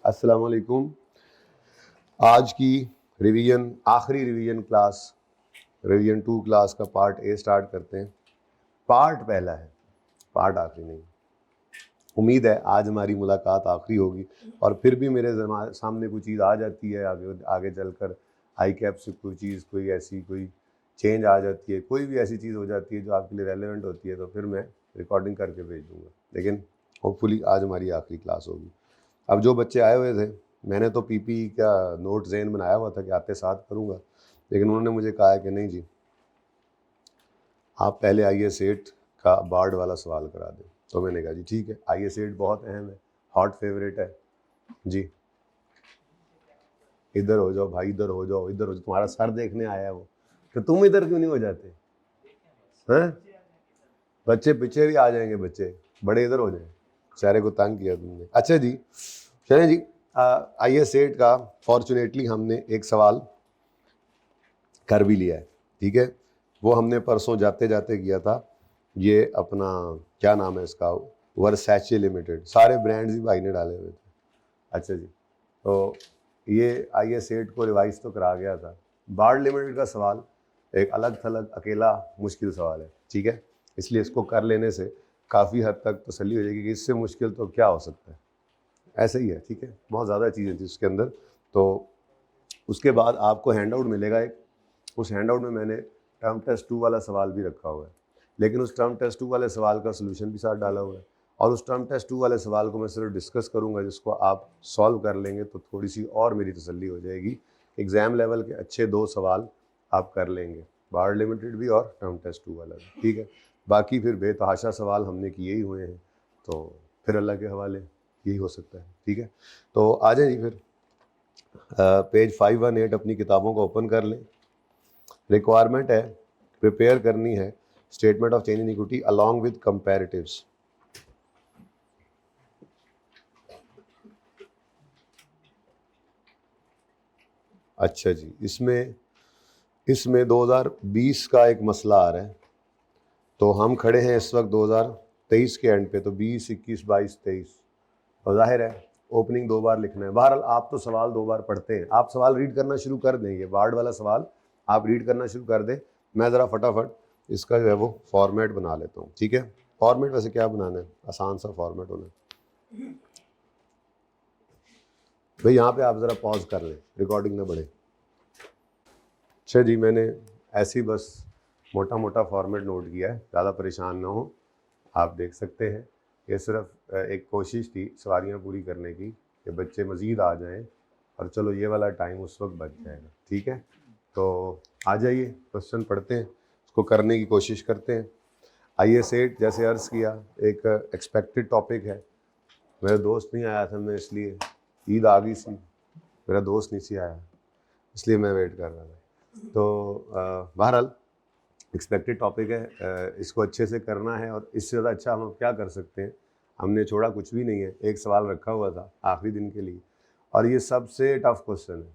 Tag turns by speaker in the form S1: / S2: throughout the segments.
S1: अस्सलाम वालेकुम। आज की रिवीजन, आखिरी रिवीजन क्लास, रिवीजन 2 क्लास का पार्ट ए स्टार्ट करते हैं। पार्ट पहला है, पार्ट आखिरी नहीं। उम्मीद है आज हमारी मुलाकात आखिरी होगी और फिर भी मेरे सामने कोई चीज़ आ जाती है, आगे आगे चलकर आई कैप से कोई चीज़, कोई ऐसी कोई चेंज आ जाती है, कोई भी ऐसी चीज़ हो जाती है जो आपके लिए रेलेवेंट होती है, तो फिर मैं रिकॉर्डिंग करके भेज दूँगा। लेकिन होपफुली आज हमारी आखिरी क्लास होगी। अब जो बच्चे आए हुए थे, मैंने तो पीपी का नोट ज़हन बनाया हुआ था कि आते साथ करूँगा, लेकिन उन्होंने मुझे कहा है कि नहीं जी, आप पहले IS 8 का बार्ड वाला सवाल करा दें। तो मैंने कहा जी ठीक है, IS 8 बहुत अहम है, हॉट फेवरेट है जी। इधर हो जाओ भाई, इधर हो जाओ, इधर हो जाओ, तुम्हारा सर देखने आया है वो, तो तुम इधर क्यों नहीं हो जाते हैं? बच्चे पीछे भी आ जाएंगे, बच्चे बड़े इधर हो जाए, बेचारे को तंग किया तुमने। अच्छा जी, चलें जी। IS 8 का फॉर्चुनेटली हमने एक सवाल कर भी लिया है, ठीक है। वो हमने परसों जाते जाते किया था। ये अपना क्या नाम है इसका, वर्सैचे लिमिटेड, सारे ब्रांड्स ही भाई ने डाले हुए थे। अच्छा जी, तो ये IS 8 को रिवाइज तो करा गया था। बार्ड लिमिटेड का सवाल एक अलग थलग अकेला मुश्किल सवाल है, ठीक है। इसलिए इसको कर लेने से काफ़ी हद तक तसल्ली हो जाएगी कि इससे मुश्किल तो क्या हो सकता है। ऐसा ही है, ठीक है। बहुत ज़्यादा चीज़ें थी उसके अंदर। तो उसके बाद आपको हैंड आउट मिलेगा एक, उस हैंड आउट में मैंने टर्म टेस्ट 2 वाला सवाल भी रखा हुआ है, लेकिन उस टर्म टेस्ट 2 वाले सवाल का सोल्यूशन भी साथ डाला हुआ है। और उस टर्म टेस्ट 2 वाले सवाल को मैं सिर्फ डिस्कस करूंगा, जिसको आप सॉल्व कर लेंगे तो थोड़ी सी और मेरी तसल्ली हो जाएगी। एग्ज़ाम लेवल के अच्छे 2 सवाल आप कर लेंगे, बार्ड लिमिटेड भी और टर्म टेस्ट 2 वाला भी, ठीक है। बाकी फिर बेतहाशा सवाल हमने किए ही हुए हैं, तो फिर अल्लाह के हवाले यही हो सकता है, ठीक है। तो आ जाए जी, फिर पेज 518 अपनी किताबों को ओपन कर लें। रिक्वायरमेंट है, प्रिपेयर करनी है statement of change in equity along with comparatives. अच्छा जी, इसमें 2020 का एक मसला आ रहा है, तो हम खड़े हैं इस वक्त 2023 के एंड पे, तो 20, 21, 22, 23, और जाहिर है ओपनिंग 2 बार लिखना है। बहरहाल आप तो सवाल 2 बार पढ़ते हैं, आप सवाल रीड करना शुरू कर दें, ये वार्ड वाला सवाल आप रीड करना शुरू कर दें। मैं ज़रा फटाफट इसका जो है वो फॉर्मेट बना लेता हूँ, ठीक है। फॉर्मेट वैसे क्या बनाना है, आसान सा फॉर्मेट होना है भाई। यहाँ पे आप ज़रा पॉज कर लें, रिकॉर्डिंग ना बढ़े। अच्छा जी, मैंने ऐसे ही बस मोटा मोटा फॉर्मेट नोट किया है, ज़्यादा परेशान ना हो, आप देख सकते हैं। ये सिर्फ एक कोशिश थी सवारियाँ पूरी करने की कि बच्चे मज़ीद आ जाएं, और चलो ये वाला टाइम उस वक्त बच जाएगा, ठीक है। तो आ जाइए, क्वेश्चन पढ़ते हैं, उसको करने की कोशिश करते हैं। IS 8 जैसे अर्ज़ किया एक एक्सपेक्टेड टॉपिक है। मेरा दोस्त नहीं आया था, मैं इसलिए, ईद आ गई सी, मेरा दोस्त नहीं सी आया, इसलिए मैं वेट कर रहा था। तो बहरहाल एक्सपेक्टेड टॉपिक है, इसको अच्छे से करना है, और इससे ज़्यादा अच्छा हम क्या कर सकते हैं। हमने छोड़ा कुछ भी नहीं है, एक सवाल रखा हुआ था आखिरी दिन के लिए, और ये सबसे टफ क्वेश्चन है,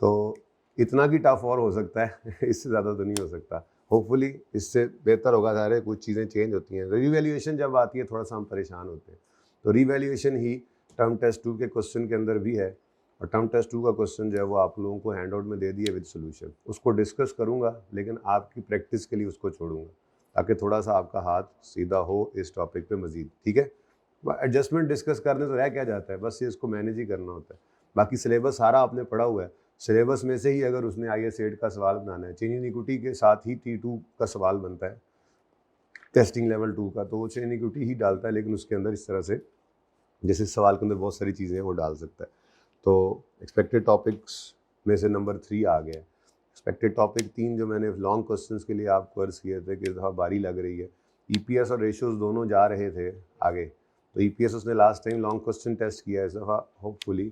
S1: तो इतना की टफ और हो सकता है इससे ज़्यादा तो नहीं हो सकता। होपफुली इससे बेहतर होगा, सारे कुछ चीज़ें चेंज होती हैं। रिवैल्यूएशन जब आती है थोड़ा सा हम परेशान होते हैं, तो रिवैल्यूएशन ही टर्म टेस्ट 2 के क्वेश्चन के अंदर भी है, और टर्म टेस्ट 2 का क्वेश्चन जो है वो आप लोगों को हैंड आउट में दे दिए विद सोल्यूशन। उसको डिस्कस करूंगा, लेकिन आपकी प्रैक्टिस के लिए उसको छोड़ूंगा, ताकि थोड़ा सा आपका हाथ सीधा हो इस टॉपिक पे मजीद, ठीक है। एडजस्टमेंट डिस्कस करने तो रह क्या जाता है, बस ये इसको मैनेज ही करना होता है। बाकी सिलेबस सारा आपने पढ़ा हुआ है, सिलेबस में से ही अगर उसने IS 8 का सवाल बनाना है, चेंज इन इक्विटी के साथ ही T2 का सवाल बनता है टेस्टिंग लेवल 2 का, तो वो चेंज इन इक्विटी ही डालता है, लेकिन उसके अंदर इस तरह से जैसे सवाल के अंदर बहुत सारी चीज़ें हैं वो डाल सकता है। तो एक्सपेक्टेड टॉपिक्स में से नंबर 3 आ गया। एक्सपेक्टेड टॉपिक 3 जो मैंने लॉन्ग क्वेश्चंस के लिए आपको अर्ज किए थे कि इस दफ़ा बारी लग रही है, EPS और रेशियोज दोनों जा रहे थे आगे, तो EPS उसने last time long question test किया, इस दफ़ा होपफुली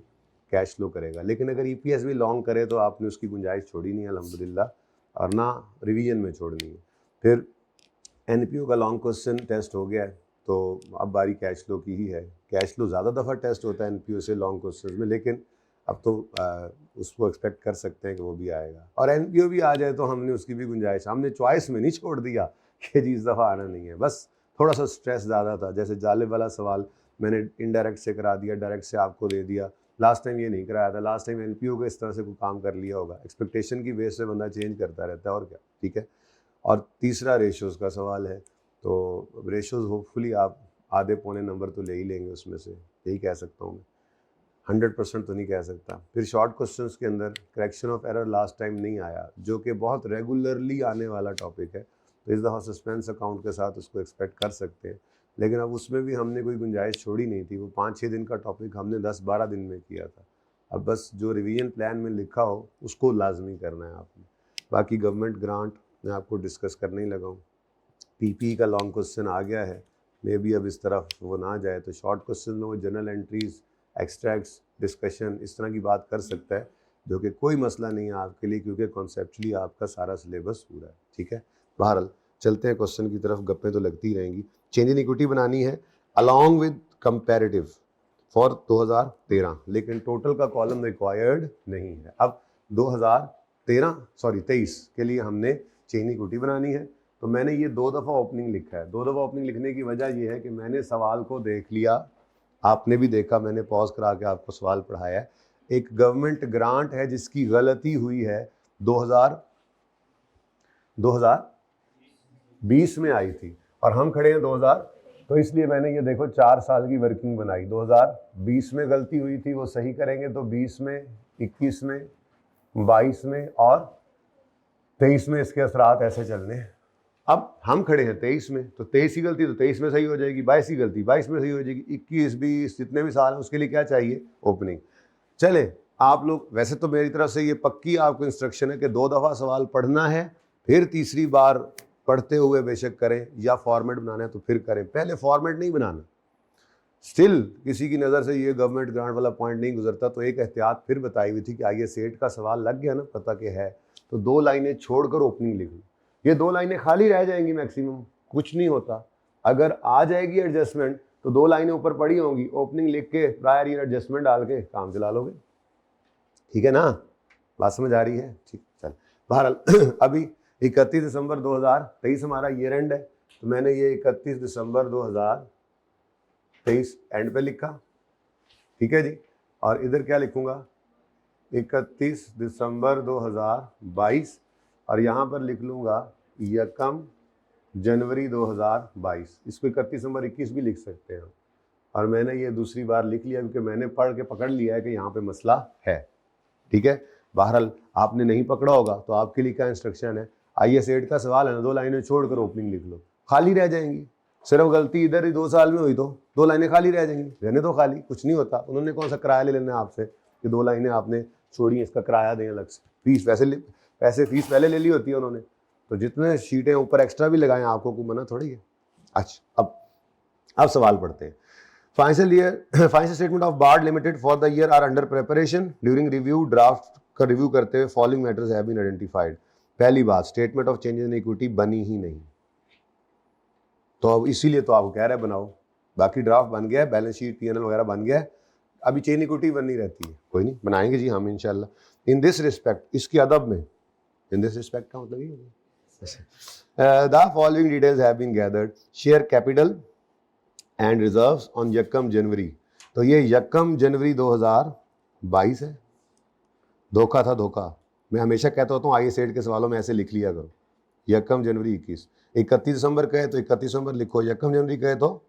S1: कैश फ्लो करेगा। लेकिन अगर EPS भी लॉन्ग करे तो आपने उसकी गुंजाइश छोड़ी नहीं है अल्हम्दुलिल्लाह, और ना रिवीजन में छोड़नी है। फिर NPO का लॉन्ग क्वेश्चन टेस्ट हो गया है, तो अब बारी कैश फ्लो की ही है। कैश फ्लो ज़्यादा दफ़ा टेस्ट होता है NPO से लॉन्ग क्वेश्चन में, लेकिन अब तो उसको एक्सपेक्ट कर सकते हैं कि वो भी आएगा, और NPO भी आ जाए तो हमने उसकी भी गुंजाइश, हमने चॉइस में नहीं छोड़ दिया कि जी इस दफ़ा आना नहीं है, बस थोड़ा सा स्ट्रेस ज़्यादा था। जैसे जालिब वाला सवाल मैंने इनडायरेक्ट से करा दिया, डायरेक्ट से आपको दे दिया। लास्ट टाइम ये नहीं कराया था, लास्ट टाइम एनपीओ को इस तरह से कोई काम कर लिया होगा। एक्सपेक्टेशन की बेस से बंदा चेंज करता रहता है और क्या, ठीक है। और तीसरा रेशोज़ का सवाल है, तो रेशोज़ होपफुली आप आधे पौने नंबर तो ले ही लेंगे उसमें से, यही कह सकता हूँ मैं। 100% तो नहीं कह सकता। फिर शॉर्ट क्वेश्चंस के अंदर correction of error last time नहीं आया, जो कि बहुत रेगुलरली आने वाला टॉपिक है, तो इस दफ़ा सस्पेंस अकाउंट के साथ उसको एक्सपेक्ट कर सकते हैं। लेकिन अब उसमें भी हमने कोई गुंजाइश छोड़ी नहीं थी। वो 5-6 दिन का टॉपिक हमने 10-12 दिन में किया था। अब बस जो रिवीजन प्लान में लिखा हो उसको लाजमी करना है आपने। बाकी गवर्नमेंट ग्रांट मैं आपको डिस्कस करने ही लगा हूँ। पीपी का लॉन्ग क्वेश्चन आ गया है, मे बी अब इस तरफ वो ना जाए, तो शॉर्ट क्वेश्चन में वो जनरल एंट्रीज, एक्सट्रैक्ट्स, डिस्कशन इस तरह की बात कर सकता है, जो कि कोई मसला नहीं है आपके लिए, क्योंकि कॉन्सेप्चुअली आपका सारा सिलेबस पूरा है, ठीक है। बहरहाल चलते हैं क्वेश्चन की तरफ, गप्पें तो लगती रहेंगी। चेंज इन इक्विटी बनानी है अलॉन्ग विद कंपैरेटिव फॉर 2013, लेकिन टोटल का कॉलम रिक्वायर्ड नहीं है। अब 23 के लिए हमने चेंज इन इक्विटी बनानी है, तो मैंने ये 2 दफ़ा ओपनिंग लिखा है। 2 दफ़ा ओपनिंग लिखने की वजह ये है कि मैंने सवाल को देख लिया, आपने भी देखा, मैंने पॉज करा के आपको सवाल पढ़ाया है। एक गवर्नमेंट ग्रांट है जिसकी गलती हुई है 2020 में आई थी, और हम खड़े हैं 2000, तो इसलिए मैंने ये देखो 4 साल की वर्किंग बनाई। 2020 में गलती हुई थी, वो सही करेंगे तो 20 में, 21 में, 22 में और 23 में इसके असरात ऐसे चलने हैं। अब हम खड़े हैं 23 में, तो 23 की गलती तो 23 में सही हो जाएगी, 22 की गलती 22 में सही हो जाएगी, 21, 20 जितने भी साल हैं उसके लिए क्या चाहिए, ओपनिंग। चले आप लोग, वैसे तो मेरी तरफ से ये पक्की आपको इंस्ट्रक्शन है कि 2 दफ़ा सवाल पढ़ना है, फिर तीसरी बार पढ़ते हुए बेशक करें, या फॉर्मेट बनाना है तो फिर करें, पहले फॉर्मेट नहीं बनाना। स्टिल किसी की नज़र से ये गवर्नमेंट ग्रांट वाला पॉइंट नहीं गुजरता, तो एक एहतियात फिर बताई हुई थी कि आइए सेट का सवाल लग गया ना पता कि है, तो 2 लाइनें छोड़कर ओपनिंग लिख लो। ये 2 लाइनें खाली रह जाएंगी मैक्सिमम, कुछ नहीं होता। अगर आ जाएगी एडजस्टमेंट तो 2 लाइनें ऊपर पड़ी होंगी, ओपनिंग लिख के प्रायर ईयर एडजस्टमेंट डाल के काम चला लोगे, ठीक है ना। बात समझ आ रही है, ठीक। चल बहरहाल अभी 31 दिसंबर 2023 हमारा ईयर एंड है, तो मैंने ये 31 दिसंबर 2023 एंड पे लिखा, ठीक है जी। और इधर क्या लिखूंगा, 31 दिसंबर 2022, और यहाँ पर लिख लूँगा 1 जनवरी 2022। इसको 31 दिसंबर 21 भी लिख सकते हैं। और मैंने ये दूसरी बार लिख लिया क्योंकि मैंने पढ़ के पकड़ लिया है कि यहाँ पे मसला है, ठीक है। बहरहाल आपने नहीं पकड़ा होगा तो आपके लिए क्या इंस्ट्रक्शन है, आइए सेट का सवाल है ना, 2 लाइनें छोड़कर ओपनिंग लिख लो, खाली रह जाएंगी। सिर्फ गलती इधर ही 2 साल में हुई तो 2 लाइनें खाली रह जाएंगी, रहने दो खाली, कुछ नहीं होता। उन्होंने कौन सा किराया ले लेना आपसे कि 2 लाइनें आपने छोड़ी, इसका किराया दें अलग से, फीस वैसे फीस पहले ले ली होती है उन्होंने, तो जितने शीटें ऊपर एक्स्ट्रा भी लगाएं आपको कोई मना थोड़ी है। अच्छा अब सवाल पढ़ते हैं। Financial statement of Bard limited for the year are under preparation, during review draft का रिव्यू करते हुए following matters have been identified. पहली बात, statement of changes in equity बनी ही नहीं, तो अब इसीलिए तो आपको कह रहे हैं बनाओ। बाकी ड्राफ्ट बन गया है, बैलेंस शीट पीएनएल वगैरह बन गया है, अभी चेन इक्विटी बननी रहती है, कोई नहीं बनाएंगे जी हम इंशाल्लाह। इन दिस रिस्पेक्ट, इसके अदब में, इन दिस रिस्पेक्ट का मतलब ये the following details have been gathered, share capital and reserves on 1 January. तो ये 1 जनवरी 2022 है, धोखा था धोखा। मैं हमेशा कहता होता हूँ आईए सेट के सवालों में ऐसे लिख लिया करो, 1 जनवरी 21। 31 दिसंबर कहे तो 31 दिसंबर लिखो, 1 जनवरी कहे तो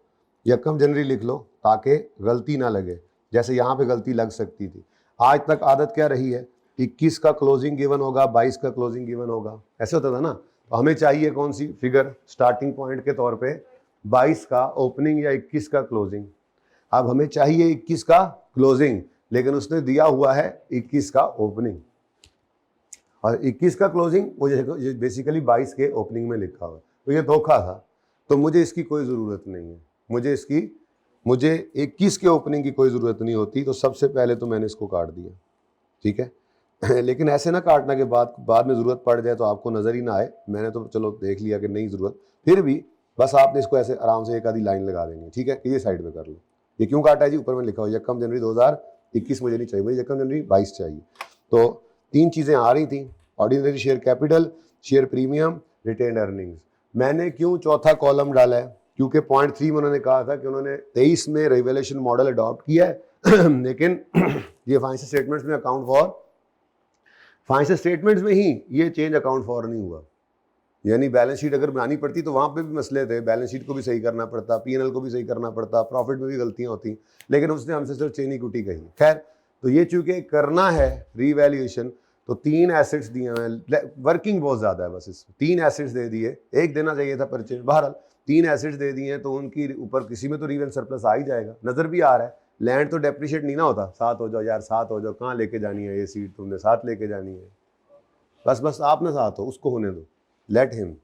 S1: 1 जनवरी लिख लो, ताकि गलती ना लगे, जैसे यहाँ पे गलती लग सकती थी। आज तक आदत क्या रही है, 21 का क्लोजिंग गिवन होगा, 22 का क्लोजिंग गिवन होगा, ऐसे होता था ना। तो हमें चाहिए कौन सी फिगर स्टार्टिंग पॉइंट के तौर पे, 22 का ओपनिंग या 21 का क्लोजिंग। अब हमें चाहिए 21 का क्लोजिंग, लेकिन उसने दिया हुआ है 21 का ओपनिंग, और 21 का क्लोजिंग वो बेसिकली 22 के ओपनिंग में लिखा हुआ है, तो ये धोखा था। तो मुझे इसकी कोई ज़रूरत नहीं है, मुझे 21 के ओपनिंग की कोई ज़रूरत नहीं होती, तो सबसे पहले तो मैंने इसको काट दिया, ठीक है। लेकिन ऐसे ना काटना के बाद में ज़रूरत पड़ जाए तो आपको नज़र ही ना आए। मैंने तो चलो देख लिया कि नहीं ज़रूरत, फिर भी बस आपने इसको ऐसे आराम से एक आधी लाइन लगा देनी है, ठीक है, कि ये साइड पे कर लो। ये क्यों काटा है जी, ऊपर में लिखा हुआ 1 जनवरी 2021 मुझे नहीं चाहिए, मुझे 1 जनवरी 22 चाहिए। तो 3 चीज़ें आ रही थी, ordinary share capital, share premium, retained earnings. मैंने क्यों चौथा कॉलम डाला है, क्योंकि पॉइंट 3 में उन्होंने कहा था कि उन्होंने 23 में रिवैल्यूएशन मॉडल अडॉप्ट किया है लेकिन ये फाइनेंशियल स्टेटमेंट्स में अकाउंट फॉर, फाइनेंशियल स्टेटमेंट्स में ही ये चेंज अकाउंट फॉर नहीं हुआ। यानी बैलेंस शीट अगर बनानी पड़ती तो वहाँ पे भी मसले थे, बैलेंस शीट को भी सही करना पड़ता, पीएनएल को भी सही करना पड़ता, प्रॉफिट में भी गलतियाँ होती, लेकिन उसने हमसे सिर्फ चेन इक्विटी कही। खैर, तो ये चूंकि करना है रीवैल्यूएशन, तो 3 एसेट्स दिए हैं, वर्किंग बहुत ज़्यादा है बस इसमें। 3 एसेट्स दे दिए, एक देना चाहिए था परचेज, बहरहाल 3 एसेट्स दे दिए हैं तो उनकी ऊपर किसी में तो रीवैल्यू सरप्लस आ ही जाएगा। नज़र भी आ रहा है, लैंड तो डेप्रिशिएट नहीं ना होता। 7 हो जाओ यार, 7 हो जाओ, कहाँ लेके जानी है ये सीट तुमने, 7 लेके जानी है, बस आप ना 7 हो, उसको होने दो, लेट हिम।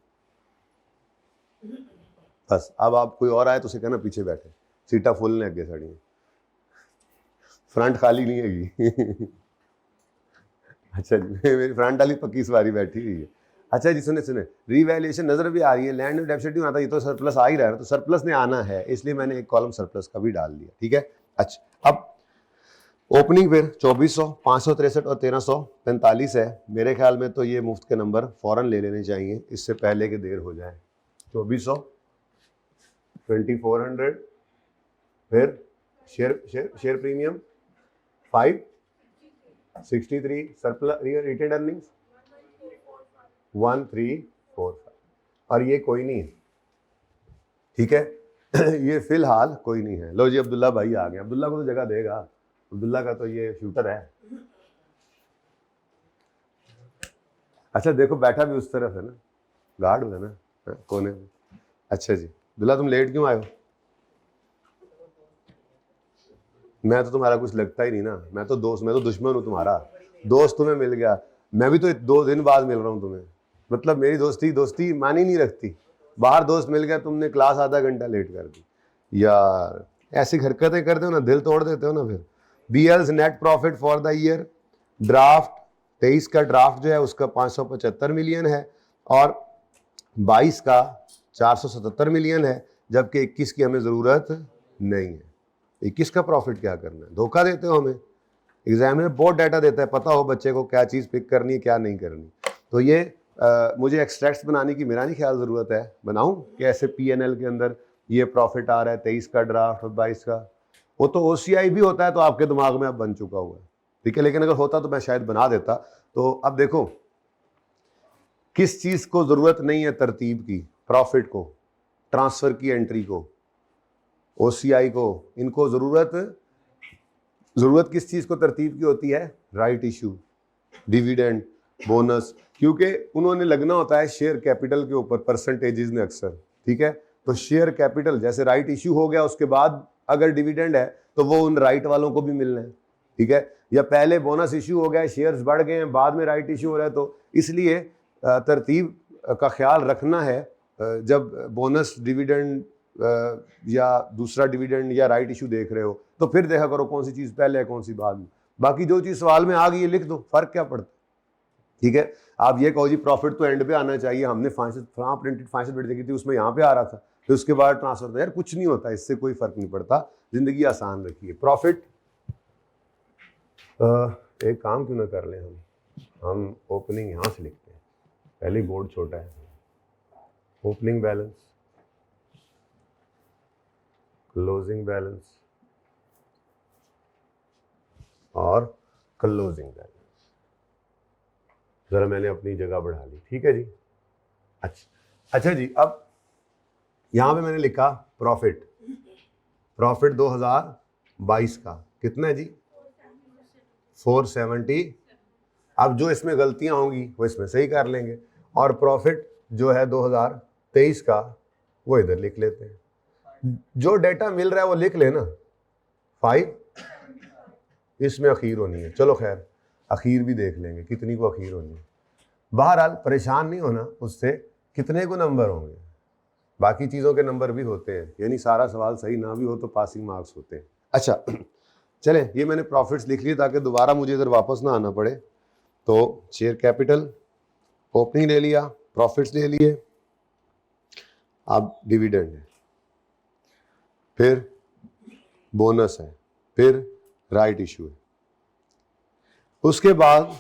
S1: बस अब आप कोई और आए तो उसे कहना पीछे बैठे, सीटा फुल ने अगे साड़ी, फ्रंट खाली नहीं हैगी अच्छा जी, मेरी फ्रंट वाली पक्की सवारी बैठी हुई है। अच्छा जी, सुने रीवैल्यूएशन नजर भी आ रही है, लैंड में डेफिसिट नहीं आता, ये तो सरप्लस आ ही रहा है, तो सरप्लस ने आना है, इसलिए मैंने एक कॉलम सरप्लस का भी डाल दिया। ठीक है, अच्छा अब ओपनिंग फिर 2400, 563 और 1345 है। मेरे ख्याल में तो ये मुफ्त के नंबर फौरन ले लेने चाहिए, इससे पहले कि देर हो जाए। 2400, 2400, फिर share premium 563, surplus retained earnings 1345, और ये कोई नहीं है। ठीक है ये फिलहाल कोई नहीं है। लो जी, अब्दुल्ला भाई आ गए, अब्दुल्ला को तो जगह देगा, अब्दुल्ला का तो ये शूटर है। अच्छा देखो, बैठा भी उस तरफ है ना, गार्ड है ना कोने में। अच्छा जी, अब्दुल्ला तुम लेट क्यों आए हो? मैं तो तुम्हारा कुछ लगता ही नहीं ना, मैं तो दुश्मन हूँ तुम्हारा। दोस्त तुम्हें मिल गया, मैं भी तो 2 दिन बाद मिल रहा हूँ तुम्हें, मतलब मेरी दोस्ती मानी नहीं रखती। बाहर दोस्त मिल गया, तुमने क्लास आधा घंटा लेट कर दी यार, ऐसी हरकतें करते हो ना, दिल तोड़ देते हो ना। फिर BL's net profit for the year, draft 23 का ड्राफ्ट जो है उसका 575 मिलियन है, और 22 का 477 मिलियन है, जबकि 21 की हमें ज़रूरत नहीं है। 21 का प्रॉफिट क्या करना है? धोखा देते हो हमें। एग्जाम में बहुत डाटा देता है, पता हो बच्चे को क्या चीज़ पिक करनी है क्या नहीं करनी। तो ये मुझे एक्सट्रैक्ट्स बनाने की मेरा नहीं ख्याल ज़रूरत है, बनाऊं कि ऐसे PNL के अंदर ये प्रॉफिट आ रहा है 23 का ड्राफ्ट और 22 का। वो तो OCI भी होता है तो आपके दिमाग में अब बन चुका हुआ है, ठीक है, लेकिन अगर होता तो मैं शायद बना देता। तो अब देखो, किस चीज़ को ज़रूरत नहीं है तरतीब की? प्रॉफिट को, ट्रांसफ़र की एंट्री को, OCI को, इनको ज़रूरत किस चीज़ को तरतीब की होती है? राइट इशू, डिविडेंड, बोनस, क्योंकि उन्होंने लगना होता है शेयर कैपिटल के ऊपर परसेंटेजेस ने अक्सर। ठीक है, तो शेयर कैपिटल जैसे राइट इशू हो गया, उसके बाद अगर डिविडेंड है तो वो उन राइट वालों को भी मिलना है। ठीक है, या पहले बोनस इशू हो गया, शेयर्स बढ़ गए हैं, बाद में राइट इशू हो रहा है, तो इसलिए तरतीब का ख्याल रखना है। जब बोनस, डिविडेंड या दूसरा डिविडेंड या राइट इशू देख रहे हो तो फिर देखा करो कौन सी चीज़ पहले है कौन सी बाद में। बाकी जो चीज़ सवाल में आ गई है लिख दो, फर्क क्या पड़ता। ठीक है, आप ये कहो जी प्रॉफिट तो एंड पे आना चाहिए, हमने प्रिंटेड फाइनेंशियल बिल्ड देखी थी उसमें यहाँ पे आ रहा था, फिर उसके बाद ट्रांसफर था। यार कुछ नहीं होता, इससे कोई फर्क नहीं पड़ता, जिंदगी आसान रखिए। प्रॉफिट एक काम क्यों ना कर लें, हम ओपनिंग यहाँ से लिखते हैं, पहले बोर्ड छोटा है। ओपनिंग बैलेंस, क्लोजिंग बैलेंस और क्लोजिंग बैलेंस। जरा मैंने अपनी जगह बढ़ा ली, ठीक है जी। अच्छा जी, अब यहां पे मैंने लिखा प्रॉफिट 2022 का कितना है जी? 470। अब जो इसमें गलतियां होंगी वो इसमें सही कर लेंगे, और प्रॉफिट जो है 2023 का वो इधर लिख लेते हैं। जो डेटा मिल रहा है वो लिख लेना। 5 इसमें अखीर होनी है, चलो खैर अखीर भी देख लेंगे कितनी को अखीर होनी है। बहरहाल परेशान नहीं होना उससे कितने को नंबर होंगे, बाकी चीज़ों के नंबर भी होते हैं, यानी सारा सवाल सही ना भी हो तो पासिंग मार्क्स होते हैं। अच्छा चले, ये मैंने प्रॉफिट्स लिख लिए ताकि दोबारा मुझे इधर वापस ना आना पड़े। तो शेयर कैपिटल, ओपनिंग ले लिया, प्रॉफिट्स ले लिए, अब डिविडेंड है, फिर बोनस है, फिर राइट इशू है, उसके बाद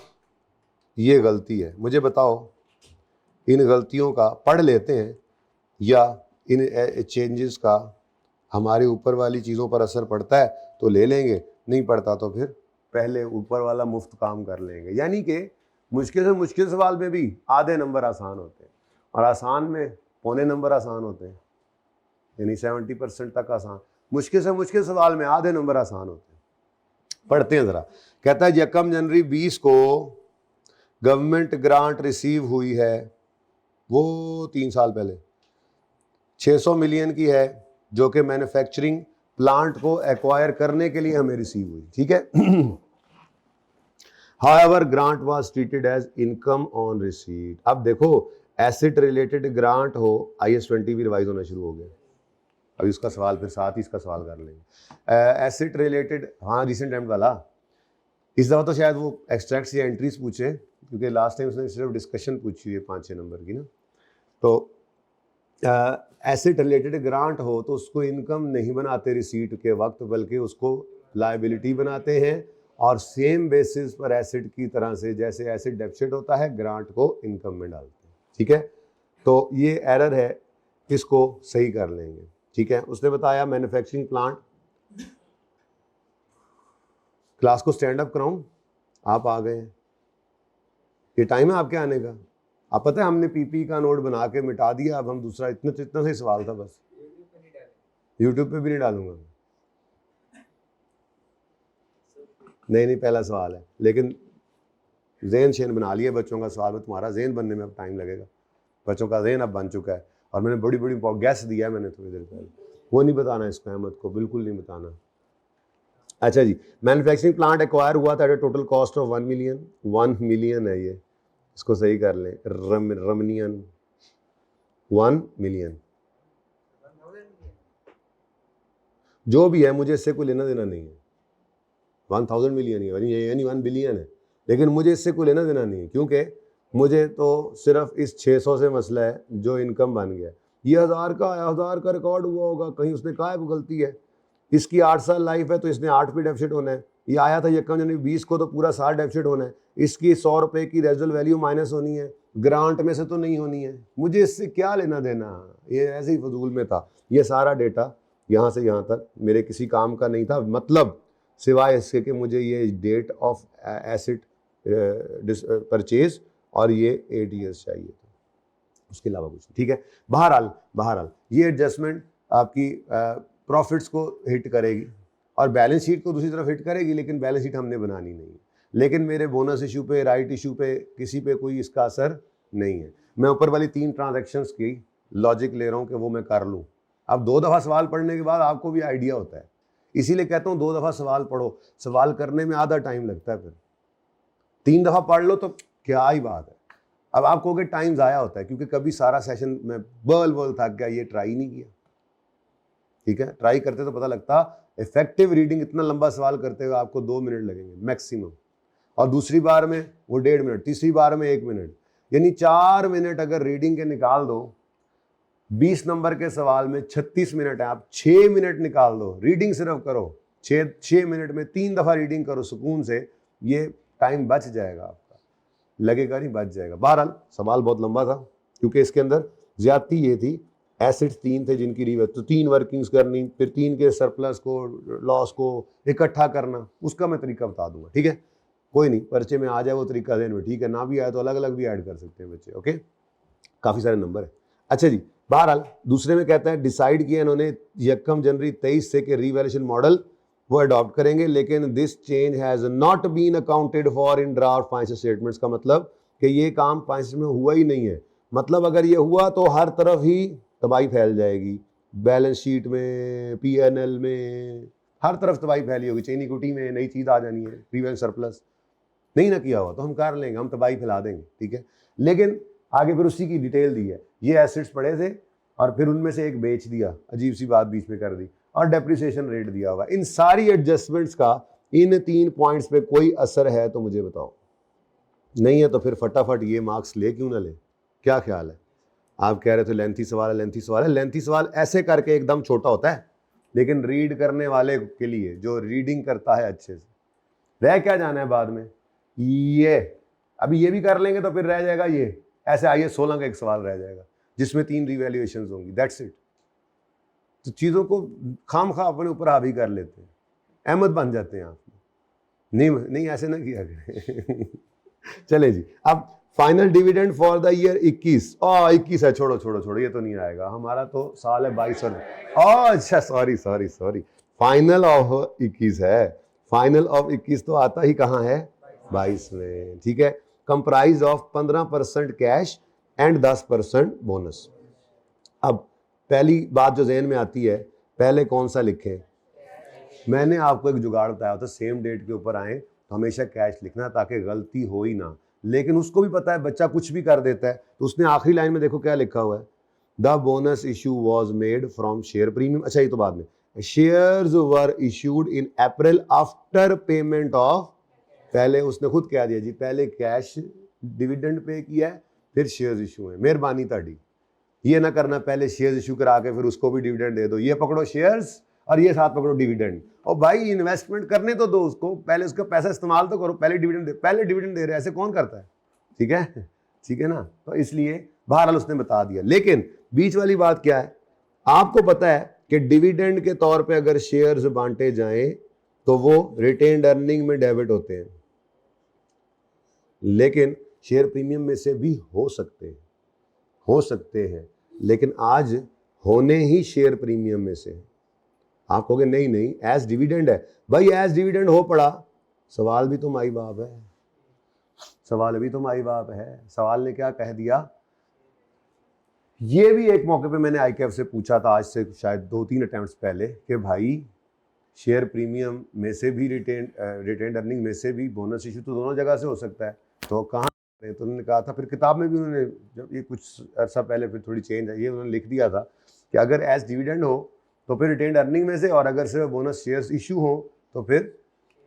S1: ये गलती है। मुझे बताओ इन गलतियों का पढ़ लेते हैं या इन चेंजेस का हमारे ऊपर वाली चीज़ों पर असर पड़ता है तो ले लेंगे, नहीं पड़ता तो फिर पहले ऊपर वाला मुफ्त काम कर लेंगे। यानी कि मुश्किल से मुश्किल सवाल में भी आधे नंबर आसान होते हैं और आसान में पौने नंबर आसान होते हैं, यानी 70% तक आसान। मुश्किल से मुश्किल सवाल में आधे नंबर आसान होते हैं। पढ़ते हैं ज़रा। कहता है 1 जनवरी 20 को गवर्नमेंट ग्रांट रिसीव हुई है, वो 3 साल पहले, 600 मिलियन की है, जो कि मैन्युफैक्चरिंग प्लांट को एक्वायर करने के लिए हमें रिसीव हुई, ठीक है। However, grant was treated as income on receipt. अब देखो एसेट रिलेटेड ग्रांट हो, IS-20 भी रिवाइज होना शुरू हो गया। अभी इसका सवाल फिर साथ ही इसका सवाल कर लेंगे। एसेट रिलेटेड, हाँ रिसेंट टाइम वाला, इस दफ़ा तो शायद वो एक्सट्रैक्ट्स या एंट्रीज पूछे, क्योंकि लास्ट टाइम उसने सिर्फ डिस्कशन पूछी है 5-6 नंबर की ना। तो एसेट रिलेटेड ग्रांट हो तो उसको इनकम नहीं बनाते रिसीट के वक्त, बल्कि उसको लायबिलिटी बनाते हैं और सेम बेसिस पर एसेट की तरह से जैसे एसेट डेफिसिट होता है ग्रांट को इनकम में डालते हैं, ठीक है। तो ये एरर है, इसको सही कर लेंगे, ठीक है। उसने बताया मैन्युफैक्चरिंग प्लांट, क्लास को स्टैंड अप कराऊं, आप आ गए हैं, ये टाइम है आपके आने का। आप पता है हमने पीपी का नोट बना के मिटा दिया, अब हम दूसरा इतना सही सवाल था बस, यूट्यूब पे भी नहीं डालूंगा। नहीं पहला सवाल है, लेकिन ज़हन शेन बना लिया बच्चों का सवाल में, तुम्हारा ज़हन बनने में अब टाइम लगेगा। बच्चों का ज़हन अब बन चुका है और मैंने बड़ी गैस दिया है मैंने थोड़ी देर पहले, वो नहीं बताना इसको, अहमद को बिल्कुल नहीं बताना। अच्छा जी, मैन्युफैक्चरिंग प्लांट एक्वायर हुआ था at a total cost of 1 million. 1 million है ये, इसको सही कर लें, रमनियन 1 मिलियन, जो भी है मुझे इससे कोई लेना देना नहीं है। 1000 मिलियन ही यानी 1 बिलियन है, लेकिन मुझे इससे कोई लेना देना नहीं है, क्योंकि मुझे तो सिर्फ इस 600 से मसला है जो इनकम बन गया। ये 1000 का रिकॉर्ड हुआ होगा, कहीं उसने कहा है कोई गलती है। इसकी 8 साल लाइफ है तो इसने 8 पे डेफिसिट होना है। ये आया था 1 जनवरी 20 को, तो पूरा 60 डेफिसिट होना है। इसकी 100 रुपये की रेजल वैल्यू माइनस होनी है, ग्रांट में से तो नहीं होनी है। मुझे इससे क्या लेना देना, ये ऐसे ही फजूल में था। ये सारा डेटा यहाँ से यहाँ तक मेरे किसी काम का नहीं था, मतलब सिवाय इसके कि मुझे ये डेट ऑफ एसेट परचेज और ये 8 ईयर्स चाहिए था, उसके अलावा कुछ नहीं, ठीक है। बहरहाल ये एडजस्टमेंट आपकी प्रॉफिट्स को हिट करेगी और बैलेंस शीट को दूसरी तरफ हिट करेगी, लेकिन बैलेंस शीट हमने बनानी नहीं है। लेकिन मेरे बोनस इशू पे, राइट इशू पे, किसी पे कोई इसका असर नहीं है। मैं ऊपर वाली 3 ट्रांजैक्शंस की लॉजिक ले रहा हूँ कि वो मैं कर लूँ। अब 2 दफ़ा सवाल पढ़ने के बाद आपको भी आइडिया होता है, इसीलिए कहता हूँ 2 दफ़ा सवाल पढ़ो। सवाल करने में आधा टाइम लगता है, फिर 3 दफ़ा पढ़ लो तो क्या ही बात है। अब आप कहोगे टाइम ज़ाया होता है, क्योंकि कभी सारा सेशन में बल थक गया, ये ट्राई नहीं किया, ठीक है। ट्राई करते तो पता लगता। इफेक्टिव रीडिंग इतना लंबा सवाल करते हुए आपको 2 मिनट लगेंगे मैक्सिमम, और दूसरी बार में वो 1.5 मिनट, तीसरी बार में 1 मिनट, यानी 4 मिनट अगर रीडिंग के निकाल दो। 20 नंबर के सवाल में 36 मिनट है, आप 6 मिनट निकाल दो, रीडिंग सिर्फ करो 6 मिनट में 3 दफ़ा रीडिंग करो सुकून से, ये टाइम बच जाएगा आपका, लगेगा नहीं, बच जाएगा। बहरहाल सवाल बहुत लंबा था, क्योंकि इसके अंदर ज्यादती ये थी, एसेट्स 3 थे जिनकी रिवर्स, तो 3 वर्किंग्स करनी, फिर 3 के सरप्लस को, लॉस को इकट्ठा करना, उसका मैं तरीका बता दूंगा, ठीक है। कोई नहीं, पर्चे में आ जाए वो तरीका देने में, ठीक है। ना भी आए तो अलग अलग भी ऐड कर सकते हैं बच्चे, ओके। काफ़ी सारे नंबर है। अच्छा जी, बहरहाल दूसरे में कहता है डिसाइड किया इन्होंने 1 जनवरी 23 से कि रीवैल्यूएशन मॉडल वो अडॉप्ट करेंगे, लेकिन this change has not been accounted for in draft financial statements. का मतलब कि ये काम फाइनेंशियल में हुआ ही नहीं है। मतलब अगर ये हुआ तो हर तरफ ही तबाही फैल जाएगी, बैलेंस शीट में, PNL में, हर तरफ तबाही फैली होगी। चेन इक्विटी में नई चीज़ आ जानी है, प्रीवियस सरप्लस नहीं ना किया हुआ तो हम कर लेंगे, हम तबाही फैला देंगे, ठीक है। लेकिन आगे फिर उसी की डिटेल दी है, ये एसेट्स पड़े थे और फिर उनमें से एक बेच दिया, अजीब सी बात बीच में कर दी, और डेप्रिसिएशन रेट दिया हुआ। इन सारी एडजस्टमेंट्स का इन 3 पॉइंट्स पे कोई असर है तो मुझे बताओ, नहीं है तो फिर फटाफट ये मार्क्स ले क्यों ना ले, क्या ख्याल है? आप कह रहे थे लेंथी सवाल है, लेंथी सवाल है। लेंथी सवाल ऐसे करके एकदम छोटा होता है, लेकिन रीड करने वाले के लिए, जो रीडिंग करता है अच्छे से, रह क्या जाना है बाद में, ये अभी ये भी कर लेंगे तो फिर रह जाएगा ये, ऐसे आइए 16 का एक सवाल रह जाएगा जिसमें 3 रिवैल्यूएशंस होंगी, दैट्स इट। तो चीज़ों को खाम खा अपने ऊपर हावी कर लेते हैं, अहमद बन जाते हैं आप। नहीं नहीं, ऐसे ना किया करें। चले जी, अब final dividend for the year 21। 21 है, छोड़ो छोड़ो छोड़ो, ये तो नहीं आएगा, हमारा तो साल है 22 और अच्छा sorry sorry sorry, final of 21 है। फाइनल ऑफ 21 तो आता ही कहाँ है, 22 में, ठीक है। Comprise of 15% cash and 10% bonus. अब पहली बात जो जहन में आती है, पहले कौन सा लिखें। मैंने आपको एक जुगाड़ बताया था, सेम डेट के ऊपर आए तो हमेशा कैश लिखना ताकि गलती हो ही ना। लेकिन उसको भी पता है बच्चा कुछ भी कर देता है, तो उसने आखिरी लाइन में देखो क्या लिखा हुआ है, the bonus issue was made from share premium. अच्छा, ये तो बाद में, shares were issued in April after payment of, पहले उसने खुद कह दिया जी, पहले कैश डिविडेंड पे किया है फिर शेयर्स इशू है। मेहरबानी ताड़ी, ये ना करना पहले शेयर्स इशू करा के फिर उसको भी डिविडेंड दे दो, ये पकड़ो शेयर्स और ये साथ पकड़ो डिविडेंड। और भाई इन्वेस्टमेंट करने तो दो उसको, पहले उसका पैसा इस्तेमाल तो करो, पहले डिविडेंड दे रहे, ऐसे कौन करता है, ठीक है, ठीक है ना। तो इसलिए बहरहाल उसने बता दिया। लेकिन बीच वाली बात क्या है, आपको पता है कि डिविडेंड के तौर पे अगर शेयर्स बांटे जाएं तो वो रिटेन्ड अर्निंग में डेबिट होते हैं, लेकिन शेयर प्रीमियम में से भी हो सकते हैं, लेकिन आज होने ही शेयर प्रीमियम में से। आप कहोगे नहीं नहीं एज डिविडेंड है, भाई एज डिविडेंड हो पड़ा, सवाल भी तो माई बाप है, सवाल ने क्या कह दिया। ये भी एक मौके पे मैंने आईकेएफ से पूछा था, आज से शायद 2-3 अटेम्प्ट्स पहले, कि भाई शेयर प्रीमियम में से भी रिटेन्ड अर्निंग में से भी बोनस इशू तो दोनों जगह से हो सकता है, तो कहाँ। तो उन्होंने कहा था, फिर किताब में भी उन्होंने, जब ये कुछ अर्सा पहले फिर थोड़ी चेंज आई है, उन्होंने लिख दिया था कि अगर एज डिविडेंड हो तो फिर रिटेन्ड अर्निंग में से, और अगर सिर्फ बोनस शेयर्स इशू हो तो फिर।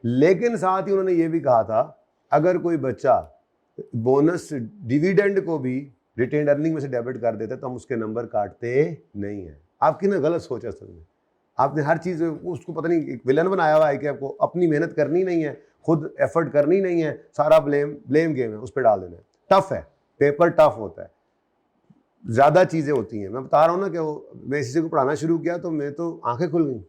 S1: लेकिन साथ ही उन्होंने ये भी कहा था, अगर कोई बच्चा बोनस डिविडेंड को भी रिटेन्ड अर्निंग में से डेबिट कर देता है तो हम उसके नंबर काटते नहीं है। आपकी ना गलत सोच है असल में, आपने हर चीज़ उसको पता नहीं एक विलन बनाया हुआ है कि आपको अपनी मेहनत करनी नहीं है, खुद एफर्ट करनी नहीं है, सारा ब्लेम गेम है, उस पर डाल देना है। टफ है, पेपर टफ होता है, ज़्यादा चीज़ें होती हैं। मैं बता रहा हूँ ना कि वो, मैं इसी को पढ़ाना शुरू किया तो मैं तो आंखें खुल गई,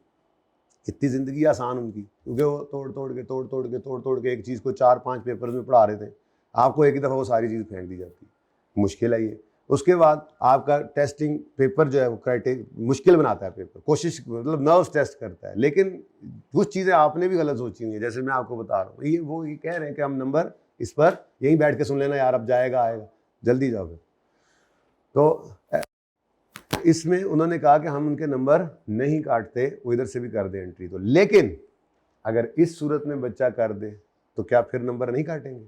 S1: इतनी ज़िंदगी आसान उनकी, क्योंकि वो तोड़ के एक चीज़ को 4-5 पेपर्स में पढ़ा रहे थे। आपको एक ही दफ़ा वो सारी चीज़ फेंक दी जाती, मुश्किल है ये। उसके बाद आपका टेस्टिंग पेपर जो है वो क्राइटेरिया मुश्किल बनाता है, पेपर कोशिश मतलब नर्व्स टेस्ट करता है, लेकिन कुछ चीज़ें आपने भी गलत सोची हुई हैं, जैसे मैं आपको बता रहा हूँ। ये कह रहे हैं कि हम नंबर इस पर यहीं बैठ के सुन लेना यार, अब जाएगा आएगा, जल्दी जाओ फिर। तो इसमें उन्होंने कहा कि हम उनके नंबर नहीं काटते, वो इधर से भी कर दे एंट्री तो। लेकिन अगर इस सूरत में बच्चा कर दे तो क्या फिर नंबर नहीं काटेंगे?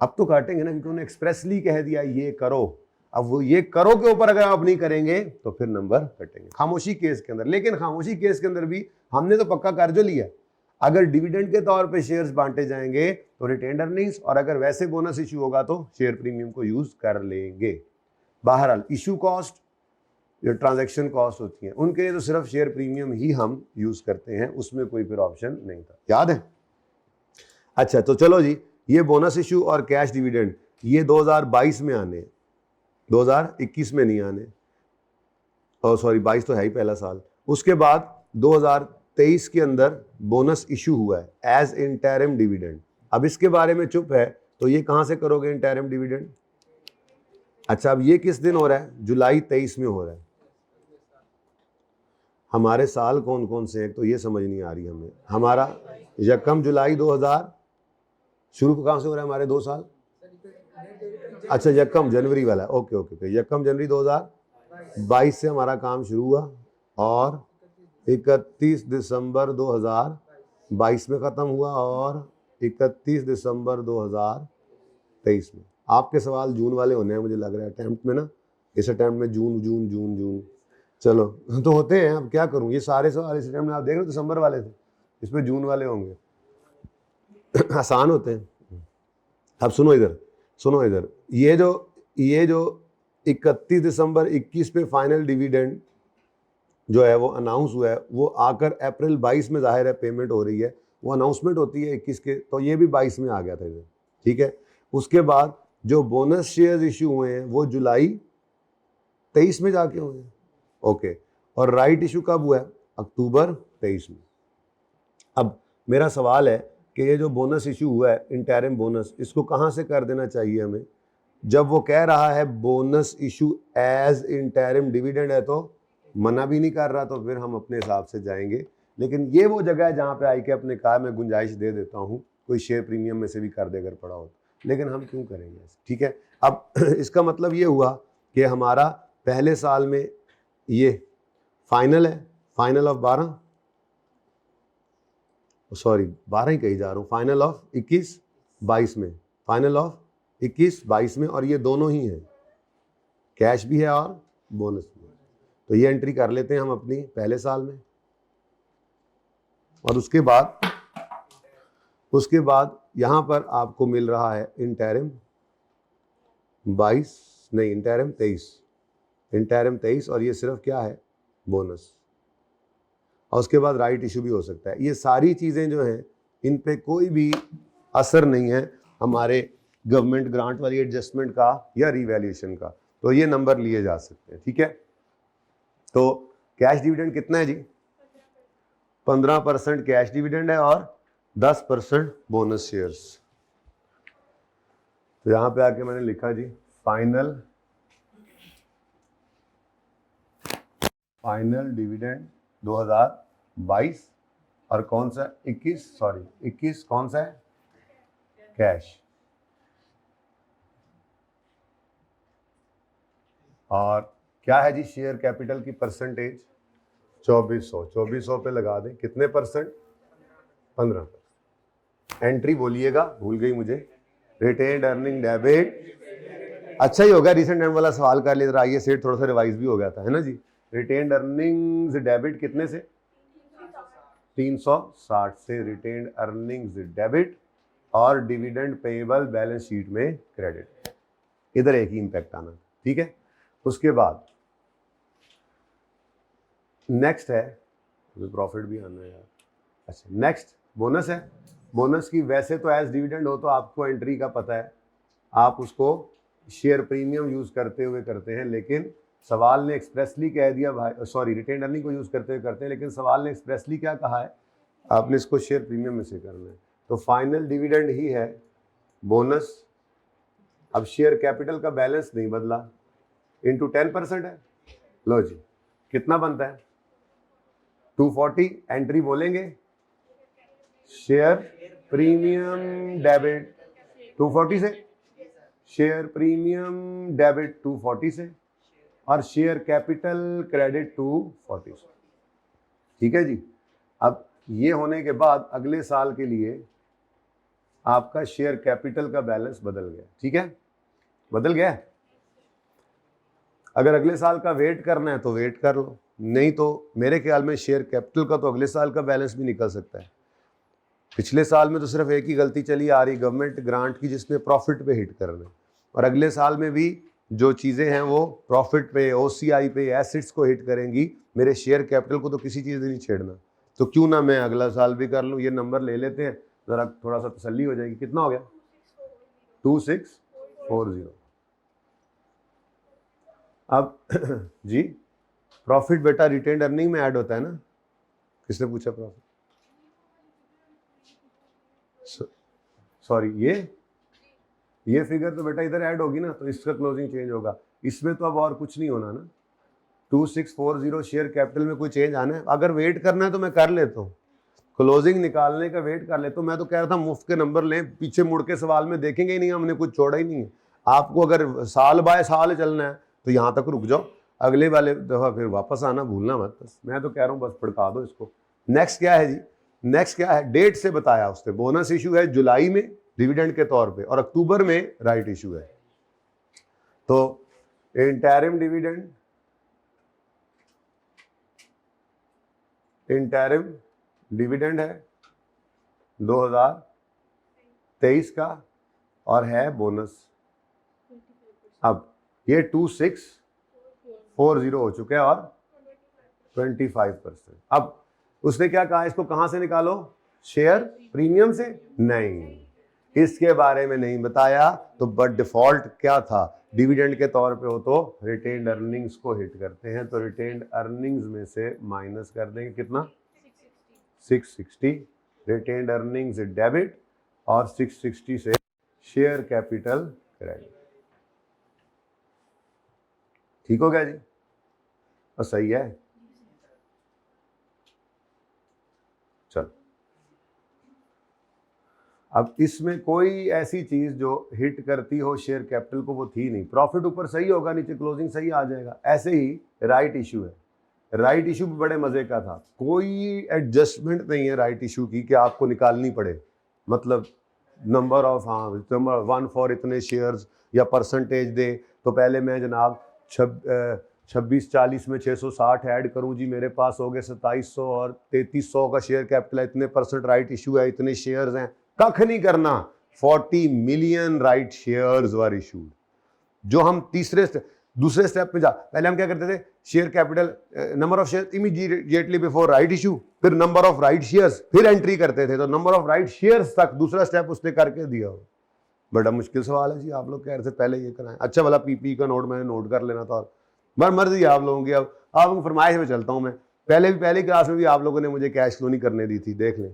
S1: अब तो काटेंगे ना, क्योंकि उन्होंने एक्सप्रेसली कह दिया ये करो। अब वो ये करो के ऊपर अगर आप नहीं करेंगे तो फिर नंबर कटेंगे, खामोशी केस के अंदर। लेकिन खामोशी केस के अंदर भी हमने तो पक्का कर्ज लिया, अगर डिविडेंड के तौर पे शेयर्स बांटे जाएंगे तो रिटेन्ड अर्निंग्स, और अगर वैसे बोनस इशू होगा तो शेयर प्रीमियम को यूज कर लेंगे। बहरहाल इशू कॉस्ट, जो ट्रांजैक्शन कॉस्ट होती हैं, उनके लिए तो सिर्फ शेयर प्रीमियम ही हम यूज करते हैं, उसमें कोई फिर ऑप्शन नहीं था, याद है। अच्छा तो चलो जी, ये बोनस इशू और कैश डिविडेंड ये 2022 में आने, 2021 में नहीं आने, और सॉरी 22 तो है ही पहला साल। उसके बाद 2023 के अंदर बोनस इशू हुआ है एज इंटरिम डिविडेंड। अब इसके बारे में चुप है तो ये कहां से करोगे इंटरिम डिविडेंड? अच्छा, अब ये किस दिन हो रहा है? जुलाई 23 में हो रहा है। हमारे साल कौन कौन से हैं तो ये समझ नहीं आ रही हमें। हमारा यकम जुलाई 2000 शुरू कहाँ से हो रहा है हमारे 2 साल? अच्छा, यकम जनवरी वाला, ओके ओके, यकम जनवरी 2022 से हमारा काम शुरू हुआ और 31 दिसंबर 2022 में ख़त्म हुआ और 31 दिसंबर 2023 में। आपके सवाल जून वाले होने हैं मुझे लग रहा है अटैम्प्ट में ना, इस अटैम्प्ट में जून जून जून जून चलो तो होते हैं। अब क्या करूँ, ये सारे सवाल इस अटैम्प्ट में आप देख रहे हो दिसंबर वाले थे, इसमें जून वाले होंगे, आसान होते हैं। अब सुनो इधर, ये जो 31 दिसंबर 21 पे फाइनल डिविडेंड जो है वो अनाउंस हुआ है, वो आकर अप्रैल 22 में जाहिर है पेमेंट हो रही है, वो अनाउंसमेंट होती है 21 के, तो ये भी 22 में आ गया था इधर, ठीक है। उसके बाद जो बोनस शेयर्स इशू हुए हैं वो जुलाई 23 में जाके हुए हैं, ओके। और राइट इशू कब हुआ है? अक्टूबर 23 में। अब मेरा सवाल है कि ये जो बोनस इशू हुआ है, इंटरिम बोनस, इसको कहाँ से कर देना चाहिए हमें? जब वो कह रहा है bonus issue as interim dividend है तो मना भी नहीं कर रहा, तो फिर हम अपने हिसाब से जाएंगे। लेकिन ये वो जगह है जहाँ पे आई के अपने कहा मैं गुंजाइश दे देता हूँ, कोई शेयर प्रीमियम में से भी कर दे अगर पड़ा हो, लेकिन हम क्यों करेंगे? ठीक है, अब इसका मतलब ये हुआ कि हमारा पहले साल में ये फाइनल है, फाइनल ऑफ 12 ही कही जा रहा हूँ, फाइनल ऑफ 21-22 में, फाइनल ऑफ 21-22 में, और ये दोनों ही हैं, कैश भी है और बोनस भी है। तो ये एंट्री कर लेते हैं हम अपनी पहले साल में। और उसके बाद यहाँ पर आपको मिल रहा है इंटरिम 23, और ये सिर्फ क्या है? बोनस। और उसके बाद राइट इशू भी हो सकता है। ये सारी चीज़ें जो हैं इन पे कोई भी असर नहीं है हमारे गवर्नमेंट ग्रांट वाली एडजस्टमेंट का या रिवैल्यूएशन का, तो ये नंबर लिए जा सकते हैं। ठीक है, तो कैश डिविडेंड कितना है जी? 15% कैश डिविडेंड है और 10% बोनस शेयर्स। तो यहां पे आके मैंने लिखा जी फाइनल डिविडेंड 2022, और कौन सा? 21 कौन सा है? कैश। और क्या है जी शेयर कैपिटल की परसेंटेज? 2400 पे लगा दें, कितने परसेंट? 15%। एंट्री बोलिएगा, भूल गई मुझे। रिटेन्ड अर्निंग डेबिट, अच्छा ही हो गया रिसेंट एंड वाला सवाल कर लिया, आइए सेट थोड़ा सा रिवाइज भी हो गया था, है ना जी। रिटेन्ड अर्निंग्स डेबिट कितने से? 360 से रिटेन्ड अर्निंग्स डेबिट, और डिविडेंड पेएबल बैलेंस शीट में क्रेडिट। इधर एक ही इंपैक्ट आना, ठीक है। उसके बाद नेक्स्ट है, प्रॉफिट भी आना है यार। अच्छा, नेक्स्ट बोनस है। बोनस की वैसे तो एज डिविडेंड हो तो आपको एंट्री का पता है, आप उसको शेयर प्रीमियम यूज करते हुए करते हैं, लेकिन सवाल ने एक्सप्रेसली कह दिया भाई, सॉरी रिटेन्ड अर्निंग को यूज करते हुए करते हैं, लेकिन सवाल ने एक्सप्रेसली क्या कहा है? आपने इसको शेयर प्रीमियम में से करना है, तो फाइनल डिविडेंड ही है बोनस। अब शेयर कैपिटल का बैलेंस नहीं बदला, इंटू 10% है। लो जी, कितना बनता है? 240। एंट्री बोलेंगे शेयर प्रीमियम डेबिट 240 से, शेयर प्रीमियम डेबिट 240 से, और शेयर कैपिटल क्रेडिट 240 से। ठीक है जी। अब ये होने के बाद अगले साल के लिए आपका शेयर कैपिटल का बैलेंस बदल गया। ठीक है, बदल गया। अगर अगले साल का वेट करना है तो वेट कर लो, नहीं तो मेरे ख्याल में शेयर कैपिटल का तो अगले साल का बैलेंस भी निकल सकता है। पिछले साल में तो सिर्फ एक ही गलती चली आ रही गवर्नमेंट ग्रांट की, जिसमें प्रॉफिट पे हिट करना है, और अगले साल में भी जो चीज़ें हैं वो प्रॉफिट पे, ओसीआई पे, एसेट्स को हिट करेंगी। मेरे शेयर कैपिटल को तो किसी चीज़ से नहीं छेड़ना, तो क्यों ना मैं अगला साल भी कर लूँ। ये नंबर ले लेते हैं, ज़रा थोड़ा सा तसल्ली हो जाएगी। कितना हो गया? 2640। अब जी प्रॉफिट बेटा रिटेन्ड अर्निंग में ऐड होता है ना? किसने पूछा प्रॉफिट? सॉरी, ये फिगर तो बेटा इधर ऐड होगी ना, तो इसका क्लोजिंग चेंज होगा। इसमें तो अब और कुछ नहीं होना ना। 2640 शेयर कैपिटल में कोई चेंज आना है? अगर वेट करना है तो मैं कर लेता हूँ, क्लोजिंग निकालने का वेट कर लेता हूँ। मैं तो कह रहा था मुफ्त के नंबर लें, पीछे मुड़ के सवाल में देखेंगे ही नहीं, हमने कुछ छोड़ा ही नहीं है। आपको अगर साल बाय साल चलना है तो यहाँ तक रुक जाओ, अगले वाले दफ़ा फिर वापस आना भूलना मत। बस मैं तो कह रहा हूँ बस पड़का दो इसको। नेक्स्ट क्या है जी? नेक्स्ट क्या है? डेट से बताया उसने, बोनस इशू है जुलाई में डिविडेंड के तौर पे, और अक्टूबर में राइट इशू है। तो इंटरिम डिविडेंड है 2023 का, और है बोनस। अब ये 2640 हो चुके हैं और 25%। अब उसने क्या कहा, इसको कहां से निकालो? शेयर प्रीमियम से? नहीं, इसके बारे में नहीं बताया, तो बट डिफॉल्ट क्या था, डिविडेंड के तौर पे हो तो रिटेन्ड अर्निंग्स को हिट करते हैं, तो रिटेन्ड अर्निंग्स में से माइनस कर देंगे कितना 660, रिटेन्ड अर्निंग्स डेबिट और 660 से शेयर कैपिटल क्रेडिट। ठीक हो गया जी, और सही है। चल अब इसमें कोई ऐसी चीज जो हिट करती हो शेयर कैपिटल को वो थी नहीं, प्रॉफिट ऊपर सही होगा, नीचे क्लोजिंग सही आ जाएगा। ऐसे ही राइट इशू है, राइट इशू भी बड़े मजे का था, कोई एडजस्टमेंट नहीं है राइट इशू की कि आपको निकालनी पड़े, मतलब नंबर ऑफ, हाँ नंबर 1 फॉर इतने शेयर्स या परसेंटेज दे, तो पहले मैं जनाब 2640 में 660 ऐड करूं जी, मेरे पास हो गए 2700 और 3300 का शेयर कैपिटल है, इतने परसेंट राइट इशू है, इतने शेयर्स हैं, कख नहीं करना। 40 मिलियन राइट शेयर्स वर इशूड। जो हम दूसरे स्टेप में पहले हम क्या करते थे, share capital number of share immediately before right issue, फिर नंबर ऑफ राइट शेयर्स, फिर एंट्री करते थे, तो नंबर ऑफ राइट शेयर्स तक दूसरा स्टेप उसने करके दिया हो। बड़ा मुश्किल सवाल है जी, आप लोग कह रहे थे पहले ये कराएं। अच्छा वाला पीपी का नोट मैंने नोट कर लेना था, और मर्जी है आप लोगों की। अब आप फरमाइश में चलता हूँ मैं, पहली क्लास में भी आप लोगों ने मुझे कैश फ्लो नहीं करने दी थी, देख लें,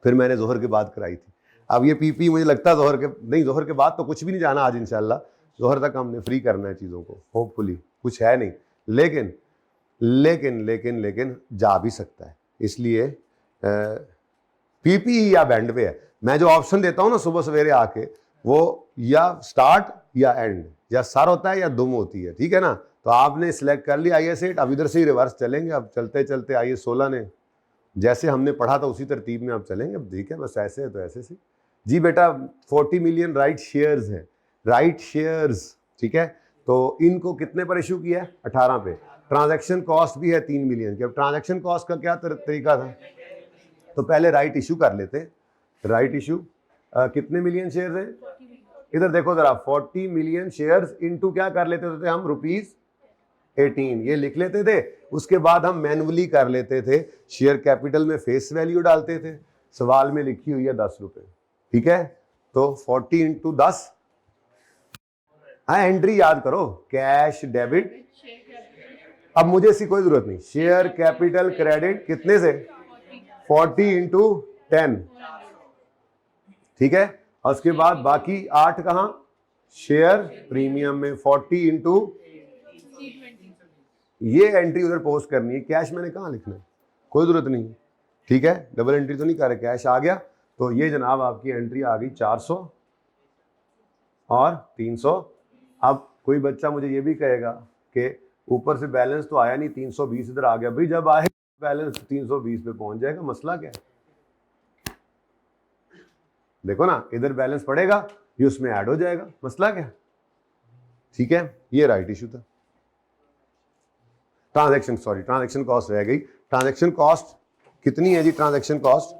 S1: फिर मैंने जोहर के बाद कराई थी। अब ये पीपी मुझे लगता है जोहर के बाद तो कुछ भी नहीं जाना आज इंशाल्लाह, जोहर तक हमने फ्री करना है चीज़ों को, होपफुली कुछ है नहीं, लेकिन लेकिन लेकिन लेकिन जा भी सकता है, इसलिए पीपी या बैंड पे है। मैं जो ऑप्शन देता हूँ ना सुबह सवेरे आके, वो या स्टार्ट या एंड, या सर होता है या दुम होती है, ठीक है ना। तो आपने सिलेक्ट कर लिया IS 8, अब इधर से ही रिवर्स चलेंगे, अब चलते चलते IS 16 ने जैसे हमने पढ़ा था उसी तरतीब में अब चलेंगे। अब ठीक है, बस ऐसे है तो ऐसे से जी बेटा। 40 मिलियन राइट शेयर्स हैं, राइट शेयर्स, ठीक है। तो इनको कितने पर इशू किया है, 18 पे। ट्रांजैक्शन कॉस्ट भी है 3 मिलियन की। अब ट्रांजैक्शन कॉस्ट का क्या तरीका था, तो पहले राइट इशू कर लेते। राइट इशू कितने मिलियन शेयर्स हैं, इधर देखो जरा, 40 मिलियन शेयर्स इनटू क्या कर लेते थे हम, ₹18 ये लिख लेते थे। उसके बाद हम मैनुअली कर लेते थे, शेयर कैपिटल में फेस वैल्यू डालते थे, सवाल में लिखी हुई है 10 रुपए, ठीक है। तो 40 इंटू 10, हाँ एंट्री याद करो, कैश डेबिट। अब मुझे इसकी कोई जरूरत नहीं, शेयर कैपिटल क्रेडिट कितने से, 40 इंटू 10, ठीक है। और उसके बाद बाकी 8 कहाँ, शेयर प्रीमियम में 40 इंटू, ये एंट्री उधर पोस्ट करनी है। कैश मैंने कहाँ लिखना है, कोई जरूरत नहीं, ठीक है। डबल एंट्री तो नहीं कर रहे, कैश आ गया। तो ये जनाब आपकी एंट्री आ गई 400 और 300। अब कोई बच्चा मुझे ये भी कहेगा कि ऊपर से बैलेंस तो आया नहीं, 320 इधर आ गया। भाई जब आए बैलेंस 320 पे पहुंच जाएगा, मसला क्या है। देखो ना, इधर बैलेंस पड़ेगा, ये उसमें ऐड हो जाएगा, मसला क्या, ठीक है। ये राइट इशू था। ट्रांजैक्शन कॉस्ट रह गई। ट्रांजैक्शन कॉस्ट कितनी है जी, ट्रांजैक्शन कॉस्ट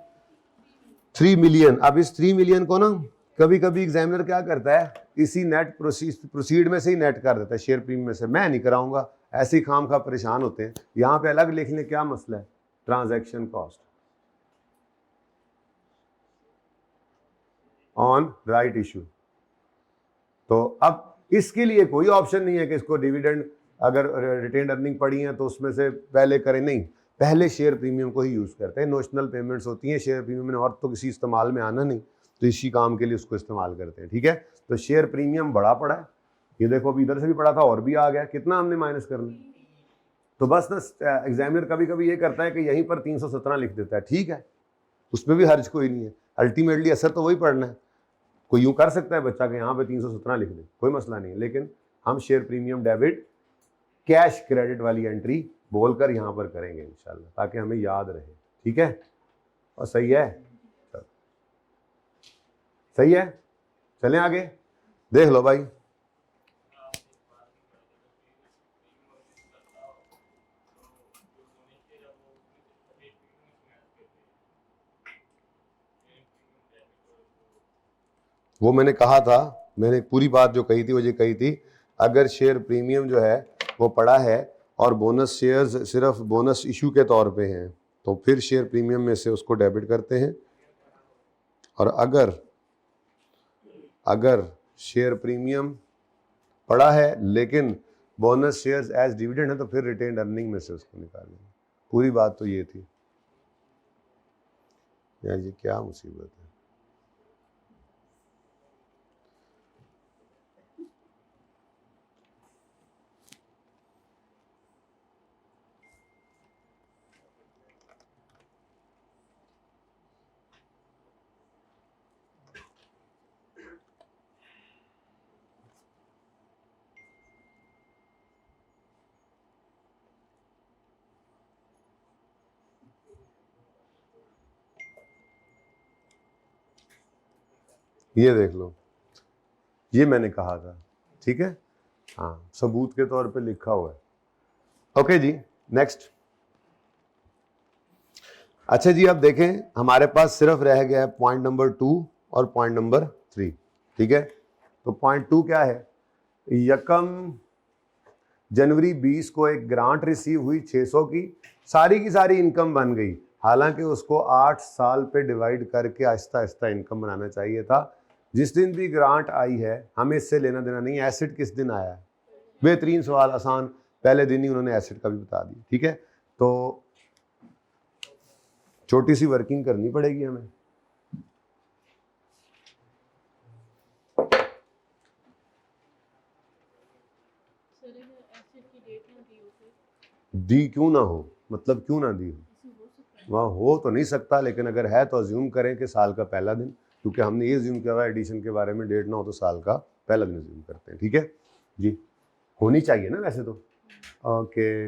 S1: 3 मिलियन। अब इस 3 मिलियन को ना कभी कभी एग्जामिनर क्या करता है, इसी नेट प्रोसीड में से ही नेट कर देता है, शेयर प्रीमियम में से। मैं नहीं कराऊंगा, ऐसे ही खाम खा परेशान होते हैं। यहां पे अलग लिख लें, क्या मसला है, transaction cost on right issue. तो अब इसके लिए कोई ऑप्शन नहीं है कि इसको डिविडेंड, अगर रिटेन्ड अर्निंग पड़ी है तो उसमें से पहले करें, नहीं, पहले शेयर प्रीमियम को ही यूज़ करते हैं। नोशनल पेमेंट्स होती हैं शेयर प्रीमियम में, और तो किसी इस्तेमाल में आना नहीं, तो इसी काम के लिए उसको इस्तेमाल करते हैं, ठीक है। तो शेयर प्रीमियम बड़ा पड़ा है, ये देखो अभी इधर से भी पड़ा था और भी आ गया, कितना हमने माइनस करना। तो बस ना एग्जामिनर कभी कभी ये करता है कि यहीं पर 317 लिख देता है, ठीक है, उसमें भी हर्ज कोई नहीं है, अल्टीमेटली असर तो वही पड़ना है। कोई यूँ कर सकता है बच्चा कि यहाँ पे 317 लिख दे, कोई मसला नहीं है, लेकिन हम share premium debit cash credit वाली एंट्री बोलकर यहाँ पर करेंगे इंशाल्लाह, ताकि हमें याद रहे, ठीक है। और सही है, सही है, चलें आगे, देख लो भाई। वो मैंने कहा था, मैंने पूरी बात जो कही थी वो ये कही थी, अगर शेयर प्रीमियम जो है वो पड़ा है और बोनस शेयर्स सिर्फ बोनस इशू के तौर पे हैं, तो फिर शेयर प्रीमियम में से उसको डेबिट करते हैं। और अगर अगर शेयर प्रीमियम पड़ा है लेकिन बोनस शेयर्स एज डिविडेंड है तो फिर रिटेन्ड अर्निंग में से उसको निकालेंगे। पूरी बात तो ये थी यार, ये क्या मुसीबत है। ये देख लो, ये मैंने कहा था, ठीक है, हाँ, सबूत के तौर पे लिखा हुआ है। ओके जी, नेक्स्ट। अच्छा जी, अब देखें हमारे पास सिर्फ रह गया है पॉइंट नंबर 2 और पॉइंट नंबर 3, ठीक है। तो पॉइंट 2 क्या है, यकम जनवरी 20 को एक ग्रांट रिसीव हुई 600 की सारी इनकम बन गई, हालांकि उसको 8 साल पे डिवाइड करके आहिस्ता आहिस्ता इनकम बनाना चाहिए था। जिस दिन भी ग्रांट आई है हमें इससे लेना देना नहीं। एसिड किस दिन आया है, बेहतरीन सवाल, आसान, पहले दिन ही उन्होंने एसिड का भी बता दिया, ठीक है। तो छोटी सी वर्किंग करनी पड़ेगी हमें। दी क्यों ना हो, मतलब क्यों ना दी हो, वहाँ हो तो नहीं सकता, लेकिन अगर है तो अज्यूम करें कि साल का पहला दिन, क्योंकि हमने ये अज्यूम किया हुआ एडिशन के बारे में, डेट ना हो तो साल का पहला दिन अज्यूम करते हैं, ठीक है जी। होनी चाहिए ना वैसे तो। ओके,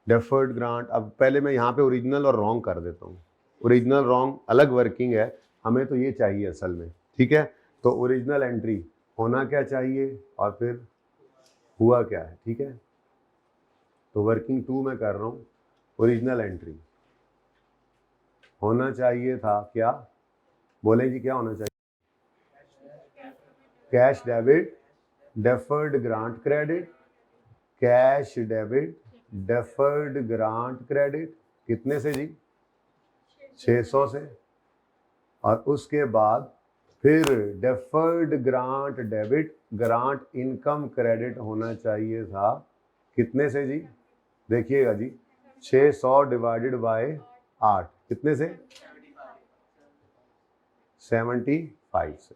S1: डेफर्ड ग्रांट, अब पहले मैं यहाँ पे ओरिजिनल और रॉन्ग कर देता हूँ। ओरिजिनल रॉन्ग अलग वर्किंग है, हमें तो ये चाहिए असल में, ठीक है। तो ओरिजिनल एंट्री होना क्या चाहिए और फिर हुआ क्या है, ठीक है। तो वर्किंग 2 में कर रहा हूँ, ओरिजिनल एंट्री होना चाहिए था क्या, बोले जी क्या होना चाहिए, cash debit deferred grant credit, cash debit deferred grant credit, कितने से जी, 600 से, और उसके बाद फिर deferred grant debit grant income credit होना चाहिए था, कितने से जी, देखिएगा जी, 600 डिवाइडेड बाय 8, कितने से, 75 से।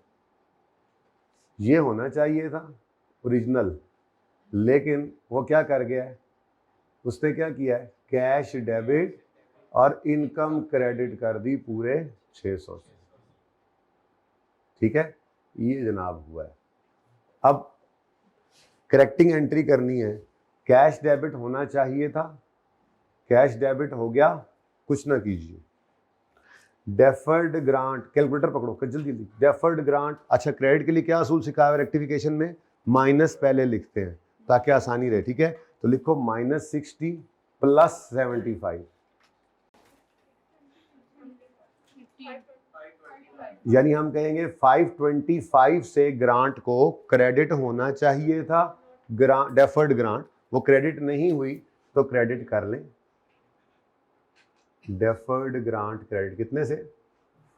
S1: ये होना चाहिए था ओरिजिनल, लेकिन वो क्या कर गया है, उसने क्या किया है, कैश डेबिट और इनकम क्रेडिट कर दी पूरे 600 से, ठीक है। ये जनाब हुआ है। अब करेक्टिंग एंट्री करनी है, कैश डेबिट होना चाहिए था, कैश डेबिट हो गया, कुछ ना कीजिए, डेफर्ड ग्रांट, कैलकुलेटर पकड़ो जल्दी जल्दी, डेफर्ड ग्रांट, अच्छा क्रेडिट के लिए क्या असूल सिखाया है रेक्टिफिकेशन में, माइनस पहले लिखते हैं ताकि आसानी रहे, ठीक है। तो लिखो -60 + 75, यानी हम कहेंगे 525 से ग्रांट को क्रेडिट होना चाहिए था, डेफर्ड ग्रांट, वो क्रेडिट नहीं हुई तो क्रेडिट कर लें, डेफर्ड ग्रांट क्रेडिट कितने से,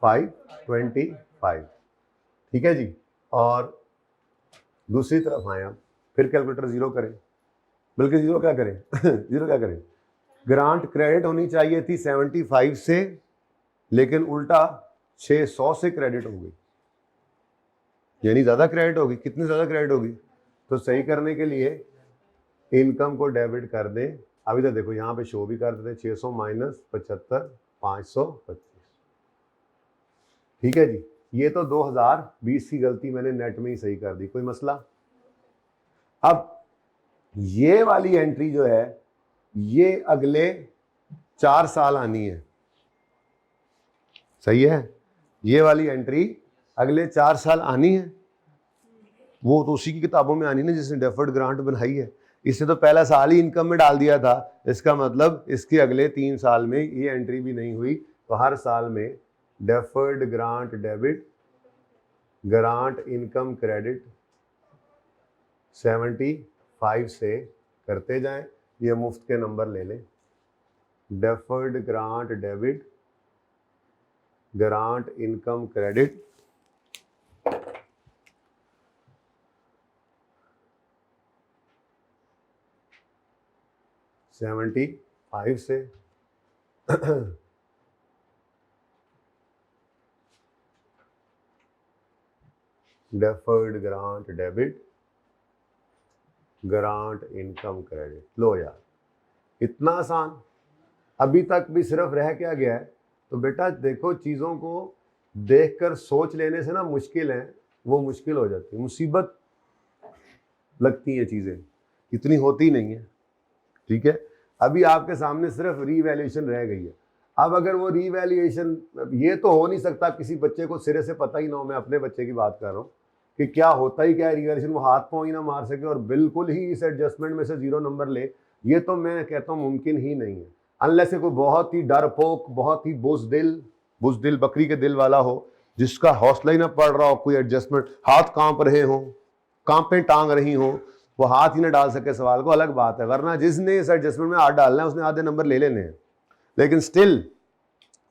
S1: 525, ठीक है जी। और दूसरी तरफ आए आप, फिर कैलकुलेटर जीरो करें, बल्कि जीरो क्या करें जीरो क्या करें, ग्रांट क्रेडिट होनी चाहिए थी 75 से, लेकिन उल्टा 600 से क्रेडिट हो गई, यानी ज़्यादा क्रेडिट होगी, कितनी ज़्यादा क्रेडिट होगी, तो सही करने के लिए इनकम को डेबिट कर दें। अभी तो देखो यहाँ पे शो भी कर देते, 600 - 75 525, ठीक है जी। ये तो 2020 की गलती मैंने नेट में ही सही कर दी, कोई मसला। अब ये वाली एंट्री जो है ये अगले 4 साल आनी है, सही है, ये वाली एंट्री अगले 4 साल आनी है, वो तो उसी की किताबों में आनी ना जिसने डेफर्ड ग्रांट बनाई है। इसने तो पहला साल ही इनकम में डाल दिया था, इसका मतलब इसके अगले 3 साल में ये एंट्री भी नहीं हुई, तो हर साल में deferred grant debit grant income credit 75 से करते जाएं। ये मुफ्त के नंबर ले लें, deferred grant debit grant income credit 75 से deferred grant debit, grant income credit. लो यार, इतना आसान। अभी तक भी सिर्फ रह क्या गया है? तो बेटा देखो, चीज़ों को देखकर सोच लेने से ना मुश्किल है, वो मुश्किल हो जाती है, मुसीबत लगती हैं चीज़ें, इतनी होती नहीं है। ठीक है, अभी आपके सामने सिर्फ रीवैल्यूएशन रह गई है। अब अगर वो रीवैल्यूएशन, ये तो हो नहीं सकता किसी बच्चे को सिरे से पता ही ना हो, मैं अपने बच्चे की बात कर रहा हूँ, कि क्या होता ही क्या है रीवैल्यूएशन, वो हाथ पाँव ही ना मार सके और बिल्कुल ही इस एडजस्टमेंट में से 0 नंबर ले, ये तो मैं कहता हूँ मुमकिन ही नहीं है। अनलेस कोई बहुत ही डरपोक, बहुत ही बुजदिल बकरी के दिल वाला हो, जिसका हौसला ही ना पड़ रहा हो, कोई एडजस्टमेंट, हाथ कांप रहे हो, कांपे टांग रही हो, वो हाथ ही ना डाल सके सवाल को, अलग बात है। वरना जिसने इस एडजस्टमेंट में हाथ डालना है उसने आधे नंबर ले लेने हैं। लेकिन स्टिल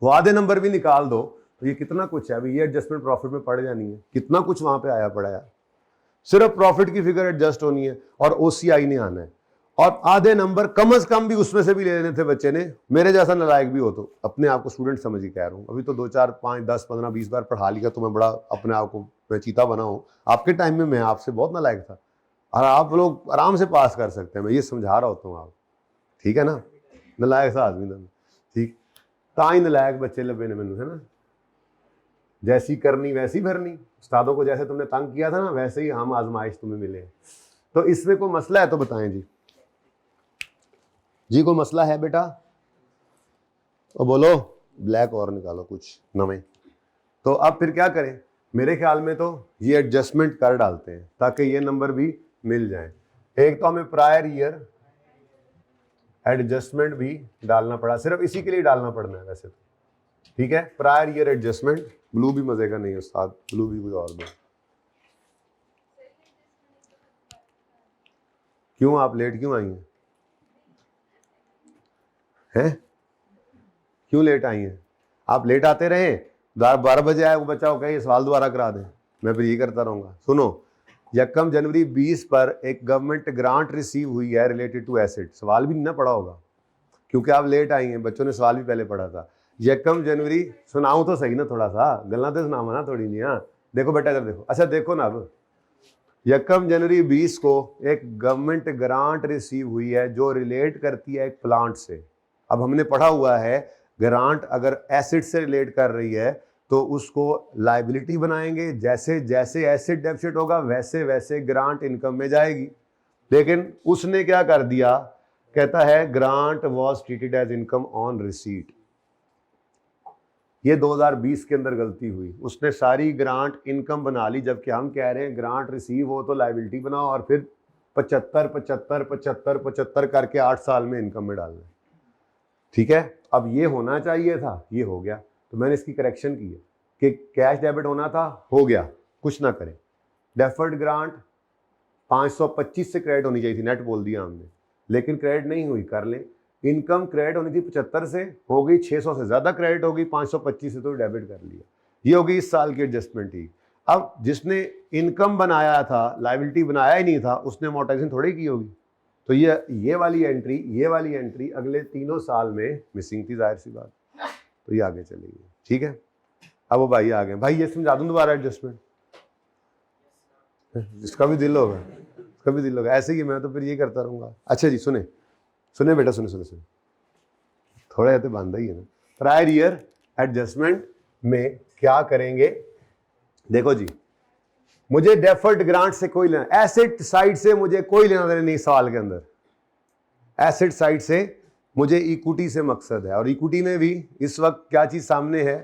S1: वो आधे नंबर भी निकाल दो तो ये कितना कुछ है। अभी ये एडजस्टमेंट प्रॉफिट में पड़ जानी है, कितना कुछ वहां पे आया पड़ा है। सिर्फ प्रॉफिट की फिगर एडजस्ट होनी है और ओसीआई नहीं आना है, और आधे नंबर कम से कम भी उसमें से भी ले लेने थे बच्चे ने। मेरे जैसा नालायक भी हो तो अपने आप को स्टूडेंट समझ ही कह रहा हूँ, अभी तो 2 4 5 10 15 20 बार पढ़ा लिया तो मैं बड़ा अपने आप को मैं चीता बना हूँ। आपके टाइम में मैं आपसे बहुत नालायक था, और आप लोग आराम से पास कर सकते हैं, मैं ये समझा रहा होता हूँ आप। ठीक है ना, नालायक सा आदमी था। ठीक, ताई नालायक बच्चे लबे ने मैनू, है ना। जैसी करनी वैसी भरनी, उस्तादों को जैसे तुमने तंग किया था ना, वैसे ही हम आजमाइश तुम्हें मिले। तो इसमें कोई मसला है तो बताएं जी। जी कोई मसला है बेटा तो बोलो, ब्लैक और निकालो कुछ नवे। तो अब फिर क्या करें, मेरे ख्याल में तो ये एडजस्टमेंट कर डालते हैं ताकि ये नंबर भी मिल जाए। एक तो हमें प्रायर ईयर एडजस्टमेंट भी डालना पड़ा, सिर्फ इसी के लिए डालना पड़ना है वैसे तो। ठीक है, प्रायर ईयर एडजस्टमेंट। ब्लू भी मजे का नहीं है उस्ताद, ब्लू भी कोई और दो। क्यों आप लेट क्यों आई हैं? हैं क्यों लेट आई हैं? आप लेट आते रहे, 12 बजे आए वो बच्चा को कहे सवाल दोबारा करा दें, मैं फिर ये करता रहूंगा। सुनो, 1 जनवरी 20 पर एक गवर्नमेंट ग्रांट रिसीव हुई है रिलेटेड टू एसेट। सवाल भी नहीं ना पढ़ा होगा क्योंकि आप लेट आई हैं, बच्चों ने सवाल भी पहले पढ़ा था। 1 जनवरी, सुनाऊं तो सही ना, थोड़ा सा गल्ला तो सुनावा ना थोड़ी नहीं। हाँ देखो बेटा, इधर देखो। अच्छा देखो ना, अब 1 जनवरी 20 को एक गवर्नमेंट ग्रांट रिसीव हुई है जो रिलेट करती है एक प्लांट से। अब हमने पढ़ा हुआ है ग्रांट अगर एसिड से रिलेट कर रही है तो उसको लायबिलिटी बनाएंगे, जैसे जैसे एसिड डेफिसिट होगा वैसे वैसे ग्रांट इनकम में जाएगी। लेकिन उसने क्या कर दिया, कहता है grant was treated as income on receipt. ये 2020 के अंदर गलती हुई, उसने सारी ग्रांट इनकम बना ली, जबकि हम कह रहे हैं ग्रांट रिसीव हो तो लायबिलिटी बनाओ और फिर 75 75 75 75 करके 8 साल में इनकम में डालना। ठीक है, अब ये होना चाहिए था, ये हो गया, तो मैंने इसकी करेक्शन की है कि कैश डेबिट होना था, हो गया, कुछ ना करें। डेफर्ड ग्रांट 525 से क्रेडिट होनी चाहिए थी, नेट बोल दिया हमने, लेकिन क्रेडिट नहीं हुई, कर लें। इनकम क्रेडिट होनी थी 75 से, हो गई 600 से ज़्यादा क्रेडिट हो गई, 525 से तो डेबिट कर लिया। ये हो गई इस साल की एडजस्टमेंट ही। अब जिसने इनकम बनाया था, लायबिलिटी बनाया ही नहीं था, उसने अमोर्टाइजेशन थोड़ी की होगी। तो ये वाली एंट्री अगले 3 साल में मिसिंग थी, जाहिर सी बात, तो ये आगे चली गई। ठीक है, अब वो भाई आ गए, भाई ये समझा दूं दोबारा एडजस्टमेंट, जिसका भी दिल होगा, इसका भी दिल होगा, ऐसे ही मैं तो फिर ये करता रहूंगा। अच्छा जी, सुने बेटा, सुने थोड़ा तो बांधा ही है ना। प्रायर ईयर एडजस्टमेंट में क्या करेंगे, देखो जी, मुझे डेफर्ड ग्रांट से कोई लेना, एसेट साइड से मुझे कोई लेना देना नहीं सवाल के अंदर। एसेट साइड से मुझे इक्विटी से मकसद है, और इक्विटी में भी इस वक्त क्या चीज सामने है,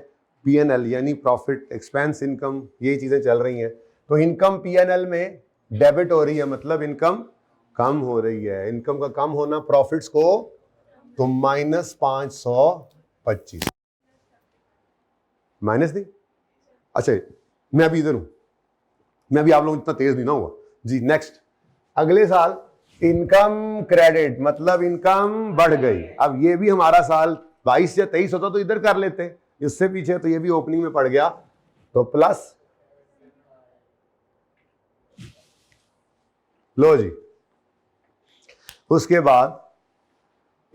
S1: पीएनएल, यानी प्रॉफिट एक्सपेंस इनकम, यही चीजें चल रही हैं। तो इनकम पीएनएल में डेबिट हो रही है, मतलब इनकम कम हो रही है। इनकम का कम होना प्रॉफिट्स को तो -525 माइनस दी। अच्छा मैं अभी इधर हूं, मैं भी आप लोग इतना तेज नहीं ना हुआ जी। नेक्स्ट, अगले साल इनकम क्रेडिट, मतलब इनकम बढ़ गई। अब ये भी हमारा साल 22 या 23 होता तो इधर कर लेते, इससे पीछे तो ये भी ओपनिंग में पड़ गया, तो प्लस लो जी। उसके बाद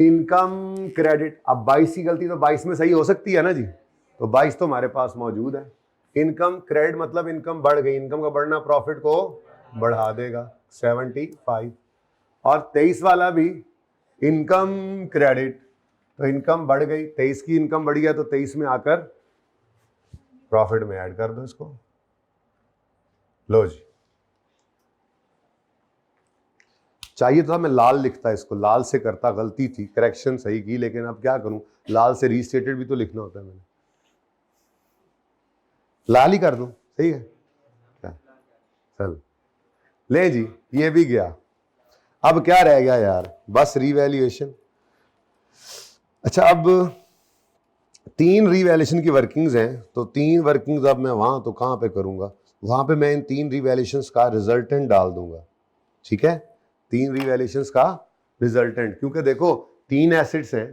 S1: इनकम क्रेडिट, अब 22 की गलती तो 22 में सही हो सकती है ना जी, तो 22 तो हमारे पास मौजूद है। इनकम क्रेडिट मतलब इनकम बढ़ गई, इनकम का बढ़ना प्रॉफिट को बढ़ा देगा 75। और 23 वाला भी इनकम क्रेडिट, तो इनकम बढ़ गई, 23 की इनकम बढ़ गया तो 23 में आकर प्रॉफिट में ऐड कर दो इसको। लो जी, चाहिए तो मैं लाल लिखता, इसको लाल से करता, गलती थी, करेक्शन सही की, लेकिन अब क्या करूं, लाल से रीस्टेटेड भी तो लिखना होता है, मैंने लाल ही कर दूं, सही है चल। ले जी, ये भी गया। अब क्या रह गया यार, बस रीवैल्यूएशन। अच्छा, अब 3 रीवैल्यूएशन की वर्किंग्स हैं, तो 3 वर्किंग्स अब मैं वहां तो कहां पे करूंगा, वहां पे मैं इन 3 रीवैल्यूएशंस का रिजल्टेंट डाल दूंगा। ठीक है, 3 रीवैल्यूएशंस का रिजल्टेंट, क्योंकि देखो 3 एसेट्स हैं,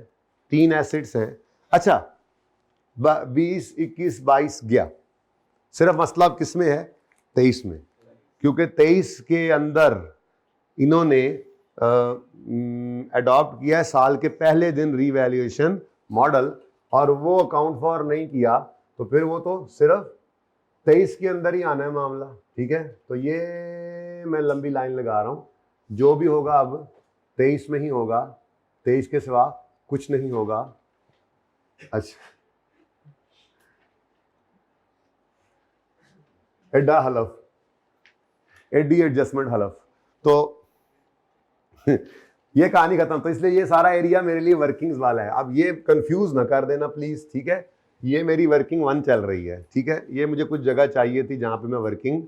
S1: 3 एसेट्स हैं। अच्छा, 20, 21, 22 गया, सिर्फ मसला अब किस में है, 23 में, क्योंकि 23 के अंदर इन्होंने अडॉप्ट किया है साल के पहले दिन रीवैल्यूएशन मॉडल, और वो अकाउंट फॉर नहीं किया, तो फिर वो तो सिर्फ 23 के अंदर ही आना है मामला। ठीक है, तो ये मैं लंबी लाइन लगा रहा हूं, जो भी होगा अब 23 में ही होगा, 23 के सिवा कुछ नहीं होगा। अच्छा, एडा हलफ, एडी एडजस्टमेंट हलफ, तो ये कहानी खत्म। तो इसलिए ये सारा एरिया मेरे लिए वर्किंग्स वाला है, अब ये कंफ्यूज ना कर देना प्लीज। ठीक है, ये मेरी वर्किंग 1 चल रही है। ठीक है, ये मुझे कुछ जगह चाहिए थी जहां पे मैं वर्किंग,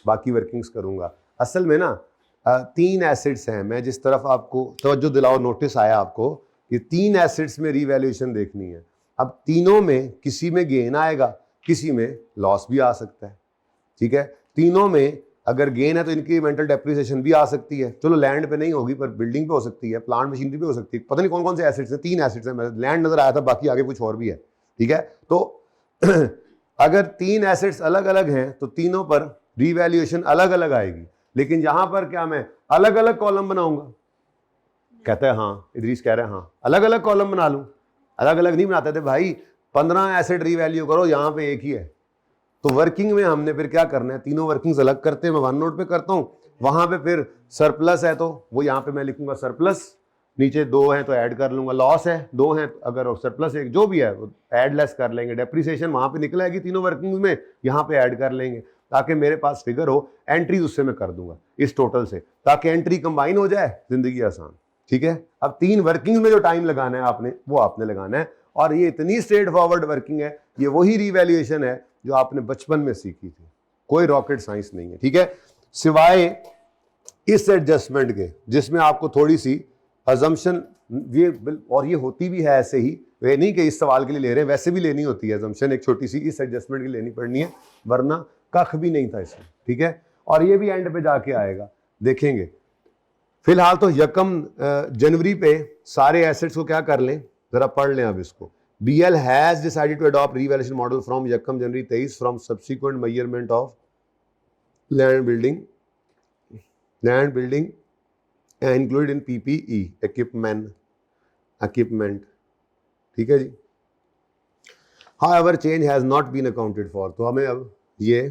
S1: बाकी वर्किंग्स करूंगा। असल में ना 3 एसेट्स हैं, मैं जिस तरफ आपको तवज्जो दिलाओ, नोटिस आया आपको कि 3 एसेट्स में रीवैल्यूएशन देखनी है। अब तीनों में किसी में गेन आएगा, किसी में लॉस भी आ सकता है। ठीक है, तीनों में अगर गेन है तो इंक्रीमेंटल डेप्रिसिएशन भी आ सकती है, चलो लैंड पे नहीं होगी पर बिल्डिंग पे हो सकती है, प्लांट मशीनरी पे हो सकती है, पता नहीं कौन कौन से एसेट्स हैं, 3 एसेट्स हैं, लैंड नजर आया था, बाकी आगे कुछ और भी है। ठीक है, तो अगर 3 एसेट्स अलग अलग हैं तो तीनों पर रीवैल्यूएशन अलग अलग आएगी, लेकिन यहां पर क्या मैं अलग अलग कॉलम बनाऊंगा, कहता है हाँ, इदरीस कह रहे हैं हाँ अलग अलग कॉलम बना लूं। अलग अलग नहीं बनाते थे भाई, 15 एसेट रीवैल्यू करो, यहां पे एक ही है। तो वर्किंग में हमने फिर क्या करना है, तीनों वर्किंग्स अलग करते हैं, मैं 1 नोट पे करता हूं, वहां पे फिर सरप्लस है तो वो यहां पे मैं लिखूंगा सरप्लस, नीचे 2 हैं तो ऐड कर लूंगा, लॉस है 2 हैं अगर सरप्लस एक जो भी है वो ऐड लेस कर लेंगे, डेप्रिसिएशन वहां पे निकल आएगी तीनों वर्किंग्स में, यहां पे ऐड कर लेंगे, ताकि मेरे पास फिगर हो, एंट्रीज उससे मैं कर दूंगा इस टोटल से, ताकि एंट्री कंबाइन हो जाए, जिंदगी आसान। ठीक है, अब 3 वर्किंग में जो टाइम लगाना है आपने, वो आपने लगाना है, और ये इतनी स्ट्रेट फॉरवर्ड वर्किंग है, ये वही रिवैल्यूएशन है जो आपने बचपन में सीखी थी, कोई रॉकेट साइंस नहीं है। ठीक है, सिवाय इस एडजस्टमेंट के जिसमें आपको थोड़ी सी अजम्पशन, ये और ये होती भी है ऐसे ही, वे नहीं कि इस सवाल के लिए ले रहे हैं, वैसे भी लेनी होती है अजम्पशन, एक छोटी सी इस एडजस्टमेंट की लेनी पड़नी है, वरना कख भी नहीं था इसमें। ठीक है, और ये भी एंड पे जाके आएगा, देखेंगे। फिलहाल तो यकम जनवरी पे सारे एसेट्स को क्या कर लें, जरा पढ़ लें अब इसको। BL has decided to adopt revaluation model from Yakam January 23 from subsequent measurement of land building included in PPE equipment. ठीक है जी। However, change has not been accounted for. तो हमें अब ये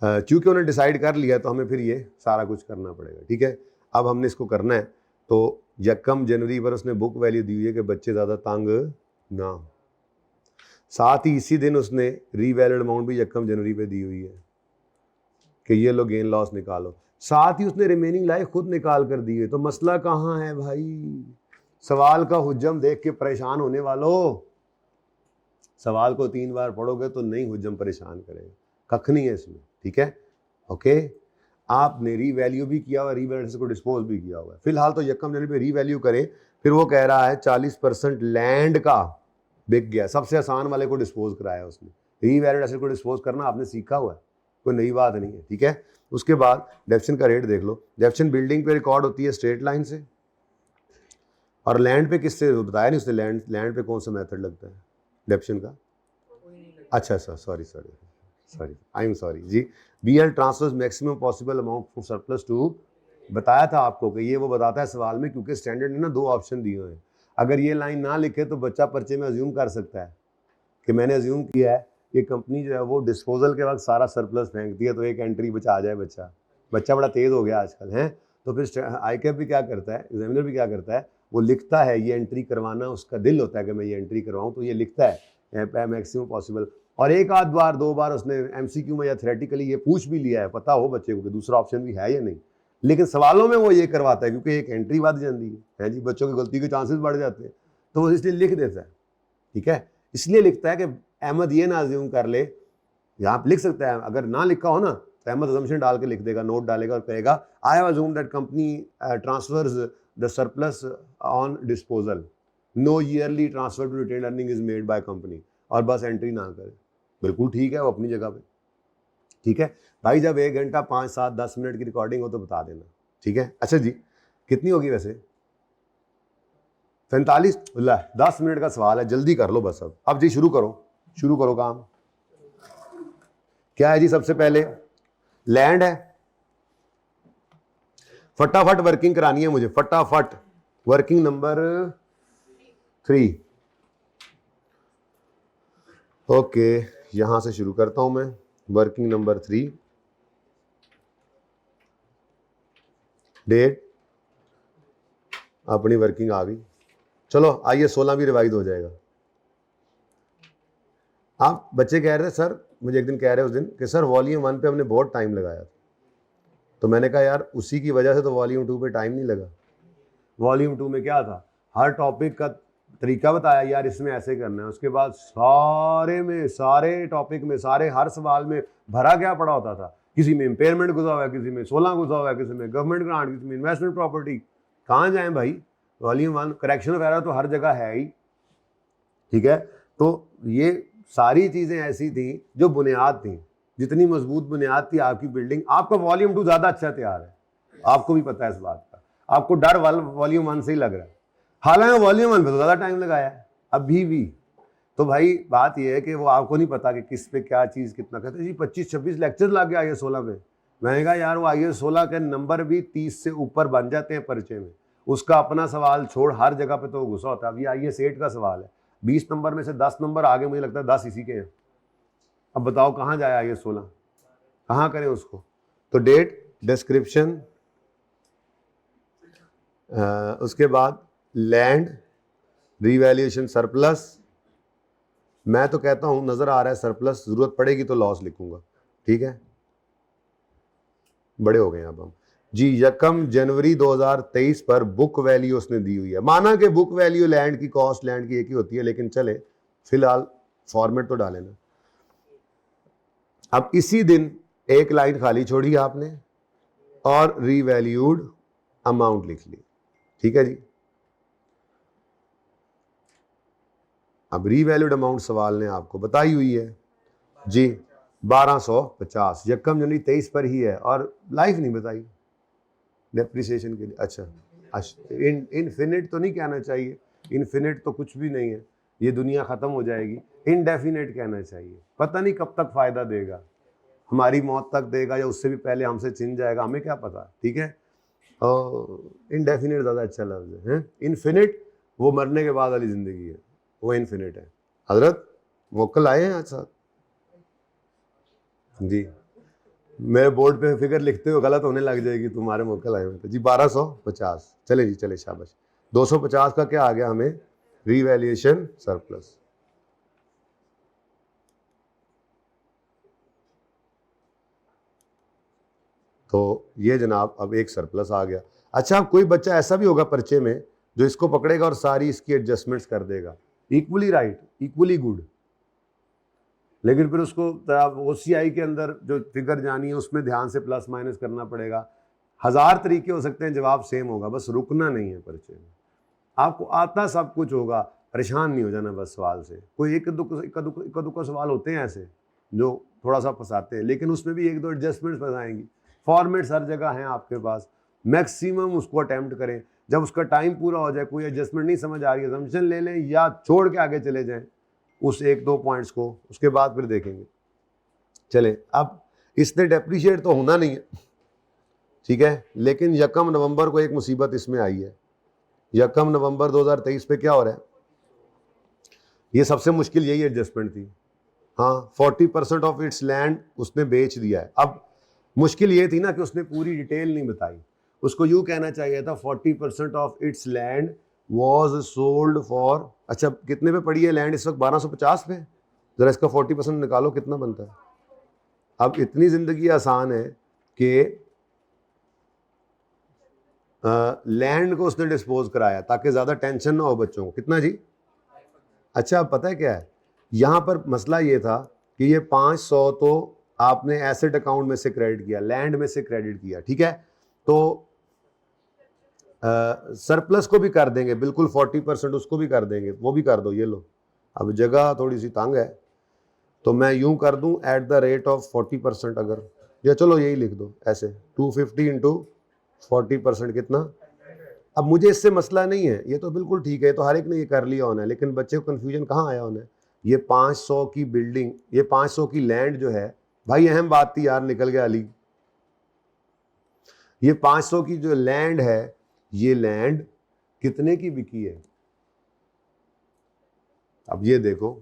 S1: चूंकि उन्होंने डिसाइड कर लिया तो हमें फिर ये सारा कुछ करना पड़ेगा। ठीक है, अब हमने इसको करना है, तो यकम जनवरी पर उसने बुक वैल्यू दी हुई है कि बच्चे ज़्यादा तंग ना हो, साथ ही इसी दिन उसने रीवैल्यूड अमाउंट भी यकम जनवरी पे दी हुई है कि ये लो गेन लॉस निकालो, साथ ही उसने रिमेनिंग लाइफ खुद निकाल कर दी है। तो मसला कहाँ है भाई, सवाल का हुज्जम देख के परेशान होने वालों, सवाल को 3 बार पढ़ोगे तो नहीं हुज्जम परेशान करेगा, कख नहीं है इसमें। ठीक है, ओके, आपने रीवैल्यू भी किया हुआ, रीवैल्यू को डिस्पोज भी किया हुआ है। फिलहाल तो यकम जनवरी पे रीवैल्यू करें, फिर वो कह रहा है 40% लैंड का बिक गया, सबसे आसान वाले को डिस्पोज कराया उसने। रीवैल्यूड एसेट को डिस्पोज करना आपने सीखा हुआ है, कोई नई बात नहीं है। ठीक है, उसके बाद डेप्शन का रेट देख लो, डेप्शन बिल्डिंग पे रिकॉर्ड होती है स्ट्रेट लाइन से, और लैंड पे किससे बताया नहीं उसने, लैंड पे कौन सा मेथड लगता है डेप्शन का, अच्छा सॉरी आई एम सॉरी जी। BL transfers maximum possible amount from surplus to बताया था आपको कि ये वो बताता है सवाल में, क्योंकि स्टैंडर्ड ने ना 2 ऑप्शन दिए हुए हैं। अगर ये लाइन ना लिखे तो बच्चा पर्चे में अज्यूम कर सकता है कि मैंने अज्यूम किया है कि कंपनी जो है वो डिस्पोजल के वक्त सारा सरप्लस फेंकती है, तो एक एंट्री बचा जाए। बच्चा बड़ा तेज़ हो गया आजकल है। तो फिर आईकैप भी क्या करता है, एग्जामिनर भी क्या करता है, वो लिखता है, ये एंट्री करवाना उसका दिल होता है कि मैं ये एंट्री करवाऊँ, तो ये लिखता है मैक्सिमम पॉसिबल। और एक आध बार 2 बार उसने एमसीक्यू में या थ्योरेटिकली ये पूछ भी लिया है, पता हो बच्चे को कि दूसरा ऑप्शन भी है या नहीं, लेकिन सवालों में वो ये करवाता है क्योंकि एक एंट्री बढ़ जाती है जी, बच्चों की गलती के चांसेस बढ़ जाते हैं, तो वो इसलिए लिख देता है। ठीक है, इसलिए लिखता है कि अहमद ये ना अज्यूम कर ले, यहाँ लिख सकता है, अगर ना लिखा हो ना तो अहमद अजम्पशन डाल के लिख देगा, नोट डालेगा और कहेगा I have assumed that company transfers the surplus on disposal, no yearly transfer to retained earning is made by company, और बस एंट्री ना करे। बिल्कुल ठीक है, वो अपनी जगह पे ठीक है भाई। जब 1 घंटा 5, 7, 10 मिनट की रिकॉर्डिंग हो तो बता देना, ठीक है। अच्छा जी, कितनी होगी वैसे? 45। 10 मिनट का सवाल है, जल्दी कर लो बस। अब जी शुरू करो काम। क्या है जी? सबसे पहले लैंड है, फटाफट वर्किंग करानी है मुझे, फटाफट। Working number 3। ओके, यहां से शुरू करता हूं मैं। वर्किंग नंबर 3, डेट अपनी वर्किंग आ गई। चलो आइए 16 भी रिवाइज हो जाएगा। आप बच्चे कह रहे सर, मुझे एक दिन कह रहे उस दिन कि सर वॉल्यूम 1 पे हमने बहुत टाइम लगाया था, तो मैंने कहा यार उसी की वजह से तो वॉल्यूम 2 पे टाइम नहीं लगा। वॉल्यूम 2 में क्या था, हर टॉपिक का तरीका बताया, यार इसमें ऐसे करना है, उसके बाद सारे टॉपिक में हर सवाल में भरा क्या पड़ा होता था। किसी में इम्पेयरमेंट घुसा हुआ है, किसी में 16 घुसा हुआ है, किसी में गवर्नमेंट ग्रांट, किसी में इन्वेस्टमेंट प्रॉपर्टी। कहाँ जाएं भाई? वॉल्यूम 1 करेक्शन वगैरह तो हर जगह है ही, ठीक है। तो ये सारी चीज़ें ऐसी थी जो बुनियाद थी, जितनी मजबूत बुनियाद थी आपकी बिल्डिंग, आपका वॉल्यूम 2 ज़्यादा अच्छा तैयार है, आपको भी पता है इस बात का। आपको डर वॉल्यूम 1 से ही लग रहा है, हालांकि वॉल्यूम 1 पे तो ज़्यादा टाइम लगाया है अभी भी। तो भाई बात यह है कि वो आपको नहीं पता कि किस पे क्या चीज़ कितना कहते जी। 25-26 लेक्चर लग गया IAS 16 में। मैंने कहा यार वो IAS 16 के नंबर भी 30 से ऊपर बन जाते हैं पर्चे में, उसका अपना सवाल छोड़ हर जगह पे तो गुस्सा होता है। अभी IAS 8 का सवाल है, 20 नंबर में से 10 नंबर आगे, मुझे लगता है 10 इसी के हैं। अब बताओ कहाँ जाए IAS 16, कहाँ करें उसको? तो डेट, डिस्क्रिप्शन, उसके बाद लैंड, रीवैल्यूएशन, सरप्लस। मैं तो कहता हूं नजर आ रहा है सरप्लस, जरूरत पड़ेगी तो लॉस लिखूंगा, ठीक है। बड़े हो गए अब हम जी। 1 जनवरी 2023 पर बुक वैल्यू उसने दी हुई है, माना कि बुक वैल्यू लैंड की कॉस्ट लैंड की एक ही होती है, लेकिन चले फिलहाल फॉर्मेट तो डाले ना। अब इसी दिन एक लाइन खाली छोड़ी आपने और रीवैल्यूड अमाउंट लिख ली, ठीक है जी। अब रीवैल्यूड अमाउंट सवाल ने आपको बताई हुई है जी, 1250 1 जनवरी 23 पर ही है, और लाइफ नहीं बताई डेप्रिसिएशन के लिए। अच्छा इनफिनिट तो नहीं कहना चाहिए, इनफिनिट तो कुछ भी नहीं है, ये दुनिया ख़त्म हो जाएगी। इनडेफिनेट कहना चाहिए, पता नहीं कब तक फ़ायदा देगा, हमारी मौत तक देगा या उससे भी पहले हमसे छिन जाएगा, हमें क्या पता, ठीक है। इनडेफिनेट ज़्यादा अच्छा लफ्ज़ है। इनफिनिट वो मरने के बाद वाली ज़िंदगी है, वो इनफिनिट है। हजरत वोकल आए हैं आज साथ जी, मेरे बोर्ड पे फिगर लिखते हुए गलत होने लग जाएगी, तुम्हारे मोकल आए हुए थे जी। 1250 चले जी, चले शाबाश। 250 का क्या आ गया हमें? Revaluation surplus. तो ये जनाब अब एक सरप्लस आ गया। अच्छा, कोई बच्चा ऐसा भी होगा पर्चे में जो इसको पकड़ेगा और सारी इसकी एडजस्टमेंट्स कर देगा, इक्वली राइट, इक्वली गुड, लेकिन फिर उसको OCI के अंदर जो फिगर जानी है उसमें ध्यान से प्लस माइनस करना पड़ेगा। 1000 तरीके हो सकते हैं, जवाब सेम होगा, बस रुकना नहीं है पर्चे में। आपको आता सब कुछ होगा, परेशान नहीं हो जाना बस सवाल से। कोई एक दुक्का सवाल होते हैं ऐसे जो थोड़ा सा फंसाते हैं, लेकिन उसमें भी 1-2 एडजस्टमेंट्स फंसाएंगी। फॉर्मेट्स हर जगह हैं आपके पास, मैक्सिमम उसको अटैम्प्ट करें। जब उसका टाइम पूरा हो जाए, कोई एडजस्टमेंट नहीं समझ आ रही है, असम्पशन ले लें या छोड़ के आगे चले जाएं उस 1-2 पॉइंट्स को, उसके बाद फिर देखेंगे। चले, अब इसने डेप्रिशिएट तो होना नहीं है, ठीक है। लेकिन 1 नवंबर को एक मुसीबत इसमें आई है। 1 नवंबर 2023 पे क्या हो रहा है, ये सबसे मुश्किल यही एडजस्टमेंट थी। हाँ, 40% ऑफ इट्स लैंड उसने बेच दिया है। अब मुश्किल ये थी ना कि उसने पूरी डिटेल नहीं बताई। उसको यूं कहना चाहिए था 40% of its land was sold for, अच्छा कितने पे पड़ी है लैंड इस वक्त, 1250 पे। जरा इसका 40% निकालो कितना बनता है। अब इतनी जिंदगी आसान है कि लैंड को उसने डिस्पोज कराया ताकि ज्यादा टेंशन ना हो बच्चों को। कितना जी? अच्छा, पता है क्या है, यहां पर मसला ये था कि ये 500 तो आपने एसेट अकाउंट में से क्रेडिट किया, लैंड में से क्रेडिट किया, ठीक है। तो सरप्लस को भी कर देंगे, बिल्कुल 40% उसको भी कर देंगे, वो भी कर दो, ये लो। अब जगह थोड़ी सी तंग है तो मैं यूं कर दूं एट द रेट ऑफ 40%, अगर, या चलो यही लिख दो ऐसे, 250 इंटू 40% कितना। अब मुझे इससे मसला नहीं है, ये तो बिल्कुल ठीक है, तो हर एक ने ये कर लिया होना है, लेकिन बच्चे को कन्फ्यूजन कहाँ आया होना है। ये 500 की बिल्डिंग, ये 500 की लैंड जो है, भाई अहम बात थी यार, निकल गया अली। ये 500 की जो लैंड है, ये लैंड कितने की बिकी है? अब ये देखो,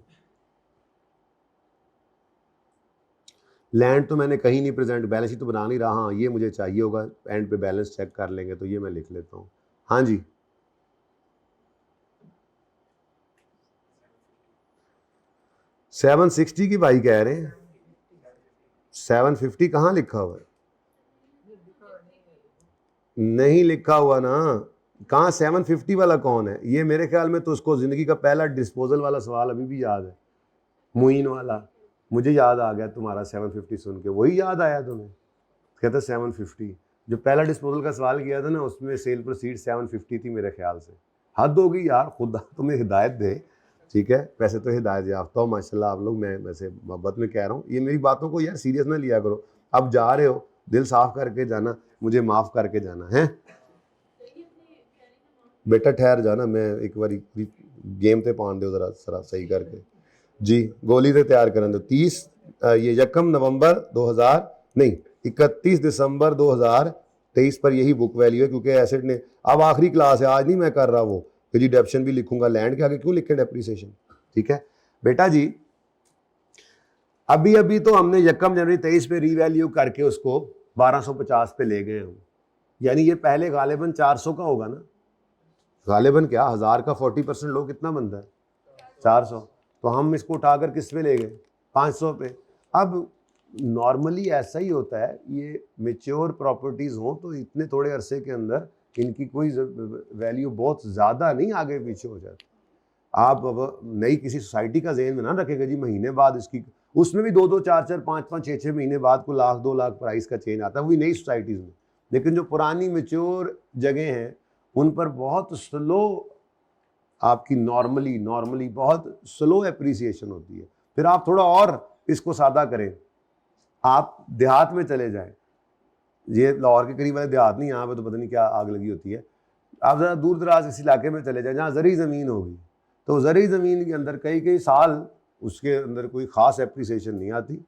S1: लैंड तो मैंने कहीं नहीं प्रेजेंट, बैलेंस शीट तो बना नहीं रहा। हाँ, ये मुझे चाहिए होगा, एंड पे बैलेंस चेक कर लेंगे, तो ये मैं लिख लेता हूँ। हाँ जी, 760 की भाई कह रहे हैं। 750 कहाँ लिखा हुआ है? नहीं लिखा हुआ ना, कहाँ 750 वाला कौन है? ये मेरे ख्याल में तो उसको जिंदगी का पहला डिस्पोजल वाला सवाल अभी भी याद है, मुइन वाला। मुझे याद आ गया तुम्हारा 750 सुन के, वही याद आया तुम्हें? कहता 750, जो पहला डिस्पोजल का सवाल किया था ना, उसमें सेल प्रोसीड 750 थी मेरे ख्याल से। हद होगी यार, खुदा तुम्हें हिदायत दे। ठीक है, वैसे तो हिदायत याफ्ता हो माशाल्लाह आप लोग, मैं वैसे मोहब्बत में कह रहा हूँ, ये मेरी बातों को यार सीरियस ना लिया करो। अब जा रहे हो, दिल साफ करके जाना, मुझे माफ़ करके जाना है। बेटा ठहर जाना, मैं एक बार गेम ते पान दो जरा जरा सही करके जी, गोली तो तैयार करने दो। 30 ये 1 नवंबर 2000 नहीं 31 दिसंबर 2023 पर यही बुक वैल्यू है, क्योंकि एसेट ने, अब आखिरी क्लास है आज, नहीं मैं कर रहा वो कि जी डेप्शन भी लिखूंगा, लैंड के आगे क्यों लिखे डेप्रिसिएशन। ठीक है बेटा जी, अभी अभी तो हमने 1 जनवरी 23 पे रीवैल्यू करके उसको 1250 पे ले गए हम, यानी ये पहले गालिबन 400 का होगा ना, गालिबन क्या 1000 का 40% लो, कितना बनता है? 400। तो हम इसको उठाकर किस पे ले गए? 500 पे। अब नॉर्मली ऐसा ही होता है, ये मेच्योर प्रॉपर्टीज हो तो इतने थोड़े अरसे के अंदर इनकी कोई वैल्यू बहुत ज़्यादा नहीं आगे पीछे हो जाती। आप अब नई किसी सोसाइटी का ज़हन में ना रखेगा जी महीने बाद इसकी, उसमें भी 2-2 4-4 5-5 6-6 महीने बाद को 1,00,000 2 लाख प्राइस का चेंज आता है, वही नई सोसाइटीज़ में। लेकिन जो पुरानी मेच्योर जगह हैं उन पर बहुत स्लो आपकी नॉर्मली बहुत स्लो एप्रिसिएशन होती है। फिर आप थोड़ा और इसको सादा करें, आप देहात में चले जाएं, ये लाहौर के करीब वाले देहात नहीं, यहाँ पे तो पता नहीं क्या आग लगी होती है। आप ज़रा दूर दराज इस इलाके में चले जाएं जहाँ ज़री ज़मीन होगी, तो ज़री ज़मीन के अंदर कई कई साल उसके अंदर कोई ख़ास एप्रिसिएशन नहीं आती।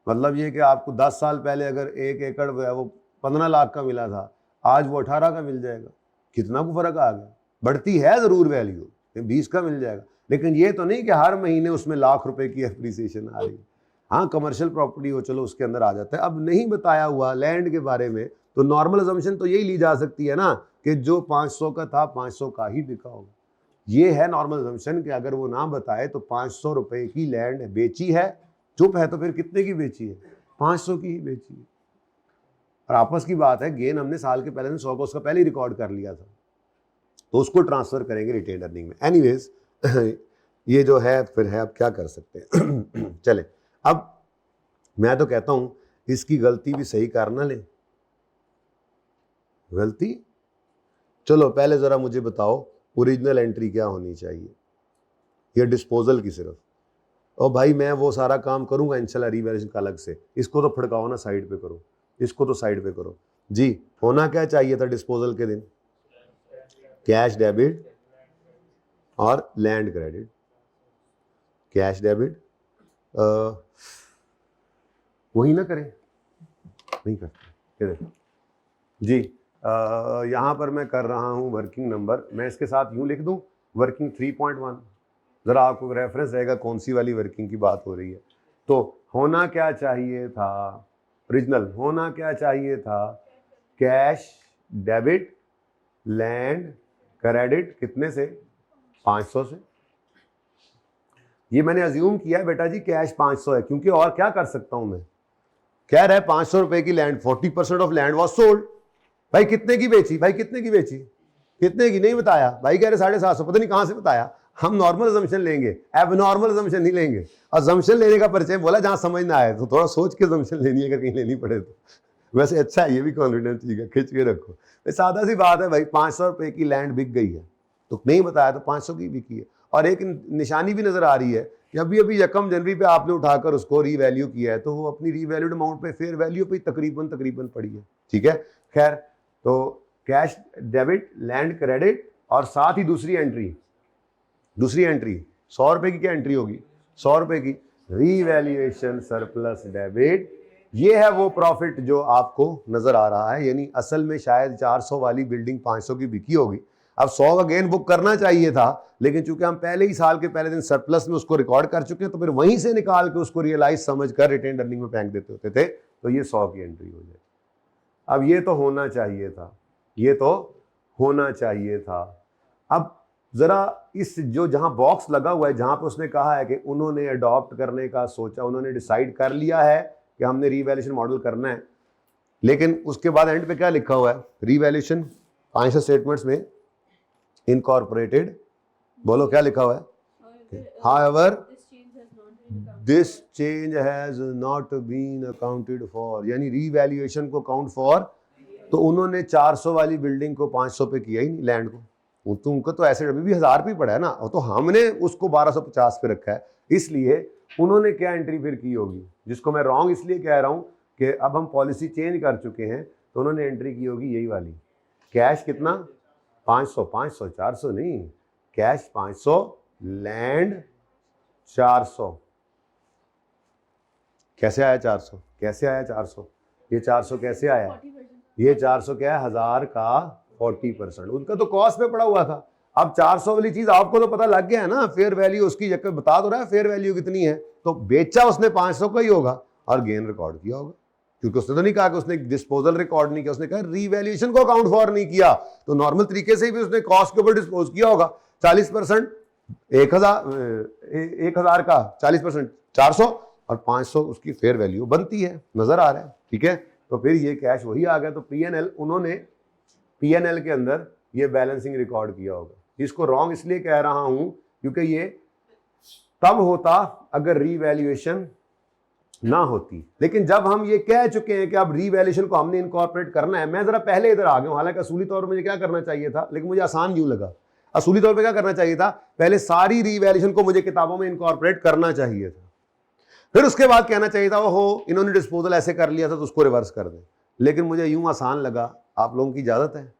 S1: मतलब ये कि आपको 10 साल पहले अगर 1 एकड़ वो 15 लाख का मिला था, आज वो 18 का मिल जाएगा, कितना को फ़र्क आ गया। बढ़ती है ज़रूर वैल्यू, 20 का मिल जाएगा, लेकिन ये तो नहीं कि हर महीने उसमें लाख रुपए की एप्रिसिएशन आ रही है। हाँ, कमर्शियल प्रॉपर्टी हो चलो उसके अंदर आ जाता है। अब नहीं बताया हुआ लैंड के बारे में, तो नॉर्मल अजम्पशन तो यही ली जा सकती है ना कि जो 500 का था 500 का ही बिका होगा। ये है नॉर्मल अजम्पशन कि अगर वो ना बताए तो 500 रुपए की लैंड बेची है, चुप है तो फिर कितने की बेची है? 500 की ही बेची है। और आपस की बात है, गेन हमने साल के पहले 100 का उसका पहले ही रिकॉर्ड कर लिया था, तो उसको ट्रांसफर करेंगे रिटेन अर्निंग में। एनीवेज ये जो है फिर है, अब क्या कर सकते हैं। चले, अब मैं तो कहता हूं इसकी गलती भी सही कर ना ले। गलती, चलो पहले जरा मुझे बताओ ओरिजिनल एंट्री क्या होनी चाहिए, ये डिस्पोजल की सिर्फ। और भाई मैं वो सारा काम करूंगा इंशाल्लाह रीवैल्यूएशन का अलग से, इसको तो फड़काओ ना, साइड पे करो, इसको तो साइड पे करो जी। होना क्या चाहिए था डिस्पोजल के दिन? कैश डेबिट और लैंड क्रेडिट। कैश डेबिट वही ना करें, नहीं करते, जी यहाँ पर मैं कर रहा हूँ वर्किंग नंबर, मैं इसके साथ यूँ लिख दूँ वर्किंग 3.1, ज़रा आपको रेफरेंस रहेगा कौन सी वाली वर्किंग की बात हो रही है। तो होना क्या चाहिए था, ओरिजिनल होना क्या चाहिए था, कैश डेबिट लैंड क्रेडिट कितने से, 500 से। ये मैंने अज्यूम किया है बेटा जी कैश 500 है, क्योंकि और क्या कर सकता हूं मैं, कह रहा है 500 रुपए की land, 40% of land was sold. भाई कितने की बेची, भाई कितने की बेची, कितने की नहीं बताया, भाई कह रहे 750, पता नहीं कहां से बताया। हम नॉर्मल अजम्पशन लेंगे, एबनॉर्मल अजम्पशन नहीं लेंगे। अजम्पशन लेने का परिचय बोला जहां समझ ना आए, तो थोड़ा सोच के अजम्पशन लेनी है अगर कहीं लेनी पड़े तो। वैसे अच्छा है, ये भी कॉन्फिडेंस ठीक है, खिंच के रखो। सादा सी बात है भाई, 500 रुपए की लैंड बिक गई है, तो नहीं बताया तो 500 की बिकी है। और एक निशानी भी नजर आ रही है कि अभी अभी 1 जनवरी पे आपने उठाकर उसको रीवैल्यू किया है, तो वो अपनी रीवैल्यूड अमाउंट पे फेयर वैल्यू पे तकरीबन पड़ी है। ठीक है, खैर तो कैश डेबिट लैंड क्रेडिट, और साथ ही दूसरी एंट्री 100 रुपए की क्या एंट्री होगी, 100 रुपए की रीवैल्यूएशन सरप्लस डेबिट। ये है वो प्रॉफिट जो आपको नजर आ रहा है, यानी असल में शायद 400 वाली बिल्डिंग 500 की बिकी होगी। अब 100 अगेन बुक करना चाहिए था, लेकिन चूंकि हम पहले ही साल के पहले दिन सरप्लस में उसको रिकॉर्ड कर चुके हैं, तो फिर वहीं से निकाल के उसको रियलाइज समझ कर रिटेन अर्निंग में फेंक देते होते थे, तो ये 100 की एंट्री हो जाए। अब ये तो होना चाहिए था, ये तो होना चाहिए था। अब जरा इस जो जहां बॉक्स लगा हुआ है, जहां पे उसने कहा है कि उन्होंने अडॉप्ट करने का सोचा, उन्होंने डिसाइड कर लिया है कि हमने रीवैल्यूएशन मॉडल करना है, लेकिन उसके बाद एंड पे क्या लिखा हुआ है, रीवैल्यूएशन फाइनेंशियल स्टेटमेंट्स में इनकॉर्पोरेटेड, बोलो क्या लिखा हुआ है, however this change has not been accounted for, यानी रीवैल्यूएशन को काउंट फॉर। तो उन्होंने 400 वाली बिल्डिंग को 500 पे किया ही नहीं, लैंड को, तुमको तो ऐसे अभी भी 1000 पे पड़ा है ना, तो हमने उसको 1250 पे रखा है, इसलिए उन्होंने क्या एंट्री फिर की होगी, जिसको मैं रॉन्ग इसलिए कह रहा हूं कि अब हम पॉलिसी चेंज कर चुके हैं, तो उन्होंने एंट्री की होगी यही वाली, कैश कितना 500, 400 नहीं, कैश 500 लैंड 400। कैसे आया 400, कैसे आया 400, ये 400 कैसे आया, ये 400 क्या है, 1000 का 40%, उनका तो कॉस्ट पे पड़ा हुआ था। अब 400 वाली चीज आपको तो पता लग गया है ना, फेयर वैल्यू उसकी जगह बता दो रहा है फेयर वैल्यू कितनी है, तो बेचा उसने 500 का ही होगा और गेन रिकॉर्ड किया होगा, क्योंकि उसने तो नहीं कहा कि उसने डिस्पोजल रिकॉर्ड नहीं किया, उसने कहा रीवैल्यूएशन को अकाउंट फॉर नहीं किया, तो नॉर्मल तरीके से भी उसने कॉस्ट के ऊपर डिस्पोज किया होगा। 40% 1000 का 40% 400 और 500 उसकी फेयर वैल्यू बनती है, नजर आ रहा है। ठीक है, तो फिर ये कैश वही आ गया, तो पीएनएल, उन्होंने पीएनएल के अंदर ये बैलेंसिंग रिकॉर्ड किया होगा। इसको रॉन्ग इसलिए कह रहा हूं क्योंकि ये तब होता अगर रीवैल्यूएशन ना होती, लेकिन जब हम ये कह चुके हैं कि अब रीवैल्यूएशन को हमने इनकॉर्पोरेट करना है, मैं जरा पहले इधर आ गया हूं, हालांकि असूली तौर पर मुझे क्या करना चाहिए था, लेकिन मुझे आसान यूं लगा, असूली तौर पर क्या करना चाहिए था, पहले सारी रीवैल्यूएशन को मुझे किताबों में इनकॉर्पोरेट करना चाहिए था, फिर उसके बाद कहना चाहिए था ओहो इन्होंने डिस्पोजल ऐसे कर लिया था तो उसको रिवर्स कर दें। लेकिन मुझे यूं आसान लगा, आप लोगों की इजाजत है,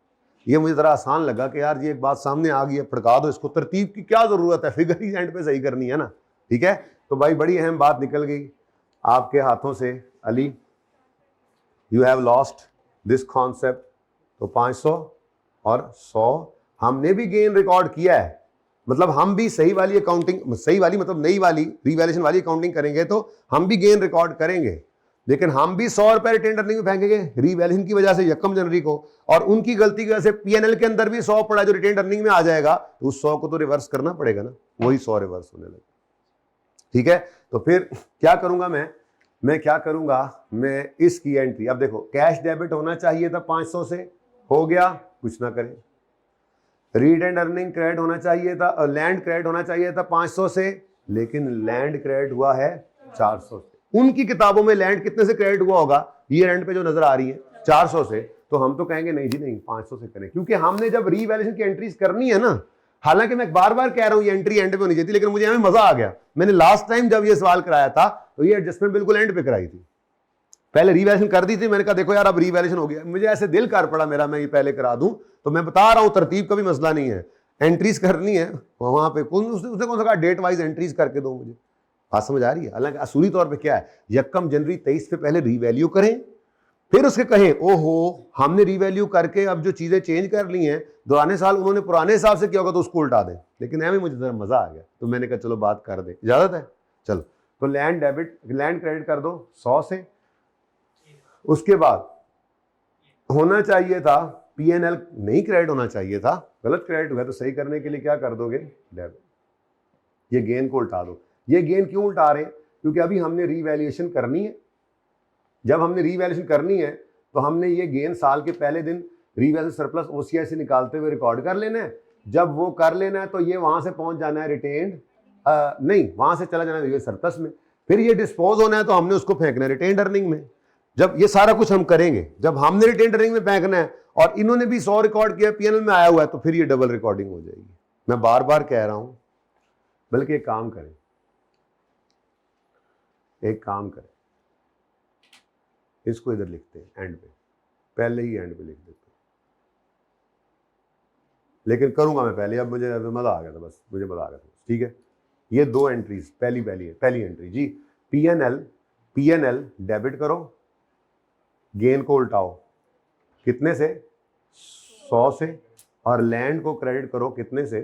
S1: ये मुझे जरा आसान लगा कि यार ये एक बात सामने आ गई है, फड़का दो इसको, तरतीब की क्या जरूरत है, फिगर ही एंड पे सही करनी है ना। ठीक है, तो भाई बड़ी अहम बात निकल गई आपके हाथों से, Ali you have lost this concept. तो 500 और 100 हमने भी गेन रिकॉर्ड किया है, मतलब हम भी सही वाली अकाउंटिंग, सही वाली मतलब नई वाली रीवैल्यूएशन वाली अकाउंटिंग करेंगे तो हम भी गेन रिकॉर्ड करेंगे, लेकिन हम भी 100 रुपए रिटेन अर्निंग में फेंकेंगे रीवैल्यूएशन की वजह से 1 जनवरी को, और उनकी गलती की वजह से पीएनएल के अंदर भी 100 पड़ा जो रिटेन अर्निंग में आ जाएगा, तो उस 100 को तो रिवर्स करना पड़ेगा ना, वही 100 रिवर्स होने लगे। ठीक है, तो फिर क्या करूंगा मैं क्या करूंगा, मैं इसकी एंट्री, अब देखो कैश डेबिट होना चाहिए था 500 से, हो गया, कुछ ना करें, रिटेन अर्निंग क्रेडिट होना चाहिए था, लैंड क्रेडिट होना चाहिए था 500 से, लेकिन लैंड क्रेडिट हुआ है 400 से। उनकी किताबों में लैंड कितने से क्रेडिट हुआ होगा, ईयर एंड पे जो नजर आ रही है 400 से, तो हम तो कहेंगे नहीं जी नहीं 500 से करें, क्योंकि हमने जब रीवैल्यूएशन की एंट्रीज करनी है ना, हालांकि मैं बार बार कह रहा हूं ये एंट्री एंड पे होनी चाहिए थी, लेकिन मुझे हमें मजा आ गया, मैंने लास्ट टाइम जब ये सवाल कराया था तो ये एडजस्टमेंट बिल्कुल एंड पे कराई थी, पहले रीवैल्यूएशन कर दी थी, मैंने कहा देखो यार अब रीवैल्यूएशन हो गया, मुझे ऐसे दिल कर पड़ा मेरा मैं ये पहले करा दूं, तो मैं बता रहा हूं तरतीब का भी मसला नहीं है, एंट्रीज करनी है वहां पे, उसने कौन सा कहा डेट वाइज एंट्रीज करके दो मुझे, बात समझ आ रही है। हालांकि असूली तौर पे क्या है, 1 जनवरी 23 से पहले रीवैल्यू करें, फिर उसके कहें ओहो हमने रीवैल्यू करके अब जो चीजें चेंज कर ली हैं, दौराने साल उन्होंने पुराने हिसाब से किया होगा तो उसको उल्टा दें। लेकिन ऐमें मुझे जरा मजा आ गया तो मैंने कहा चलो बात कर दें, इजाजत है। चलो तो लैंड क्रेडिट कर दो 100 से। उसके बाद होना चाहिए था P&L नहीं क्रेडिट होना चाहिए था, गलत क्रेडिट हुआ तो सही करने के लिए क्या कर दोगे, डेबिट। ये गेन को उल्टा दो। ये गेन क्यों उल्टा रहे हैं, क्योंकि अभी हमने रीवैल्यूएशन करनी है। जब हमने रीवैल्यूएशन करनी है तो हमने ये गेन साल के पहले दिन रीवैल्यूएशन सरप्लस OCI से निकालते हुए रिकॉर्ड कर लेना है। जब वो कर लेना है तो ये वहां से पहुंच जाना है रिटेन्ड, नहीं वहां से चला जाना है सरप्लस में। फिर ये डिस्पोज होना है तो हमने उसको फेंकना है रिटेन्ड अर्निंग में। जब ये सारा कुछ हम करेंगे, जब हमने रिटेन्ड अर्निंग में फेंकना है और इन्होंने भी 100 रिकॉर्ड किया, P&L में आया हुआ है, तो फिर ये डबल रिकॉर्डिंग हो जाएगी। मैं बार बार कह रहा हूं, बल्कि एक काम करें, इसको इधर लिखते हैं एंड पे, पहले ही एंड पे लिख देते हैं। लेकिन करूंगा मैं पहले, अब मुझे मजा आ गया था, बस मुझे मजा आ गया था, ठीक है। ये 2 एंट्रीज, पहली एंट्री जी P&L डेबिट करो, गेन को उल्टाओ कितने से, 100 से, और लैंड को क्रेडिट करो कितने से,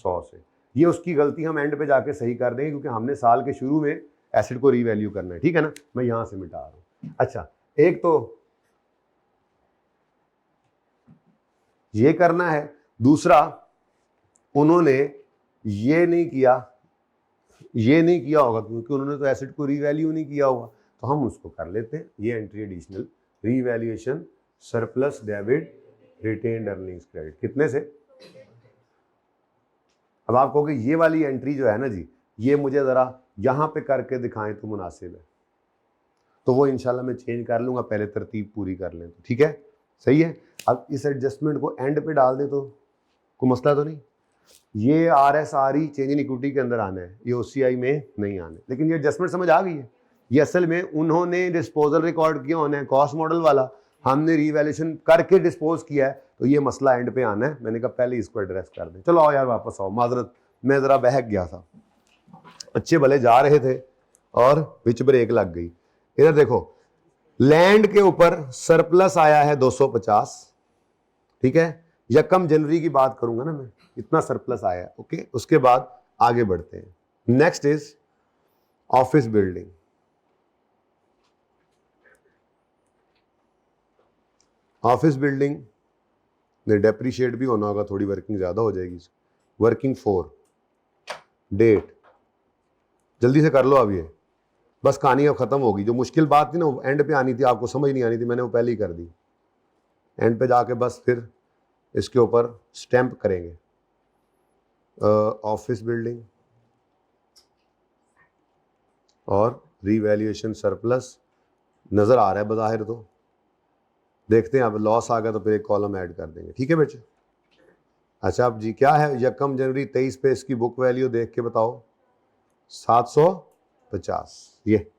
S1: 100 से। ये उसकी गलती हम एंड पे जाके सही कर देंगे, क्योंकि हमने साल के शुरू में एसेट को रीवैल्यू करना है, ठीक है ना। मैं यहां से मिटा रहा हूं। अच्छा, एक तो ये करना है, दूसरा उन्होंने ये नहीं किया होगा, क्योंकि उन्होंने तो एसेट को रीवैल्यू नहीं किया होगा, तो हम उसको कर लेते हैं। ये entry additional, revaluation surplus debit retained earnings credit, कितने से। अब आप कहोगे ये वाली एंट्री जो है ना जी, ये मुझे जरा यहां पे करके दिखाएं तो मुनासिब है, तो वो इंशाल्लाह मैं चेंज कर लूंगा, पहले तरतीब पूरी कर लें तो ठीक है, सही है। अब इस एडजस्टमेंट को एंड पे डाल दे तो कोई मसला तो नहीं। ये RSRE चेंज इन इक्विटी के अंदर आना है, ये OCI में नहीं आना है। लेकिन ये एडजस्टमेंट समझ आ गई है। ये असल में उन्होंने डिस्पोजल रिकॉर्ड किया होना है, कॉस्ट मॉडल वाला, हमने रीवैल्यूएशन करके डिस्पोज किया है, तो ये मसला एंड पे आना है। मैंने कहा पहले इसको एड्रेस कर दें। चलो आओ यार वापस आओ, माजरत मैं ज़रा बहक गया था, अच्छे भले जा रहे थे और बीच ब्रेक लग गई। इधर देखो, लैंड के ऊपर सरप्लस आया है 250, ठीक है। यकम जनवरी की बात करूंगा ना मैं, इतना सरप्लस आया है, ओके। उसके बाद आगे बढ़ते हैं। Next is office building. Office building ने डेप्रीशिएट भी होना होगा, थोड़ी वर्किंग ज्यादा हो जाएगी। वर्किंग 4 डेट, जल्दी से कर लो अब, ये बस कहानी अब खत्म होगी। जो मुश्किल बात थी ना वो एंड पे आनी थी, आपको समझ नहीं आनी थी, मैंने वो पहले ही कर दी। एंड पे जाके बस फिर इसके ऊपर स्टैंप करेंगे। ऑफिस बिल्डिंग और रीवैल्यूएशन सरप्लस नजर आ रहा है बज़ाहिर, तो देखते हैं। अब लॉस आ गया तो फिर एक कॉलम ऐड कर देंगे, ठीक है बच्चे। अच्छा अब जी क्या है, यकम जनवरी 23 पे इसकी बुक वैल्यू देख के बताओ, 750। ये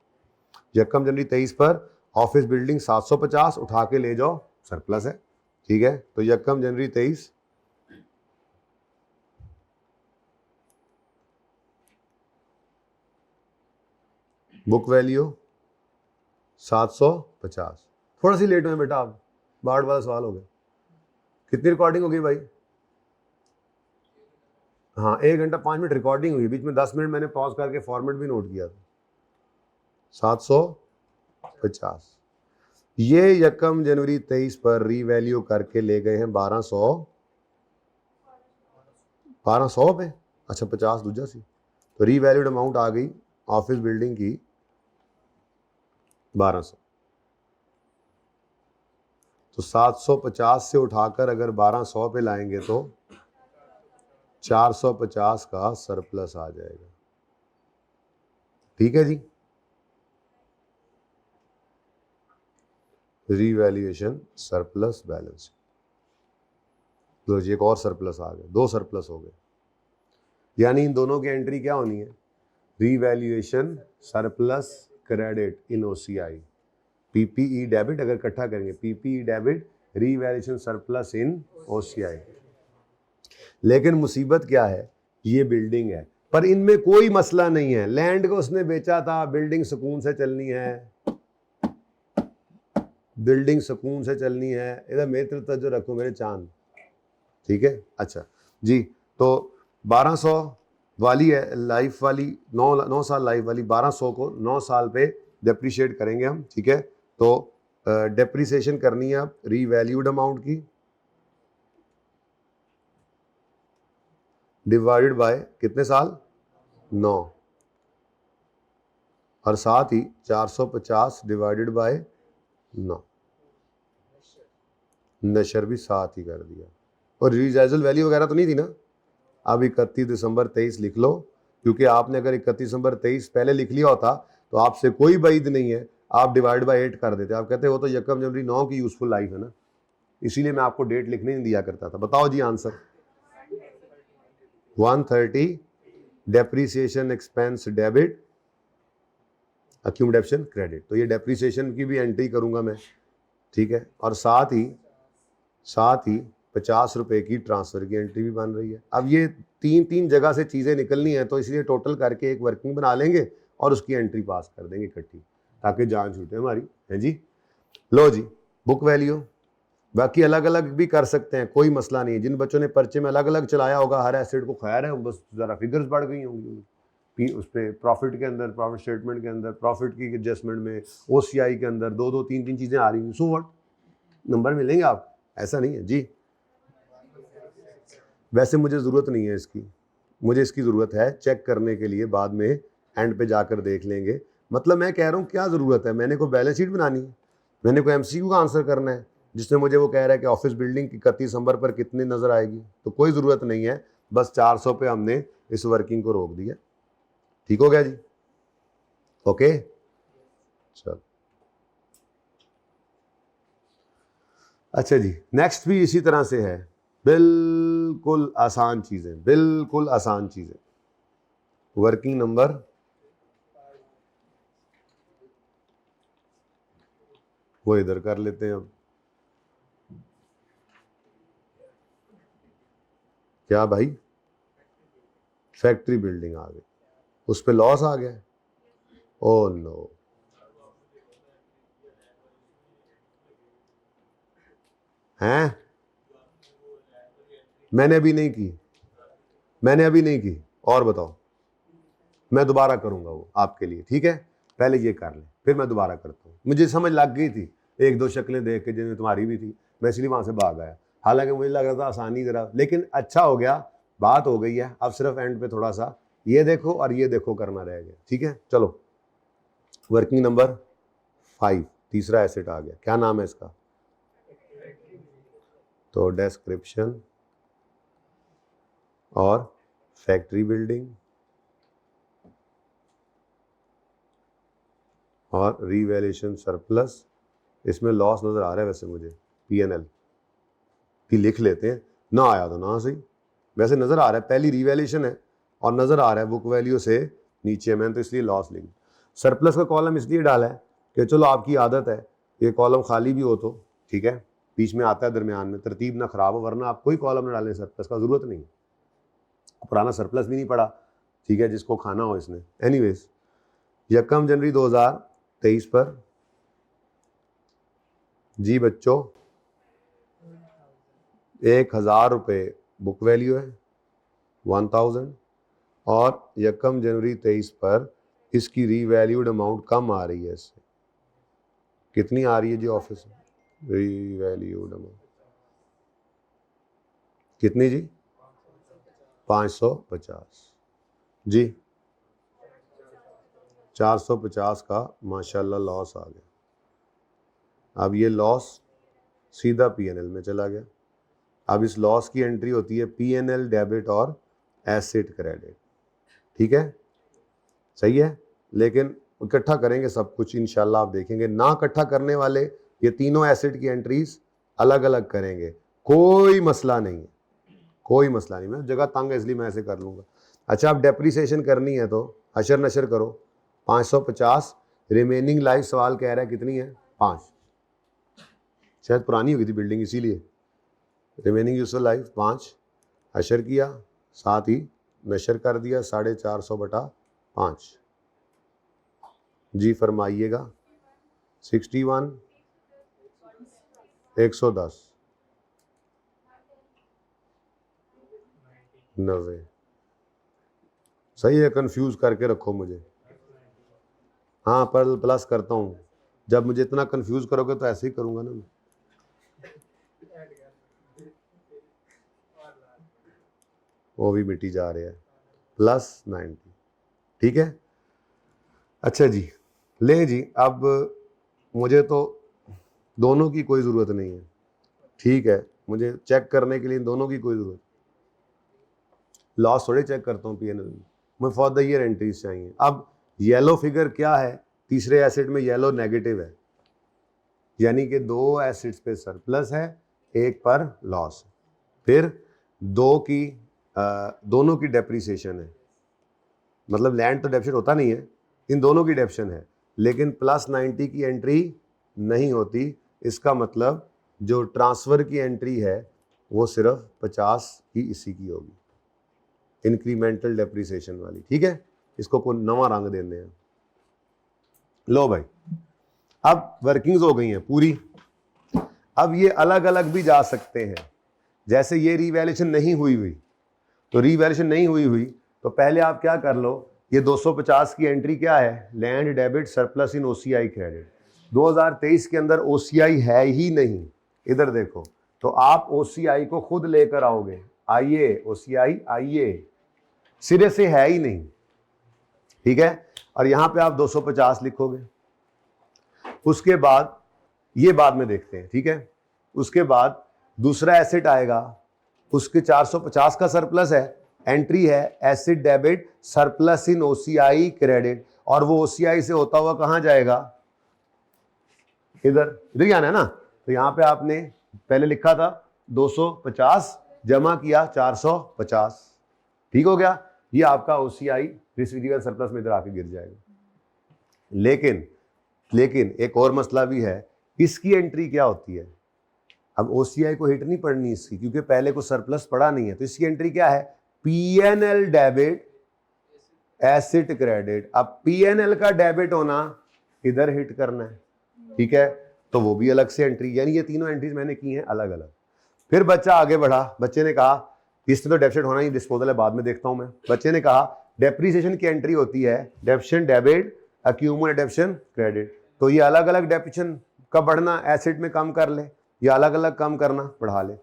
S1: यकम जनवरी 23 पर ऑफिस बिल्डिंग 750 उठा के ले जाओ, सरप्लस है, ठीक है। तो यकम जनवरी 23 बुक वैल्यू 750। थोड़ा सी लेट हुए बेटा, आप बाढ़ वाला सवाल हो गया। कितनी रिकॉर्डिंग हो गई भाई? हाँ 1 घंटा 5 मिनट रिकॉर्डिंग हुई, बीच में 10 मिनट मैंने पॉज करके फॉर्मेट भी नोट किया था। 750 ये यकम जनवरी 23 पर रीवैल्यू करके ले गए हैं 1200 पे। अच्छा 50 दूजा सी, तो रीवैल्यूड अमाउंट आ गई ऑफिस बिल्डिंग की 1200। तो 750 से उठाकर अगर 1200 पे लाएंगे तो 450 का सरप्लस आ जाएगा, ठीक है जी। रीवैल्यूएशन सरप्लस बैलेंस, तो एक और सरप्लस आ गया, 2 सरप्लस हो गए। यानी इन दोनों की एंट्री क्या होनी है, revaluation surplus credit in OCI, PPE debit. अगर इकट्ठा करेंगे PPE डेबिट, रीवैल्यूएशन सरप्लस इन OCI। लेकिन मुसीबत क्या है, ये बिल्डिंग है, पर इनमें कोई मसला नहीं है। लैंड को उसने बेचा था, बिल्डिंग सुकून से चलनी है, बिल्डिंग सुकून से चलनी है, इधर मित्र तज रखो मेरे चांद, ठीक है। अच्छा जी, तो 1200 वाली है लाइफ वाली, 9 साल लाइफ वाली, 1200 को 9 साल पे डेप्रीशिएट करेंगे हम, ठीक है। तो डेप्रीसिएशन करनी है अब रीवैल्यूड अमाउंट की, डिवाइडेड बाय कितने साल, 9, और साथ ही 450 डिवाइडेड बाय 9, नशर भी साथ ही कर दिया। और रिजाइजल वैल्यू वगैरह तो नहीं थी ना। अब 31 दिसंबर 23 लिख लो, क्योंकि आपने अगर 31 दिसंबर 23 पहले लिख लिया होता तो आपसे कोई बैद नहीं है, आप डिवाइड बाय 8 कर देते। आप कहते हो तो 1 जनवरी 9 की यूजफुल लाइफ है ना, इसीलिए मैं आपको डेट लिखने नहीं दिया करता था। बताओ जी answer. 130 depreciation expense debit, accumulation credit. तो ये डेप्रीसिएशन की भी एंट्री करूंगा मैं, ठीक है। और साथ ही 50 रुपए की ट्रांसफर की एंट्री भी बन रही है। अब ये तीन जगह से चीज़ें निकलनी है, तो इसलिए टोटल करके एक वर्किंग बना लेंगे और उसकी एंट्री पास कर देंगे इकट्ठी, ताकि जान छूटे हमारी, है जी। लो जी, बुक वैल्यू बाकी अलग अलग भी कर सकते हैं, कोई मसला नहीं है। जिन बच्चों ने पर्चे में अलग अलग चलाया होगा हर एसेट को, खैर है, बस ज़रा फिगर्स बढ़ गई होंगी उस पर, प्रॉफिट के अंदर, प्रॉफिट स्टेटमेंट के अंदर, प्रॉफिट की एडजस्टमेंट में, OCI के अंदर 2-2 3-3 चीज़ें आ रही हैं। सो व्हाट, नंबर मिलेंगे आप, ऐसा नहीं है जी। वैसे मुझे ज़रूरत नहीं है इसकी, मुझे इसकी ज़रूरत है चेक करने के लिए, बाद में एंड पे जाकर देख लेंगे। मतलब मैं कह रहा हूँ क्या ज़रूरत है, मैंने कोई बैलेंस शीट बनानी है, मैंने कोई MCQ का आंसर करना है जिसमें मुझे वो कह रहा है कि ऑफिस बिल्डिंग की 31 दिसंबर पर कितनी नज़र आएगी, तो कोई ज़रूरत नहीं है। बस 400 पे हमने इस वर्किंग को रोक दिया। ठीक हो गया जी, ओके। चलो अच्छा जी, नेक्स्ट भी इसी तरह से है, बिल्कुल आसान चीज़ें, बिल्कुल आसान चीज़ें। वर्किंग नंबर वो इधर कर लेते हैं। अब क्या भाई, फैक्ट्री बिल्डिंग आ गई, उस पे लॉस आ गया। ओ नो, हैं? मैंने अभी नहीं की, और बताओ। मैं दोबारा करूंगा वो आपके लिए, ठीक है। पहले ये कर ले, फिर मैं दोबारा करता हूँ। मुझे समझ लग गई थी, 1-2 शक्लें देख के जिनमें तुम्हारी भी थी, मैं इसलिए वहां से भाग आया। हालांकि मुझे लग रहा था आसानी जरा, लेकिन अच्छा हो गया, बात हो गई है। अब सिर्फ एंड पे थोड़ा सा ये देखो और ये देखो करना रह गया, ठीक है। चलो, वर्किंग नंबर 5, तीसरा एसेट आ गया। क्या नाम है इसका? तो डिस्क्रिप्शन और फैक्ट्री बिल्डिंग और रीवैल्यूएशन सरप्लस। इसमें लॉस नज़र आ रहा है वैसे मुझे, P&L की लिख लेते हैं, ना आया तो ना सही, वैसे नज़र आ रहा है पहली रीवैल्यूएशन है और नज़र आ रहा है बुक वैल्यू से नीचे, मैंने तो इसलिए लॉस लिखी। सरप्लस का कॉलम इसलिए डाला है कि चलो आपकी आदत है ये कॉलम खाली भी हो तो ठीक है, बीच में आता है दरमियान में, तरतीब ना खराब हो, वरना आप कोई कॉलम ना डालें, सरप्लस का ज़रूरत नहीं, पुराना सरप्लस भी नहीं पड़ा, ठीक है, जिसको खाना हो इसने। एनीवेज, 1 जनवरी 2023 पर जी बच्चों 1000 रुपये बुक वैल्यू है, 1000, और 1 जनवरी 23 पर इसकी रीवैल्यूड अमाउंट कम आ रही है। इससे कितनी आ रही है जी ऑफिस में रीवैल्यूड अमाउंट? कितनी जी? 550 जी। 450 का माशाल्लाह लॉस आ गया। अब ये लॉस सीधा P&L में चला गया। अब इस लॉस की एंट्री होती है P&L डेबिट और एसेट क्रेडिट, ठीक है, सही है। लेकिन इकट्ठा करेंगे सब कुछ इंशाल्लाह, आप देखेंगे। ना इकट्ठा करने वाले ये तीनों एसेट की एंट्रीज अलग अलग करेंगे, कोई मसला नहीं है, कोई मसला नहीं। मैं जगह तंग है इसलिए मैं ऐसे कर लूँगा। अच्छा, अब डेप्रीसिएशन करनी है तो अशर नशर करो। 550 रिमेनिंग लाइफ सवाल कह रहा है कितनी है? 5, शायद पुरानी हुई थी बिल्डिंग इसीलिए। रिमेनिंग यूजफुल लाइफ 5 अशर किया, साथ ही नशर कर दिया 450/5 जी। फरमाइएगा 61 110, 90। सही है, कंफ्यूज करके रखो मुझे। हाँ, पर प्लस करता हूँ। जब मुझे इतना कंफ्यूज करोगे तो ऐसे ही करूंगा ना मैं। वो भी मिटी जा रहा है, +90। ठीक है, अच्छा जी, ले जी। अब मुझे तो दोनों की कोई ज़रूरत नहीं है, ठीक है। मुझे चेक करने के लिए दोनों की कोई ज़रूरत, लॉस थोड़े चेक करता हूँ पीएनएल में, मुझे फॉर द ईयर एंट्रीज चाहिए। अब येलो फिगर क्या है, तीसरे एसेट में येलो नेगेटिव है, यानी कि 2 एसेट्स पे सरप्लस है, एक पर लॉस। फिर दोनों की डेप्रिसिएशन है, मतलब लैंड तो डेप्रिसिएट होता नहीं है, इन दोनों की डेप्रिसिएशन है, लेकिन +90 की एंट्री नहीं होती। इसका मतलब जो ट्रांसफ़र की एंट्री है वो सिर्फ 50 की इसी की होगी, इंक्रीमेंटल डेप्रिसिएशन वाली। ठीक है, इसको कोई नवा रंग देने हैं। लो भाई, अब वर्किंग्स हो गई हैं पूरी। अब ये अलग अलग भी जा सकते हैं, जैसे ये रीवैल्यूएशन नहीं हुई तो रीवैल्यूएशन नहीं हुई तो पहले आप क्या कर लो, ये 250 की एंट्री क्या है, लैंड डेबिट सरप्लस इन ओसीआई क्रेडिट। 2023 के अंदर ओसीआई है ही नहीं, इधर देखो, तो आप ओसीआई को खुद लेकर आओगे। आइए ओसीआई आइए, सिरे से है ही नहीं, ठीक है। और यहां पे आप 250 लिखोगे। उसके बाद ये बाद में देखते हैं, ठीक है। उसके बाद दूसरा एसेट आएगा, उसके 450 का सरप्लस है, एंट्री है एसेट डेबिट सरप्लस इन ओसीआई क्रेडिट, और वो ओसीआई से होता हुआ कहां जाएगा, इधर इधर आना है ना। तो यहां पे आपने पहले लिखा था 250 जमा किया 450, ठीक हो गया। ये आपका ओसीआई रिसीवेबल सरप्लस में इधर आके गिर जाएगा। लेकिन एक और मसला भी है, इसकी एंट्री क्या होती है। अब ओसीआई को हिट नहीं पड़नी इसकी, क्योंकि पहले को सरप्लस पड़ा नहीं है, तो इसकी एंट्री क्या है, पीएनएल डेबिट एसेट क्रेडिट। अब पीएनएल का डेबिट होना इधर हिट करना है, ठीक है, तो वो भी अलग से एंट्री, यानी ये तीनों एंट्रीज मैंने की हैं अलग अलग। फिर बच्चा आगे बढ़ा, बच्चे ने कहा इसमें तो डेफिसिट होना ही, डिस्पोजल है बाद में देखता हूं मैं। बच्चे ने कहा डेप्रिसिएशन की एंट्री होती है depreciation debit accumulate depreciation credit, तो ये अलग अलग डेप्रिसिएशन का बढ़ना एसेट में कम कर ले, या अलग अलग कम करना बढ़ा ले।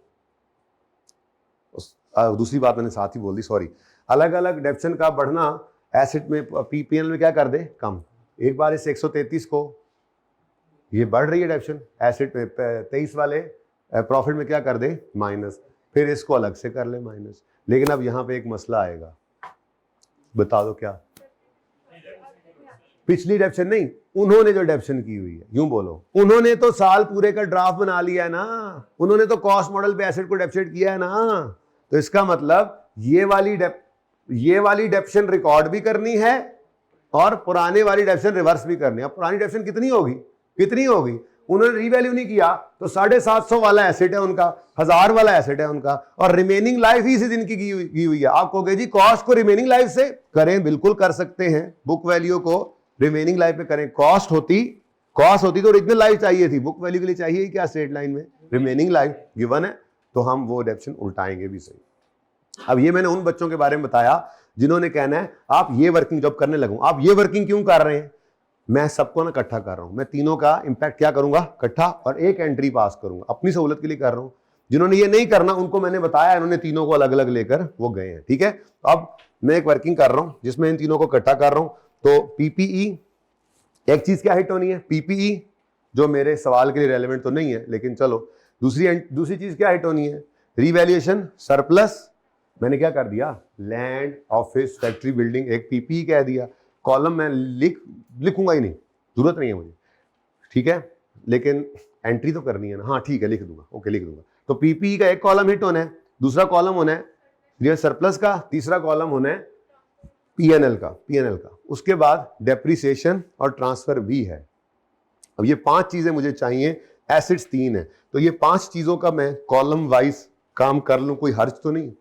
S1: दूसरी बात मैंने साथ ही बोल दी, सॉरी। अलग अलग डेप्रिसिएशन का बढ़ना एसेट में पीपीएल में क्या कर दे, कम। एक बार इस 133 को, ये बढ़ रही है डेप्रिसिएशन एसेट में, 23 वाले प्रॉफिट में क्या कर दे, माइनस, फिर इसको अलग से कर ले माइनस। लेकिन अब यहां पे एक मसला आएगा, बता दो क्या। पिछली डेप्रिसिएशन नहीं, उन्होंने जो डेप्रिसिएशन की हुई है, यूं बोलो, उन्होंने तो साल पूरे का ड्राफ्ट बना लिया है ना, उन्होंने तो कॉस्ट मॉडल पे एसेट को डेप्रिसिएट किया है ना। तो इसका मतलब ये वाली डेप्रिसिएशन रिकॉर्ड भी करनी है और पुराने वाली डेप्रिसिएशन रिवर्स भी करनी है। पुरानी डेप्रिसिएशन कितनी होगी, उन्होंने रीवैल्यू नहीं किया तो 750 वाला एसेट है उनका, 1000 वाला एसेट है उनका, और रिमेनिंग लाइफ ही इसी दिन की की हुई है। आप कहोगे जी कॉस्ट को रिमेनिंग लाइफ से करें, बिल्कुल कर सकते हैं, बुक वैल्यू को रिमेनिंग लाइफ पे करें। कॉस्ट होती तो ओरिजिनल लाइफ चाहिए थी, बुक वैल्यू के लिए चाहिए क्या स्ट्रेट लाइन में, रिमेनिंग लाइफ गिवन है, तो हम वो डेप्रिसिएशन उल्टाएंगे भी सही। अब ये मैंने उन बच्चों के बारे में बताया जिन्होंने कहना है आप ये वर्किंग जब करने लगूं, आप ये वर्किंग क्यों कर रहे हैं। मैं सबको ना इकट्ठा कर रहा हूं, मैं तीनों का इंपैक्ट क्या करूंगा, इकट्ठा, और एक एंट्री पास करूंगा, अपनी सहूलत के लिए कर रहा हूं। जिन्होंने ये नहीं करना उनको मैंने बताया, इन्होंने तीनों को अलग अलग लेकर वो गए हैं, ठीक है। अब मैं एक वर्किंग कर रहा हूं जिसमें इन तीनों को इकट्ठा कर रहा हूं। तो पीपीई, एक चीज क्या हिट होनी है, पीपीई, जो मेरे सवाल के लिए रेलेवेंट तो नहीं है, लेकिन चलो। दूसरी चीज क्या हिट होनी है, रीवैल्यूएशन सरप्लस, मैंने क्या कर दिया, लैंड ऑफिस फैक्ट्री बिल्डिंग, एक पीपीई कह दिया। कॉलम मैं लिखूंगा ही नहीं, जरूरत नहीं है मुझे, ठीक है, लेकिन एंट्री तो करनी है ना। हाँ ठीक है, लिख दूंगा, ओके लिख दूंगा। तो पीपीई का एक कॉलम हिट होना है, दूसरा कॉलम होना है रियल सरप्लस का, तीसरा कॉलम होना है पीएनएल का। उसके बाद डेप्रिसिएशन और ट्रांसफर भी है। अब ये 5 चीजें मुझे चाहिए, एसेट्स 3 है, तो ये 5 चीजों का मैं कॉलम वाइज काम कर लूं, कोई हर्ज तो नहीं।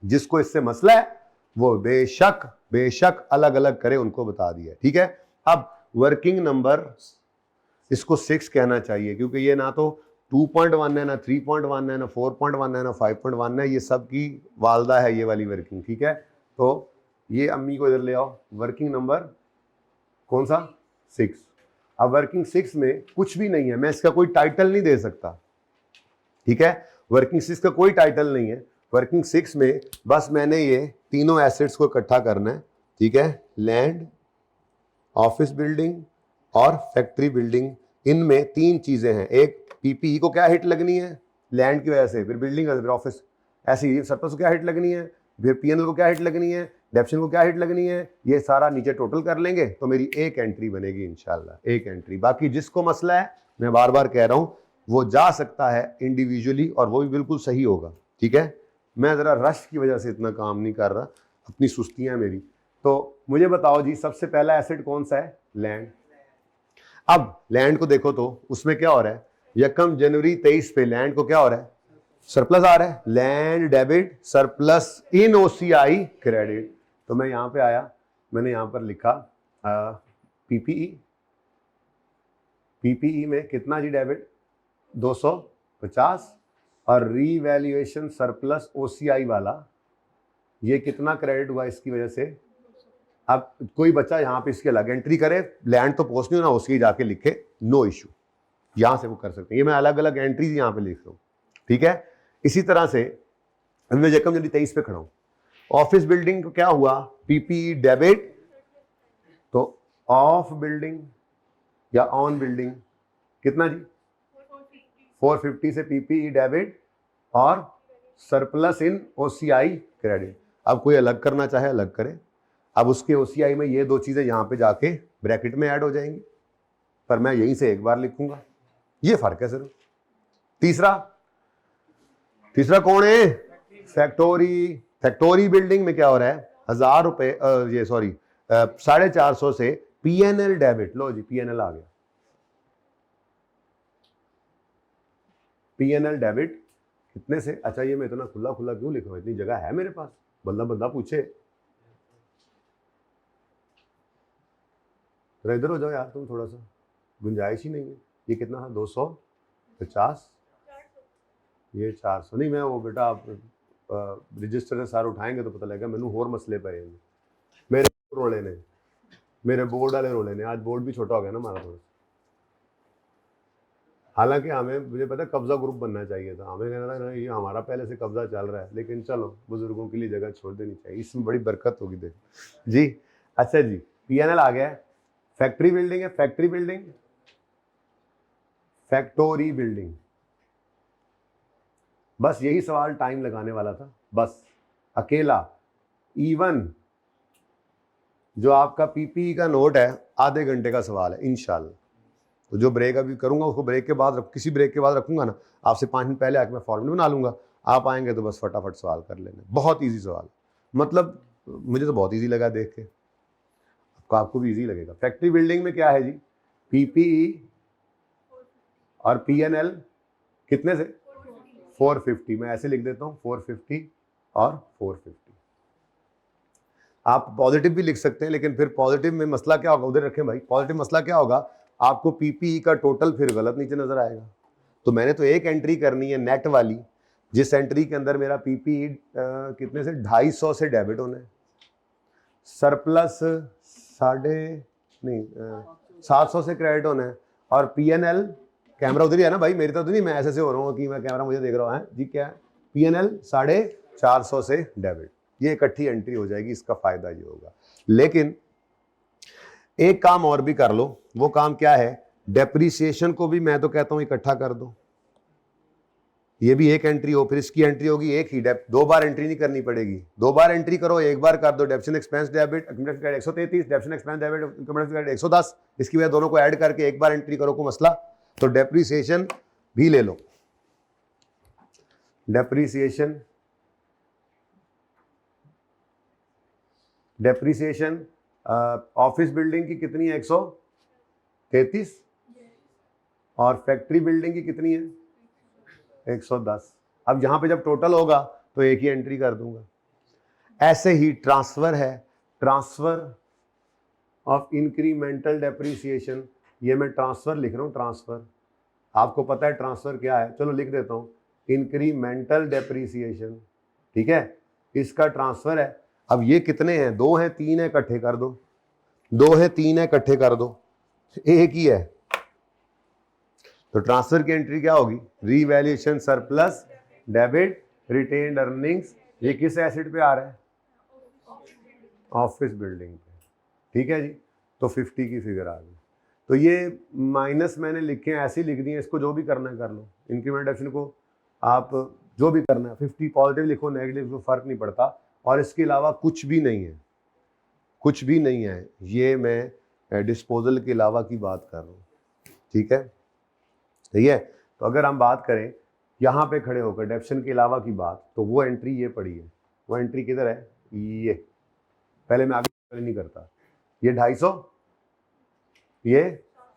S1: जिसको इससे मसला है वो बेशक अलग अलग करे, उनको बता दिया, ठीक है। अब वर्किंग नंबर इसको 6 कहना चाहिए, क्योंकि ये ना तो 2.1 है, ना 3.1 है, ना 4.1 है, ना 5.1 है, ये सब की वालदा है ये वाली वर्किंग। ठीक है, तो ये अम्मी को इधर ले आओ। वर्किंग नंबर कौन सा? 6। अब वर्किंग 6 में कुछ भी नहीं है, मैं इसका कोई टाइटल नहीं दे सकता। ठीक है, वर्किंग 6 का कोई टाइटल नहीं है। वर्किंग 6 में बस मैंने ये तीनों एसेट्स को इकट्ठा करना है। ठीक है, लैंड, ऑफिस बिल्डिंग और फैक्ट्री बिल्डिंग, इनमें 3 चीजें हैं। एक पीपीई को क्या हिट लगनी है? लैंड की वजह से, फिर बिल्डिंग, फिर ऑफिस। ऐसे ही सरप्लस को क्या हिट लगनी है, फिर पीएनएल को क्या हिट लगनी है, डेप्शन को क्या हिट लगनी है, ये सारा नीचे टोटल कर लेंगे तो मेरी एक एंट्री बनेगी इंशाल्लाह, एक एंट्री। बाकी जिसको मसला है, मैं बार बार कह रहा हूं, वो जा सकता है इंडिविजुअली और वो भी बिल्कुल सही होगा। ठीक है, मैं जरा रश की वजह से इतना काम नहीं कर रहा, अपनी सुस्तियां मेरी। तो मुझे बताओ जी, सबसे पहला एसेट कौन सा है? लैंड। अब लैंड को देखो तो उसमें क्या हो रहा है, 1 जनवरी 23 पे लैंड को क्या हो रहा है? सरप्लस आ रहा है। लैंड डेबिट सरप्लस इन ओसीआई क्रेडिट। तो मैं यहां पे आया, मैंने यहां पर लिखा पीपीई। पीपीई में कितना जी डेबिट? 250। और रीवैल्यूएशन सरप्लस ओसीआई वाला, ये कितना क्रेडिट हुआ इसकी वजह से? अब कोई बच्चा यहां पे इसके अलग एंट्री करे, लैंड तो पोस्ट नहीं होना, उसकी जाके लिखे, नो इशू, यहां से वो कर सकते हैं। ये मैं अलग अलग एंट्रीज यहां पे लिख रहा हूं। ठीक है, इसी तरह से मैं 1 जनवरी 23 पे खड़ा हूं। ऑफिस बिल्डिंग को क्या हुआ? पीपीई डेबिट, तो ऑफ बिल्डिंग या ऑन बिल्डिंग कितना जी? 450 से पीपीई डेबिट और सरप्लस इन ओसीआई क्रेडिट। अब कोई अलग करना चाहे अलग करे। अब उसके ओसीआई में ये 2 चीजें यहां पे जाके ब्रैकेट में ऐड हो जाएंगी, पर मैं यहीं से एक बार लिखूंगा, ये फर्क है सिर्फ। तीसरा कौन है? फैक्टोरी। फैक्टोरी बिल्डिंग में क्या हो रहा है? 1000 रुपए, ये सॉरी 450 से पीएनएल डेबिट। लो जी, पीएनएल आ गया। पीएनएल डेबिट कितने से? अच्छा, ये मैं इतना खुला खुला क्यों लिख रहा हूं, इतनी जगह है मेरे पास, बंदा पूछे। तो इधर हो जाओ यार तुम, थोड़ा सा गुंजाइश ही नहीं है। ये कितना है? 250, ये 400 नहीं। मैं वो बेटा, आप रजिस्टर से सारे उठाएंगे तो पता लगेगा मैंने और मसले पे हैं। मेरे रोले ने, मेरे बोर्ड वाले रोले ने, आज बोर्ड भी छोटा हो गया ना हमारा थोड़ा। हालांकि हमें, मुझे पता कब्जा ग्रुप बनना चाहिए था, हमें कहना था ये हमारा पहले से कब्जा चल रहा है, लेकिन चलो बुजुर्गों के लिए जगह छोड़ देनी चाहिए, इसमें बड़ी बरकत होगी। देख जी, अच्छा जी, पीएनएल आ गया। फैक्ट्री बिल्डिंग है, फैक्ट्री बिल्डिंग, फैक्टोरी बिल्डिंग। बस यही सवाल टाइम लगाने वाला था, बस अकेला। इवन जो आपका पीपीई का नोट है, आधे घंटे का सवाल है इंशाल्लाह। तो जो ब्रेक अभी करूंगा उसको ब्रेक के बाद, किसी ब्रेक के बाद रखूंगा ना, आपसे 5 मिनट पहले आके मैं फॉर्मेट बना लूंगा, आप आएंगे तो बस फटाफट सवाल कर लेना। बहुत ईजी सवाल, मतलब मुझे तो बहुत ईजी लगा देख के, आपको भी ईजी लगेगा। फैक्ट्री बिल्डिंग में क्या है जी? पीपीई और पीएनएल कितने से? 450। मैं ऐसे लिख देता हूं, 450 और 450। आप पॉजिटिव भी लिख सकते हैं, लेकिन फिर पॉजिटिव में मसला क्या होगा, उधर रखें भाई। पॉजिटिव मसला क्या होगा, आपको पीपीई का टोटल फिर गलत नीचे नजर आएगा। तो मैंने तो एक एंट्री करनी है नेट वाली, जिस एंट्री के अंदर मेरा पीपीई कितने से? 250 से डेबिट होना है, सरप्लस 750 से क्रेडिट होना है, और पीएनएल, कैमरा उधर ही है ना भाई, मेरी तरफ तो नहीं, मैं ऐसे हो रहा हूँ कि मैं कैमरा मुझे देख रहा हूँ जी, क्या है? पीएनएल 450 से डेबिट। ये इकट्ठी एंट्री हो जाएगी, इसका फायदा ये होगा। लेकिन एक काम और भी कर लो, वो काम क्या है? डेप्रीसिएशन को भी मैं तो कहता हूं इकट्ठा कर दो, ये भी एक एंट्री हो, फिर इसकी एंट्री होगी एक ही। 2 बार एंट्री नहीं करनी पड़ेगी, 2 बार एंट्री करो, एक बार कर दो। डेप्शन एक्सपेंस डेबिट 133, डेप्शन एक्सपेंस डेबिट 110, इसकी वजह दोनों को ऐड करके एक बार एंट्री करो, कोई मसला। तो डेप्रीसिएशन भी ले लो। डेप्रीसिएशन ऑफिस बिल्डिंग की कितनी है? 133, और फैक्ट्री बिल्डिंग की कितनी है? 110। अब यहां पे जब टोटल होगा तो एक ही एंट्री कर दूंगा। ऐसे ही ट्रांसफर है, ट्रांसफर ऑफ इंक्रीमेंटल डेप्रीसिएशन, ये मैं ट्रांसफर लिख रहा हूँ, ट्रांसफर। आपको पता है ट्रांसफर क्या है, चलो लिख देता हूँ, इंक्रीमेंटल डेप्रीसिएशन, ठीक है, इसका ट्रांसफर है। अब ये कितने हैं, 2 हैं 3 है, इकट्ठे कर दो, 2 है 3 है, इकट्ठे कर दो, एक ही है। तो ट्रांसफर की एंट्री क्या होगी, revaluation surplus debit retained earnings. ये किस एसेट पे आ रहा है, ऑफिस बिल्डिंग पे, ठीक है जी। तो 50 की फिगर आ गई। तो ये माइनस मैंने लिखे हैं, ऐसे ही लिख दिए, इसको जो भी करना है कर लो, इंक्रीमेंट ऑप्शन को आप जो भी करना है, 50 पॉजिटिव लिखो नेगेटिव लिखो, फर्क नहीं पड़ता। और इसके अलावा कुछ भी नहीं है, कुछ भी नहीं है, ये मैं डिस्पोजल के अलावा की बात कर रहा हूँ, ठीक है, ठीक है। तो अगर हम बात करें यहाँ पे खड़े होकर डेप्शन के अलावा की बात, तो वो एंट्री ये पड़ी है, वो एंट्री किधर है, ये पहले मैं आगे नहीं करता, ये 250, ये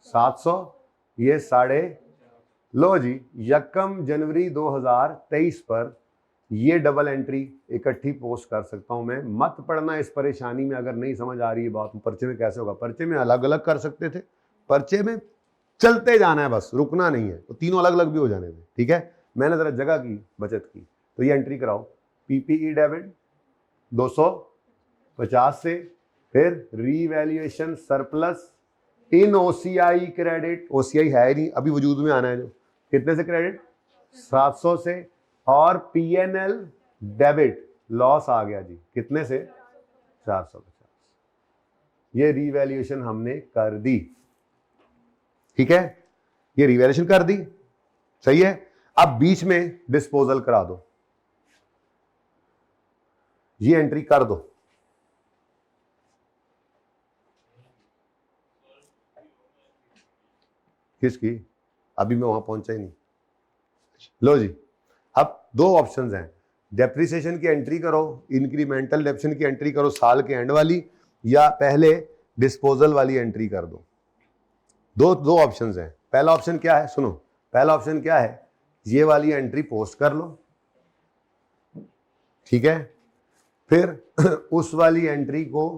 S1: 700, ये 5.5, लो जी, 1 जनवरी 2023 पर ये डबल एंट्री इकट्ठी पोस्ट कर सकता हूं मैं। मत पढ़ना इस परेशानी में, अगर नहीं समझ आ रही है बात, पर्चे में कैसे होगा, पर्चे में अलग अलग कर सकते थे, पर्चे में चलते जाना है बस, रुकना नहीं है, तो तीनों अलग अलग भी हो जाने थे, ठीक है। मैंने जरा जगह की बचत की, तो ये एंट्री कराओ, पीपीई डेबिट 250 से, फिर रीवैल्यूएशन सरप्लस इन ओसीआई क्रेडिट, ओसीआई है ही नहीं अभी वजूद में आना है, जो कितने से क्रेडिट 700 से, और पीएनएल डेबिट लॉस आ गया जी, कितने से 450। ये रीवैल्यूएशन हमने कर दी, ठीक है, ये रीवैल्यूएशन कर दी, सही है। अब बीच में डिस्पोजल करा दो, ये एंट्री कर दो, किसकी, अभी मैं वहां पहुंचा ही नहीं, लो जी। अब 2 ऑप्शंस हैं, डेप्रिसिएशन की एंट्री करो, इंक्रीमेंटल डेप्शन की एंट्री करो साल के एंड वाली, या पहले डिस्पोजल वाली एंट्री कर दो। दो ऑप्शंस हैं। पहला ऑप्शन क्या है, सुनो, पहला ऑप्शन क्या है, ये वाली एंट्री पोस्ट कर लो, ठीक है, फिर उस वाली एंट्री को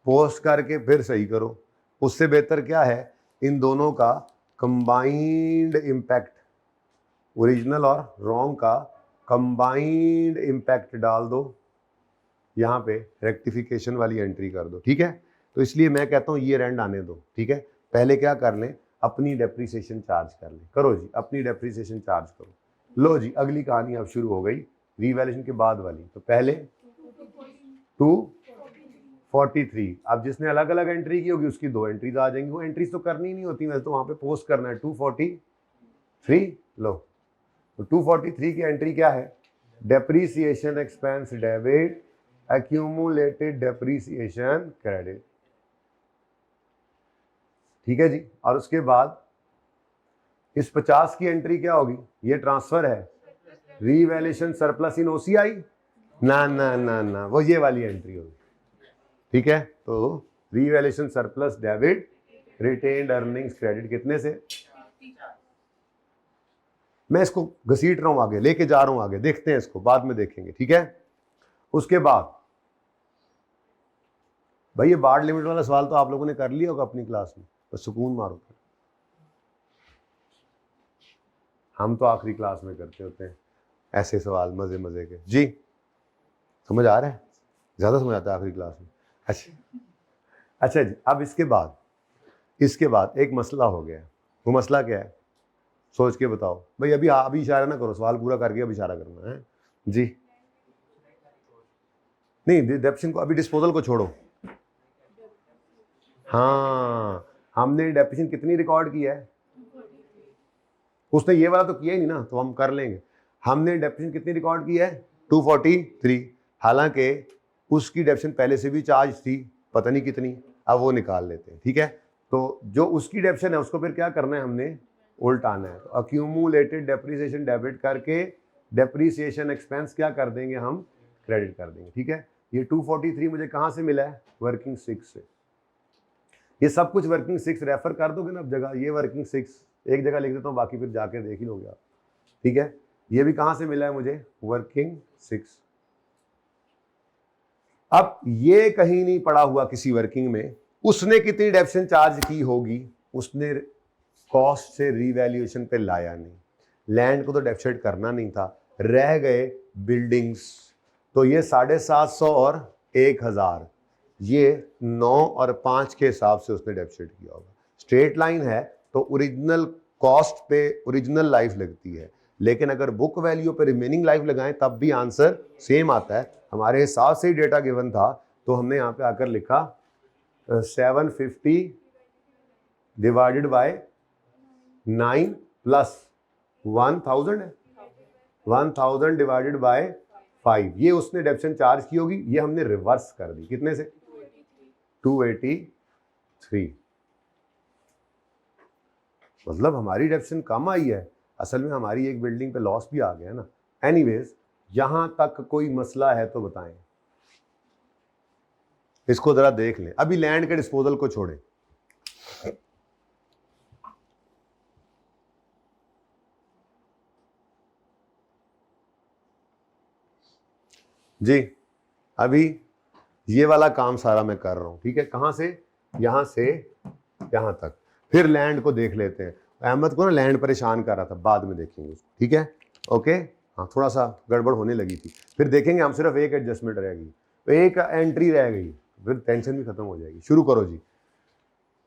S1: पोस्ट करके फिर सही करो। उससे बेहतर क्या है, इन दोनों का कंबाइंड इंपैक्ट, ओरिजिनल और रॉन्ग का कंबाइंड इंपैक्ट डाल दो, यहाँ पे रेक्टिफिकेशन वाली एंट्री कर दो, ठीक है। तो इसलिए मैं कहता हूँ ये रेंड आने दो, ठीक है। पहले क्या कर लें, अपनी डेप्रीसिएशन चार्ज कर लें, करो जी, अपनी डेप्रीसिएशन चार्ज करो। लो जी, अगली कहानी अब शुरू हो गई रीवैल्यूएशन के बाद वाली। तो पहले 243, अब जिसने अलग अलग एंट्री की होगी उसकी 2 एंट्रीज आ जाएंगी, वो एंट्रीज तो करनी नहीं होती, वैसे तो वहां पे पोस्ट करना है 243। लो, तो 243 की एंट्री क्या है, depreciation expense debit accumulated depreciation credit, ठीक है जी। और उसके बाद इस 50 की एंट्री क्या होगी, ये ट्रांसफर है, रीवैल्यूएशन सरप्लस इन ओसीआई, ना ना ना ना, वो ये वाली एंट्री होगी, ठीक है। तो revaluation surplus debit retained earnings credit, कितने से, मैं इसको घसीट रहा हूं आगे, लेके जा रहा हूं आगे, देखते हैं इसको, बाद में देखेंगे, ठीक है। उसके बाद भाई ये बार्ड लिमिट वाला सवाल तो आप लोगों ने कर लिया होगा अपनी क्लास में, तो सुकून मारो, हम तो आखिरी क्लास में करते होते हैं ऐसे सवाल मजे मजे के जी, समझ आ रहा है, ज्यादा समझ आता है आखिरी क्लास में। अच्छा जी, अब इसके बाद एक मसला हो गया, वो मसला क्या है, सोच के बताओ भाई, अभी इशारा ना करो, सवाल पूरा करके अब इशारा करना है जी। नहीं, डेप्शन को, अभी डिस्पोजल को छोड़ो, हाँ, हमने डेप्शन कितनी रिकॉर्ड की है, उसने ये वाला तो किया ही नहीं ना, तो हम कर लेंगे। हमने डेप्शन कितनी रिकॉर्ड की है, 243, हालांकि उसकी डेप्शन पहले से भी चार्ज थी, पता नहीं कितनी, अब वो निकाल लेते हैं, ठीक है। तो जो उसकी डेप्शन है उसको फिर क्या करना है, हमने उल्टाना है, तो अक्यूमुलेटेड डेप्रिसिएशन डेबिट करके डेप्रिसिएशन एक्सपेंस क्या कर देंगे, हम क्रेडिट कर देंगे, ठीक है। ये 243 मुझे कहाँ से मिला है, वर्किंग 6 से, ये सब कुछ वर्किंग 6 रेफर कर दोगे ना अब जगह, ये वर्किंग 6 एक जगह लिख देता हूँ, बाकी फिर जाके देख ही लोगे आप, ठीक है। ये भी कहाँ से मिला है मुझे, वर्किंग 6। अब ये कहीं नहीं पड़ा हुआ किसी वर्किंग में, उसने कितनी डेप्शन चार्ज की होगी, उसने कॉस्ट से रीवैल्यूएशन पे लाया नहीं, लैंड को तो डेप्रिसिएट करना नहीं था, रह गए बिल्डिंग्स, तो ये 750 और 1000, ये 9 और 5 के हिसाब से उसने डेप्रिसिएट किया होगा। स्ट्रेट लाइन है तो ओरिजिनल कॉस्ट पे ओरिजिनल लाइफ लगती है, लेकिन अगर बुक वैल्यू पे रिमेनिंग लाइफ लगाएं तब भी आंसर सेम आता है। हमारे हिसाब से ही डेटा गिवन था, तो हमने यहाँ पे आकर लिखा 750 डिवाइडेड बाय 9 प्लस 1000 है, 1000 डिवाइडेड बाय 5, ये उसने डेप्शन चार्ज की होगी, ये हमने रिवर्स कर दी कितने से 283, मतलब हमारी डेप्शन कम आई है, असल में हमारी एक बिल्डिंग पे लॉस भी आ गया ना। एनीवेज, यहां तक कोई मसला है तो बताएं, इसको जरा देख लें। अभी लैंड के डिस्पोजल को छोड़ें, जी अभी ये वाला काम सारा मैं कर रहा हूं, ठीक है, कहां से, यहां से यहां तक, फिर लैंड को देख लेते हैं। अहमद को ना लैंड परेशान कर रहा था, बाद में देखेंगे, ठीक है, ओके, हाँ थोड़ा सा गड़बड़ होने लगी थी, फिर देखेंगे हम, सिर्फ एक एडजस्टमेंट रह गई, तो एक एंट्री रह गई, फिर टेंशन भी खत्म हो जाएगी। शुरू करो जी।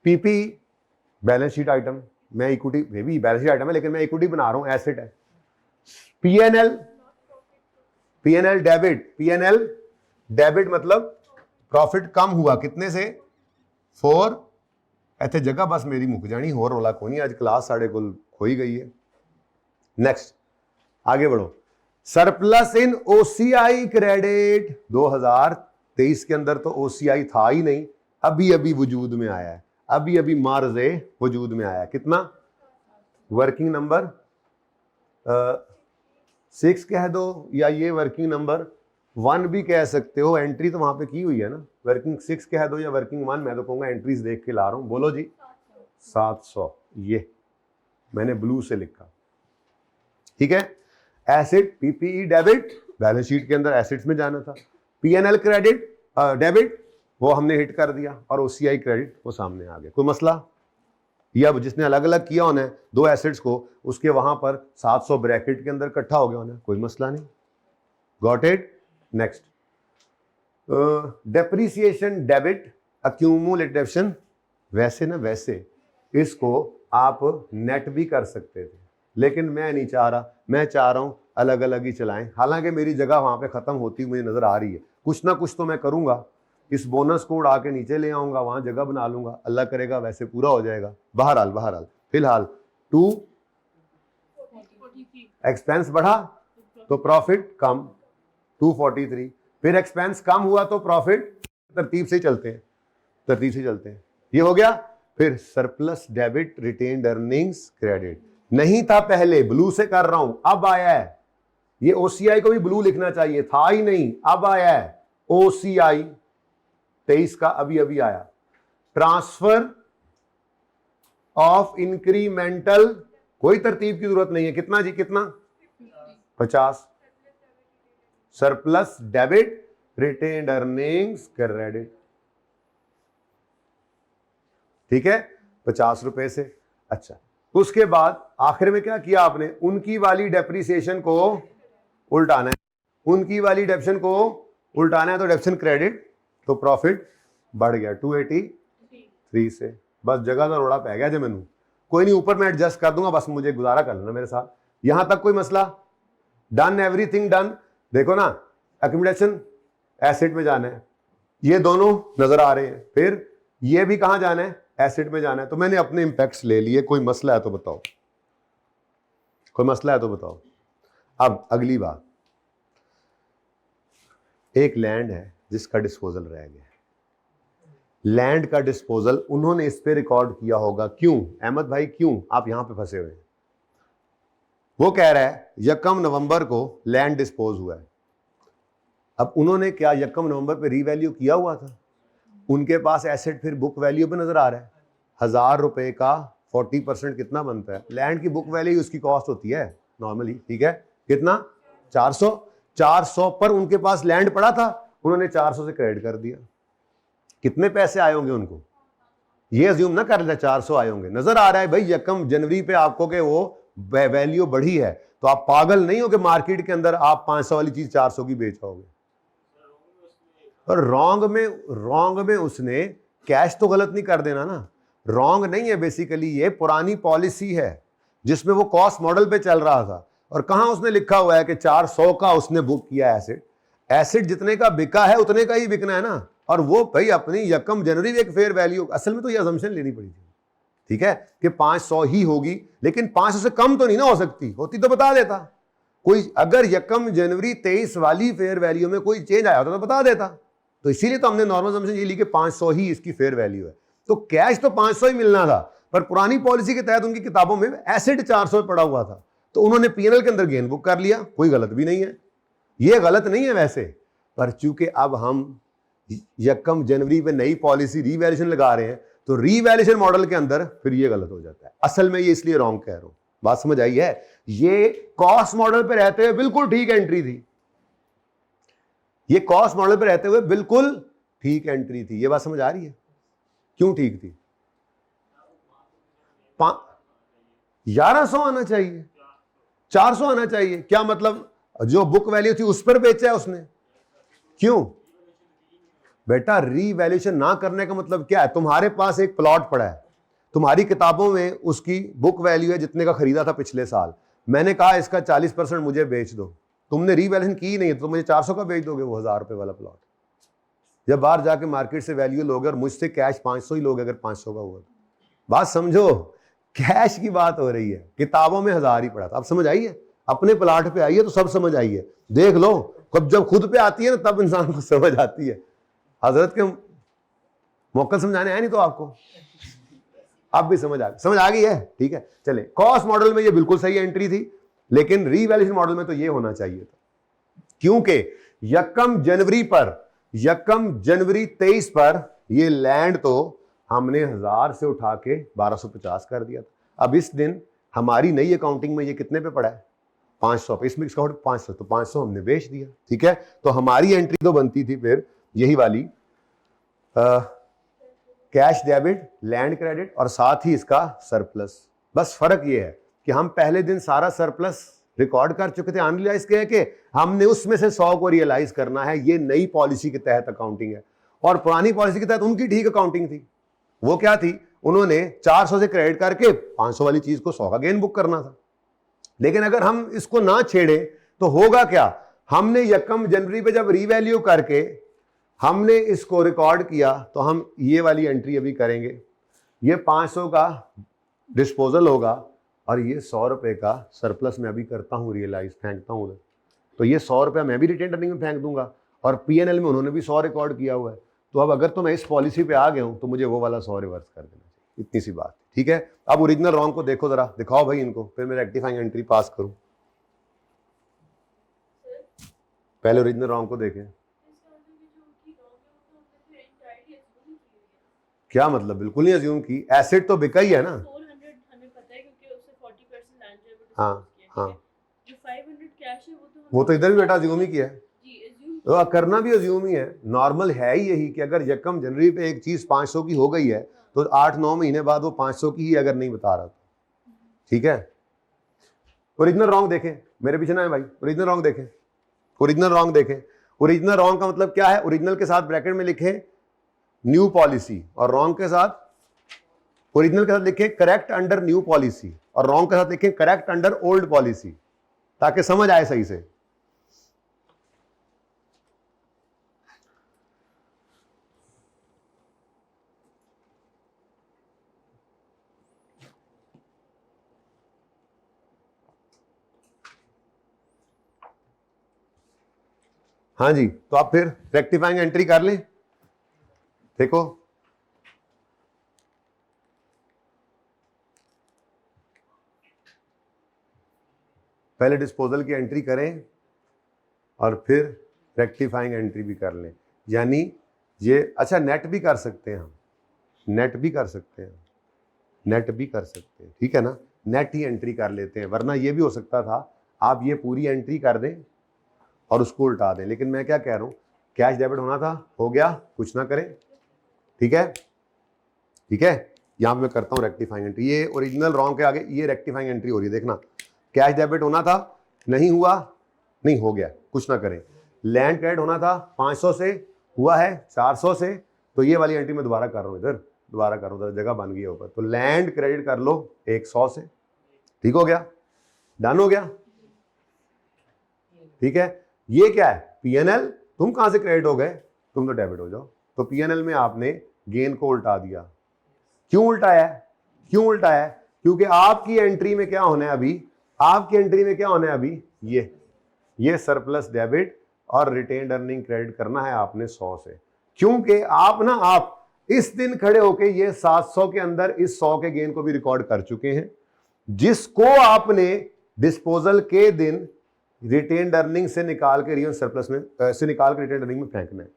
S1: पीपी बैलेंस शीट आइटम, मैं इक्विटी, मे भी बैलेंस शीट आइटम है लेकिन मैं इक्विटी बना रहा हूं, एसेट है। PNL, PNL debit, PNL debit मतलब प्रॉफिट कम हुआ कितने से 4, ऐसे जगह बस मेरी मुक जानी, हो रोला को नहीं, आज क्लास साढ़े कुल खोई गई है। नेक्स्ट आगे बढ़ो। सरप्लस इन ओसीआई क्रेडिट, 2023 के अंदर तो ओसीआई था ही नहीं, अभी अभी वजूद में आया है, अभी अभी मार्जे वजूद में आया है, कितना, वर्किंग नंबर 6 कह दो, या ये वर्किंग नंबर 1 भी कह सकते हो, एंट्री तो वहां पे की हुई है ना, वर्किंग 6 कह दो या वर्किंग 1, मैं तो कहूंगा एंट्रीज देख के ला रहा हूं, बोलो जी 700, ये मैंने ब्लू से लिखा, ठीक है। Asset PPE debit, balance sheet के अंदर एसेट्स में जाना था, पीएनएल क्रेडिट डेबिट वो हमने हिट कर दिया, और ओसीआई क्रेडिट वो सामने आ गया। कोई मसला, या अब जिसने अलग अलग किया होना है दो एसेट्स को, उसके वहां पर 700 ब्रैकेट के अंदर इकट्ठा हो गया होना, कोई मसला नहीं, got it. Next, depreciation debit, accumulation, वैसे ना वैसे इसको आप नेट भी कर सकते थे, लेकिन मैं नहीं चाह रहा, मैं चाह रहा हूं अलग अलग ही चलाएं, हालांकि मेरी जगह वहां पे खत्म होती मुझे नजर आ रही है, कुछ ना कुछ तो मैं करूंगा, इस बोनस को उड़ा के नीचे ले आऊंगा, वहां जगह बना लूंगा, अल्लाह करेगा वैसे पूरा हो जाएगा। बहरहाल फिलहाल 2 एक्सपेंस बढ़ा तो प्रॉफिट कम 243, फिर एक्सपेंस कम हुआ तो प्रॉफिट, तरतीब से चलते हैं, ये हो गया। फिर surplus debit retained earnings credit, नहीं था पहले, ब्लू से कर रहा हूं, अब आया है, ये ओसीआई को भी ब्लू लिखना चाहिए था ही नहीं, अब आया है ओसीआई 23 का, अभी अभी आया। ट्रांसफर ऑफ इंक्रीमेंटल, कोई तरतीब की जरूरत नहीं है, कितना जी, कितना 50, surplus debit retained earnings credit, ठीक है, 50 रुपए से। अच्छा, उसके बाद आखिर में क्या किया आपने, उनकी वाली डेप्रिसिएशन को उल्टाना है, उनकी वाली डेप्शन को उल्टाना है, तो डेप्शन क्रेडिट, तो प्रॉफिट बढ़ गया 283 से, बस जगह का रोड़ा पै गया जो मैनू, कोई नहीं ऊपर मैं एडजस्ट कर दूंगा, बस मुझे गुजारा कर लेना मेरे साथ, यहां तक कोई मसला, डन, एवरीथिंग डन। देखो ना, एक्यूमुलेशन एसेट में जाना है, ये दोनों नजर आ रहे हैं, फिर ये भी कहां जाना है, एसेट में जाना है, तो मैंने अपने इंपैक्ट्स ले लिए, कोई मसला है तो बताओ, कोई मसला है तो बताओ। अब अगली बात, एक लैंड है जिसका डिस्पोजल रह गया, लैंड का डिस्पोजल उन्होंने इस पे रिकॉर्ड किया होगा, क्यों अहमद भाई, क्यों आप यहां पे फंसे हुए हैं? वो कह रहा है 1 नवंबर को लैंड डिस्पोज हुआ है, अब उन्होंने क्या 1 नवंबर पे रीवैल्यू किया हुआ था, उनके पास एसेट फिर बुक वैल्यू पे नजर आ रहा है, 1000 रुपए का 40% कितना बनता है, लैंड की बुक वैल्यू उसकी कॉस्ट होती है नॉर्मली, ठीक है, कितना 400 पर उनके पास लैंड पड़ा था, उन्होंने 400 से क्रेडिट कर दिया, कितने पैसे आए होंगे उनको, ये अज्यूम ना कर लेता 400 आए होंगे, नजर आ रहा है भाई यकम जनवरी पे आपको कि वो वैल्यू बढ़ी है, तो आप पागल नहीं हो कि मार्केट के अंदर आप 500 वाली चीज 400 की बेच पाओगे। और रॉन्ग में उसने कैश तो गलत नहीं कर देना ना, रॉन्ग नहीं है, बेसिकली ये पुरानी पॉलिसी है जिसमें वो कॉस्ट मॉडल पे चल रहा था, और कहां उसने लिखा हुआ है कि 400 का उसने बुक किया एसेट, एसेट जितने का बिका है उतने का ही बिकना है ना, और वो भाई अपनी यकम जनवरी एक फेयर वैल्यू, असल में तो ये अजम्पशन लेनी पड़ी थी, ठीक है, कि 500 ही होगी, लेकिन 500 से कम तो नहीं ना हो सकती, होती तो बता देता कोई, अगर यकम जनवरी 23 वाली फेयर वैल्यू में कोई चेंज आया होता तो बता देता, तो इसीलिए तो हमने नॉर्मल अजम्पशन ये ली कि 500 ही इसकी फेयर वैल्यू है, तो कैश तो 500 ही मिलना था, पर पुरानी पॉलिसी के तहत उनकी किताबों में एसेट 400 पड़ा हुआ था, तो उन्होंने पीएनएल के अंदर गेन बुक कर लिया, कोई गलत भी नहीं है, ये गलत नहीं है वैसे, पर चूंकि अब हम यकम जनवरी पे नई पॉलिसी रीवैल्यूएशन लगा रहे हैं, तो रीवैल्यूएशन मॉडल के अंदर फिर ये गलत हो जाता है, असल में ये इसलिए रॉन्ग कह रहा हूं, बात समझ आई है, ये कॉस्ट मॉडल पे रहते हुए बिल्कुल ठीक एंट्री थी, ये कॉस्ट मॉडल पे रहते हुए बिल्कुल ठीक एंट्री थी, ये बात समझ आ रही है, क्यों ठीक थी? 1100 आना चाहिए, 400 आना चाहिए, क्या मतलब जो बुक वैल्यू थी उस पर बेचा है उसने, क्यों बेटा? रीवैल्यूएशन ना करने का मतलब क्या है? तुम्हारे पास एक प्लॉट पड़ा है, तुम्हारी किताबों में उसकी बुक वैल्यू है जितने का खरीदा था पिछले साल, मैंने कहा इसका 40% मुझे बेच दो, तुमने रीवैल्यूएशन की नहीं तो मुझे 400 का बेच दोगे वो 1000 रुपए वाला प्लॉट, जब बाहर जाके मार्केट से वैल्यू लोगे और मुझसे कैश 500 ही लोगे, अगर 500 का हुआ तो बात समझो, कैश की बात हो रही है, किताबों में 1000 ही पड़ा था, अब समझ आई है, अपने प्लाट पे आई है तो सब समझ आई है, देख लो कब जब खुद पे आती है ना तब इंसान को समझ आती है, हजरत के मौकल समझाने आए नहीं तो आपको अब भी समझ आ गई है, ठीक है, चले, कॉस्ट मॉडल में ये बिल्कुल सही एंट्री थी, लेकिन रीवैल्यूएशन मॉडल में तो ये होना चाहिए था, क्योंकि यकम जनवरी 23 पर ये लैंड तो हमने 1000 से उठा के 1250 कर दिया था, अब इस दिन हमारी नई अकाउंटिंग में ये कितने पे पड़ा है? 500 पे, इसमें इसका 500, तो 500 हमने बेच दिया, ठीक है, तो हमारी एंट्री तो बनती थी फिर यही वाली, कैश डेबिट, लैंड क्रेडिट और साथ ही इसका सरप्लस, बस फर्क ये है कि हम पहले दिन सारा सरप्लस रिकॉर्ड कर चुके थे, एनालाइज किया कि हमने उसमें से 100 को रियलाइज करना है, ये नई पॉलिसी के तहत अकाउंटिंग है, और पुरानी पॉलिसी के तहत उनकी ठीक अकाउंटिंग थी, वो क्या थी, उन्होंने 400 से क्रेडिट करके 500 वाली चीज को 100 का गेन बुक करना था, लेकिन अगर हम इसको ना छेड़े तो होगा क्या, हमने यकम जनवरी पे जब रीवैल्यू करके हमने इसको रिकॉर्ड किया तो हम ये वाली एंट्री अभी करेंगे, ये 500 का डिस्पोजल होगा और ये 100 रुपए का सरप्लस मैं अभी करता हूँ रियलाइज, फेंकता हूँ उधर, तो ये 100 रुपया मैं भी रिटेन अर्निंग में फेंक दूंगा, और पीएनएल में उन्होंने भी 100 रिकॉर्ड किया हुआ है, तो अब अगर तो मैं इस पॉलिसी पे आ गया हूं तो मुझे वो वाला 100 रिवर्स कर देना चाहिए, इतनी सी बात, ठीक है। अब ओरिजिनल रॉन्ग को देखो जरा, दिखाओ भाई इनको, फिर मैं रेक्टिफाइंग एंट्री पास करूं, पहले ओरिजिनल रॉन्ग को देखें, क्या मतलब बिल्कुल नहीं अज्यूम की, एसेट तो बिका ही है ना, हाँ हाँ, वो तो इधर भी बेटा अज्यूम ही किया है, तो करना भी अज्यूम ही है, नॉर्मल है ही यही कि अगर यकम जनवरी पे एक चीज 500 की हो गई है तो 8-9 महीने बाद वो 500 की ही अगर नहीं बता रहा, ठीक है। ओरिजिनल रॉन्ग देखें, मेरे पीछे ना है भाई, ओरिजिनल रॉन्ग देखें, ओरिजिनल रॉन्ग देखें, ओरिजिनल रॉन्ग का मतलब क्या है, ओरिजिनल के साथ ब्रैकेट में लिखें न्यू पॉलिसी, और रॉन्ग के साथ, ओरिजिनल के साथ लिखें करेक्ट अंडर न्यू पॉलिसी, और रॉन्ग के साथ लिखें करेक्ट अंडर ओल्ड पॉलिसी, ताकि समझ आए सही से। हाँ जी, तो आप फिर रेक्टिफाइंग एंट्री कर लें, देखो पहले डिस्पोजल की एंट्री करें और फिर रेक्टिफाइंग एंट्री भी कर लें, यानी ये अच्छा नेट भी कर सकते हैं हम, नेट भी कर सकते हैं, नेट भी कर सकते हैं, ठीक है ना, नेट ही एंट्री कर लेते हैं, वरना ये भी हो सकता था आप ये पूरी एंट्री कर दें और उसको उल्टा दें, लेकिन मैं क्या कह रहा हूं, कैश डेबिट होना था, हो गया, कुछ ना करें, ठीक है। ठीक है, यहाँ पे मैं करता हूँ रेक्टिफाइंग एंट्री, ये ओरिजिनल रॉन्ग के आगे ये रेक्टिफाइंग एंट्री हो रही है, देखना कैश डेबिट होना था, नहीं हुआ, नहीं हो गया, कुछ ना करें। लैंड क्रेडिट होना था 500 से, हुआ है 400 से, तो ये वाली एंट्री मैं दोबारा कर रहा हूँ, इधर दोबारा कर रहा हूँ, जगह बन गई है ऊपर, तो लैंड क्रेडिट कर लो 100 से, ठीक हो गया, डन हो गया, ठीक है। ये क्या है, पीएनएल, तुम कहां से क्रेडिट हो गए, तुम तो डेबिट हो जाओ, तो पीएनएल में आपने गेन को उल्टा दिया। क्यों उल्टाया है, क्यों उल्टाया है, क्योंकि आपकी एंट्री में क्या होना है अभी, आपकी एंट्री में क्या होना है अभी, ये सरप्लस डेबिट और रिटेन्ड अर्निंग क्रेडिट करना है आपने 100 से, क्योंकि आप इस दिन खड़े होके ये 700 के अंदर इस 100 के गेन को भी रिकॉर्ड कर चुके हैं, जिसको आपने डिस्पोजल के दिन रिटेन्ड अर्निंग से निकाल के रियल सरप्लस में से निकाल के रिटेन्ड अर्निंग में फेंकना है।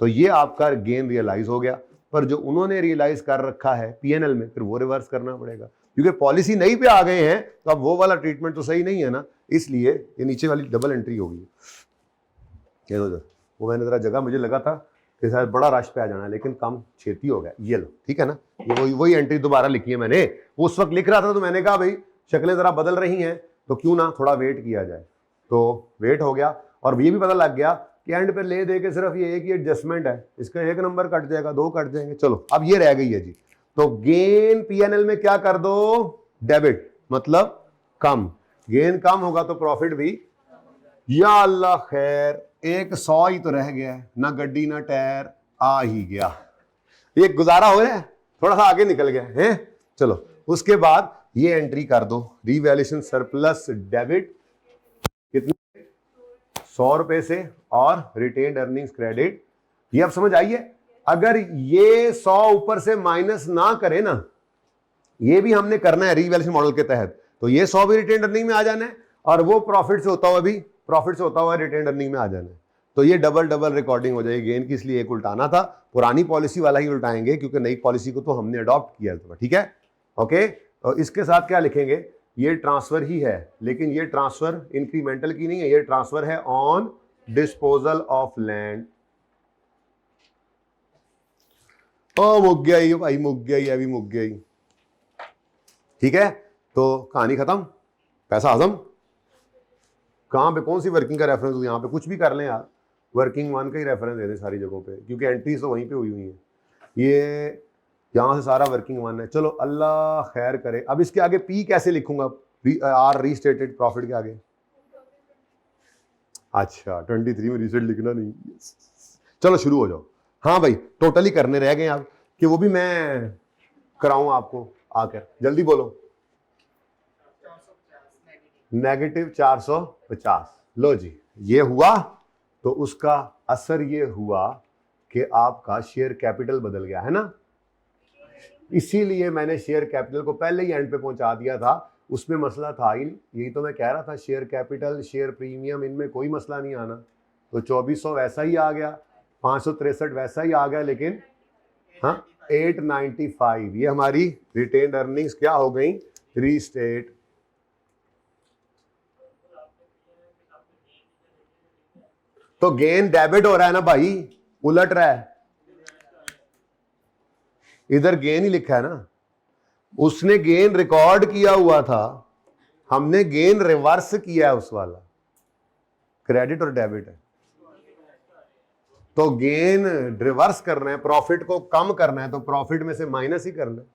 S1: तो ये आपका गेन रियलाइज हो गया, पर जो उन्होंने रियलाइज कर रखा है पीएनएल में, फिर वो रिवर्स करना पड़ेगा, क्योंकि पॉलिसी नहीं पे आ गए हैं, तो अब वो वाला ट्रीटमेंट तो सही नहीं है ना, इसलिए ये नीचे वाली डबल एंट्री होगी। वो मैंने जरा जगह, मुझे लगा था कि शायद बड़ा रश पे आ जाना है, लेकिन कम छेती हो गया, ये लो, ठीक है ना, ये वही एंट्री दोबारा लिखी है मैंने, उस वक्त लिख रहा था तो मैंने कहा भाई शक्लें जरा बदल रही हैं, तो क्यों ना थोड़ा वेट किया जाए, तो वेट हो गया, और ये भी पता लग गया कि एंड पे ले दे के सिर्फ ये एक ही एडजस्टमेंट है, इसका एक नंबर कट जाएगा, 2 कट जाएंगे, चलो अब ये रह गई है जी। तो गेन पीएनएल में क्या कर दो, डेबिट, मतलब कम, गेन कम होगा तो प्रॉफिट भी, या अल्लाह खैर, एक 100 ही तो रह गया, ना गड्डी ना टायर, आ ही गया, ये गुजारा हो रहा है, थोड़ा सा आगे निकल गया है, चलो उसके बाद ये एंट्री कर दो, रिवैल्यूएशन सरप्लस डेबिट कितने, 100 रुपए से, और रिटेन्ड अर्निंग्स क्रेडिट, ये अब समझ आइए, अगर ये 100 ऊपर से माइनस ना करे ना, ये भी हमने करना है रिवैल्यूएशन मॉडल के तहत, तो ये 100 भी रिटेन्ड अर्निंग में आ जाना है, और वो प्रॉफिट से होता हुआ भी, प्रॉफिट से होता हुआ रिटेन्ड अर्निंग में आ जाना है, तो ये डबल डबल रिकॉर्डिंग हो जाएगी गेन की, इसलिए एक उल्टाना था, पुरानी पॉलिसी वाला ही उल्टाएंगे, क्योंकि नई पॉलिसी को तो हमने अडॉप्ट किया था, ठीक है, ओके। और इसके साथ क्या लिखेंगे, ये ट्रांसफर ही है, लेकिन ये ट्रांसफर इंक्रीमेंटल की नहीं है, ये ट्रांसफर है ऑन डिस्पोजल ऑफ लैंड। ओ मुक गया ही भाई, मुक गया ही, अभी मुक गया ही, ठीक है, तो कहानी खत्म, पैसा आजम। कहां पे कौन सी वर्किंग का रेफरेंस, यहां पे कुछ भी कर लें यार, वर्किंग 1 का ही रेफरेंस दे दें सारी जगहों पे, क्योंकि एंट्रीज तो वहीं पे हुई हुई है, ये यहां से सारा वर्किंग 1 है, चलो अल्लाह खैर करे। अब इसके आगे पी कैसे लिखूंगा, आर रीस्टेटेड प्रॉफिट के आगे, अच्छा 23 में रीसेट लिखना नहीं, चलो शुरू हो जाओ। हाँ भाई टोटली करने रह गए आप, कि वो भी मैं कराऊं आपको आकर, जल्दी बोलो। नेगेटिव 450, लो जी ये हुआ, तो उसका असर ये हुआ कि आपका शेयर कैपिटल बदल गया है ना, इसीलिए मैंने शेयर कैपिटल को पहले ही एंड पे पहुंचा दिया था, उसमें मसला था ही नहीं, यही तो मैं कह रहा था, शेयर कैपिटल शेयर प्रीमियम इनमें कोई मसला नहीं आना, तो 2400 वैसा ही आ गया, 563 वैसा ही आ गया, लेकिन हाँ 895 ये हमारी रिटेन्ड अर्निंग्स क्या हो गई, रीस्टेट। तो गेन डेबिट हो रहा है ना भाई, उलट रहा है, इधर गेन ही लिखा है ना, उसने गेन रिकॉर्ड किया हुआ था, हमने गेन रिवर्स किया है, उस वाला क्रेडिट और डेबिट है, तो गेन रिवर्स करना है, प्रॉफिट को कम करना है, तो प्रॉफिट में से माइनस ही करना है।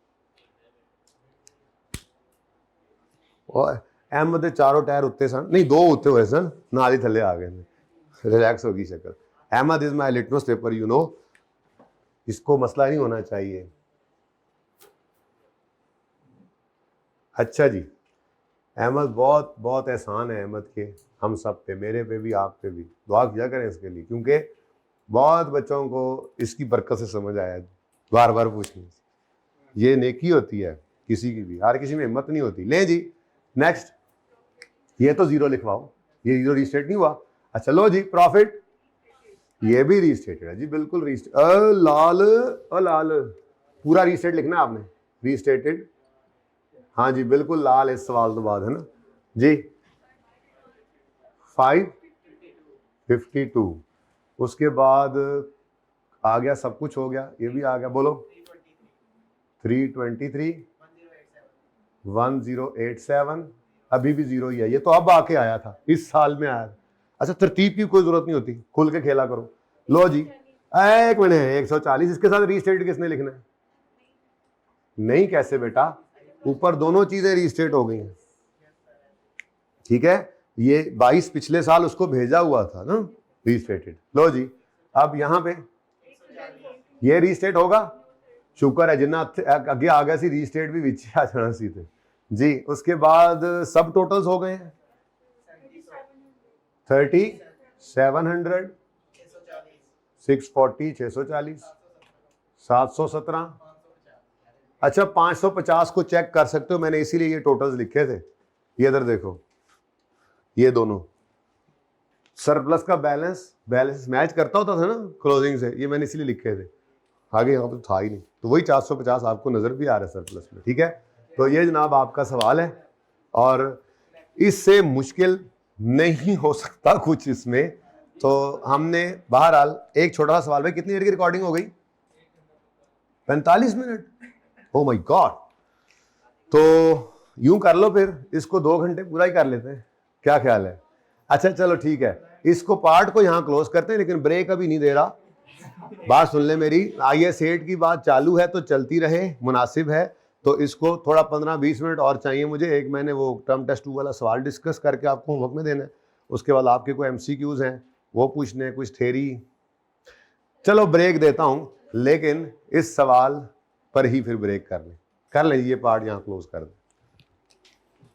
S1: और एम दे चारों टायर उत्ते सन, नहीं 2 उत्ते हुए सन, नाल ही थले आ गए, रिलैक्स होगी शक्ल। Ahmad is my litmus paper, you know, इसको मसला नहीं होना चाहिए। अच्छा जी, अहमद बहुत बहुत एहसान है अहमद के हम सब पे, मेरे पे भी, आप पे भी, दुआ किया करें इसके लिए, क्योंकि बहुत बच्चों को इसकी बरकत से समझ आया है, बार बार पूछने से, ये नेकी होती है किसी की भी, हर किसी में हिम्मत नहीं होती। ले जी नेक्स्ट, ये तो 0 लिखवाओ, ये 0 रीस्टेट नहीं हुआ, अच्छा लो जी प्रॉफिट, ये भी रीस्टेटेड है जी, बिल्कुल रीस्टेट, लाल पूरा रीस्टेट लिखना है आपने, रीस्टेटेड, हाँ जी बिल्कुल लाल, इस सवाल तो बाद है ना जी। 552, उसके बाद आ गया, सब कुछ हो गया, ये भी आ गया, बोलो 323 1087, अभी भी जीरो ही है। ये तो अब आके आया था, इस साल में आया। अच्छा, तरतीब की कोई जरूरत नहीं होती, खुल के खेला करो। लो जी, एक मिनट है 140, इसके साथ रीस्टेट किसने लिखना है? नहीं कैसे बेटा, ऊपर दोनों चीजें रीस्टेट हो गई हैं, ठीक है। ये 22 पिछले साल उसको भेजा हुआ था ना, रीस्टेटेड। लो जी, अब यहां पे ये रीस्टेट होगा, शुक्र है जिन्ना अगे आ गया सी, रीस्टेट भी विच आ जाना सी थे जी। उसके बाद सब टोटल्स हो गए हैं 3700, 640, 640, 717। अच्छा, 550 को चेक कर सकते हो, मैंने इसीलिए ये टोटल्स लिखे थे। ये इधर देखो, ये दोनों सरप्लस का बैलेंस मैच करता होता था ना क्लोजिंग से, ये मैंने इसीलिए लिखे थे। आगे यहाँ पे तो था ही नहीं, तो वही 450 आपको नजर भी आ रहा है सरप्लस में, ठीक है। तो ये जनाब आपका सवाल है, और इससे मुश्किल नहीं हो सकता कुछ इसमें। तो हमने बहरहाल एक छोटा सा सवाल, भाई कितनी देर की रिकॉर्डिंग हो गई? 45 मिनट, ओ माय गॉड। तो यूं कर लो फिर, इसको 2 घंटे पूरा ही कर लेते हैं, क्या ख्याल है? अच्छा चलो ठीक है, इसको पार्ट को यहां क्लोज करते हैं, लेकिन ब्रेक अभी नहीं दे रहा। बात सुन ले मेरी, IS8 की बात चालू है तो चलती रहे, मुनासिब है। तो इसको थोड़ा 15-20 मिनट और चाहिए मुझे। एक मैंने वो टर्म टेस्ट 2 वाला सवाल डिस्कस करके आपको होमवर्क में देना है, उसके बाद आपके कोई MCQs हैं वो पूछने हैं, कुछ थेरी। चलो ब्रेक देता हूं, लेकिन इस सवाल पर ही फिर ब्रेक कर लें, ये पार्ट यहाँ क्लोज कर दें।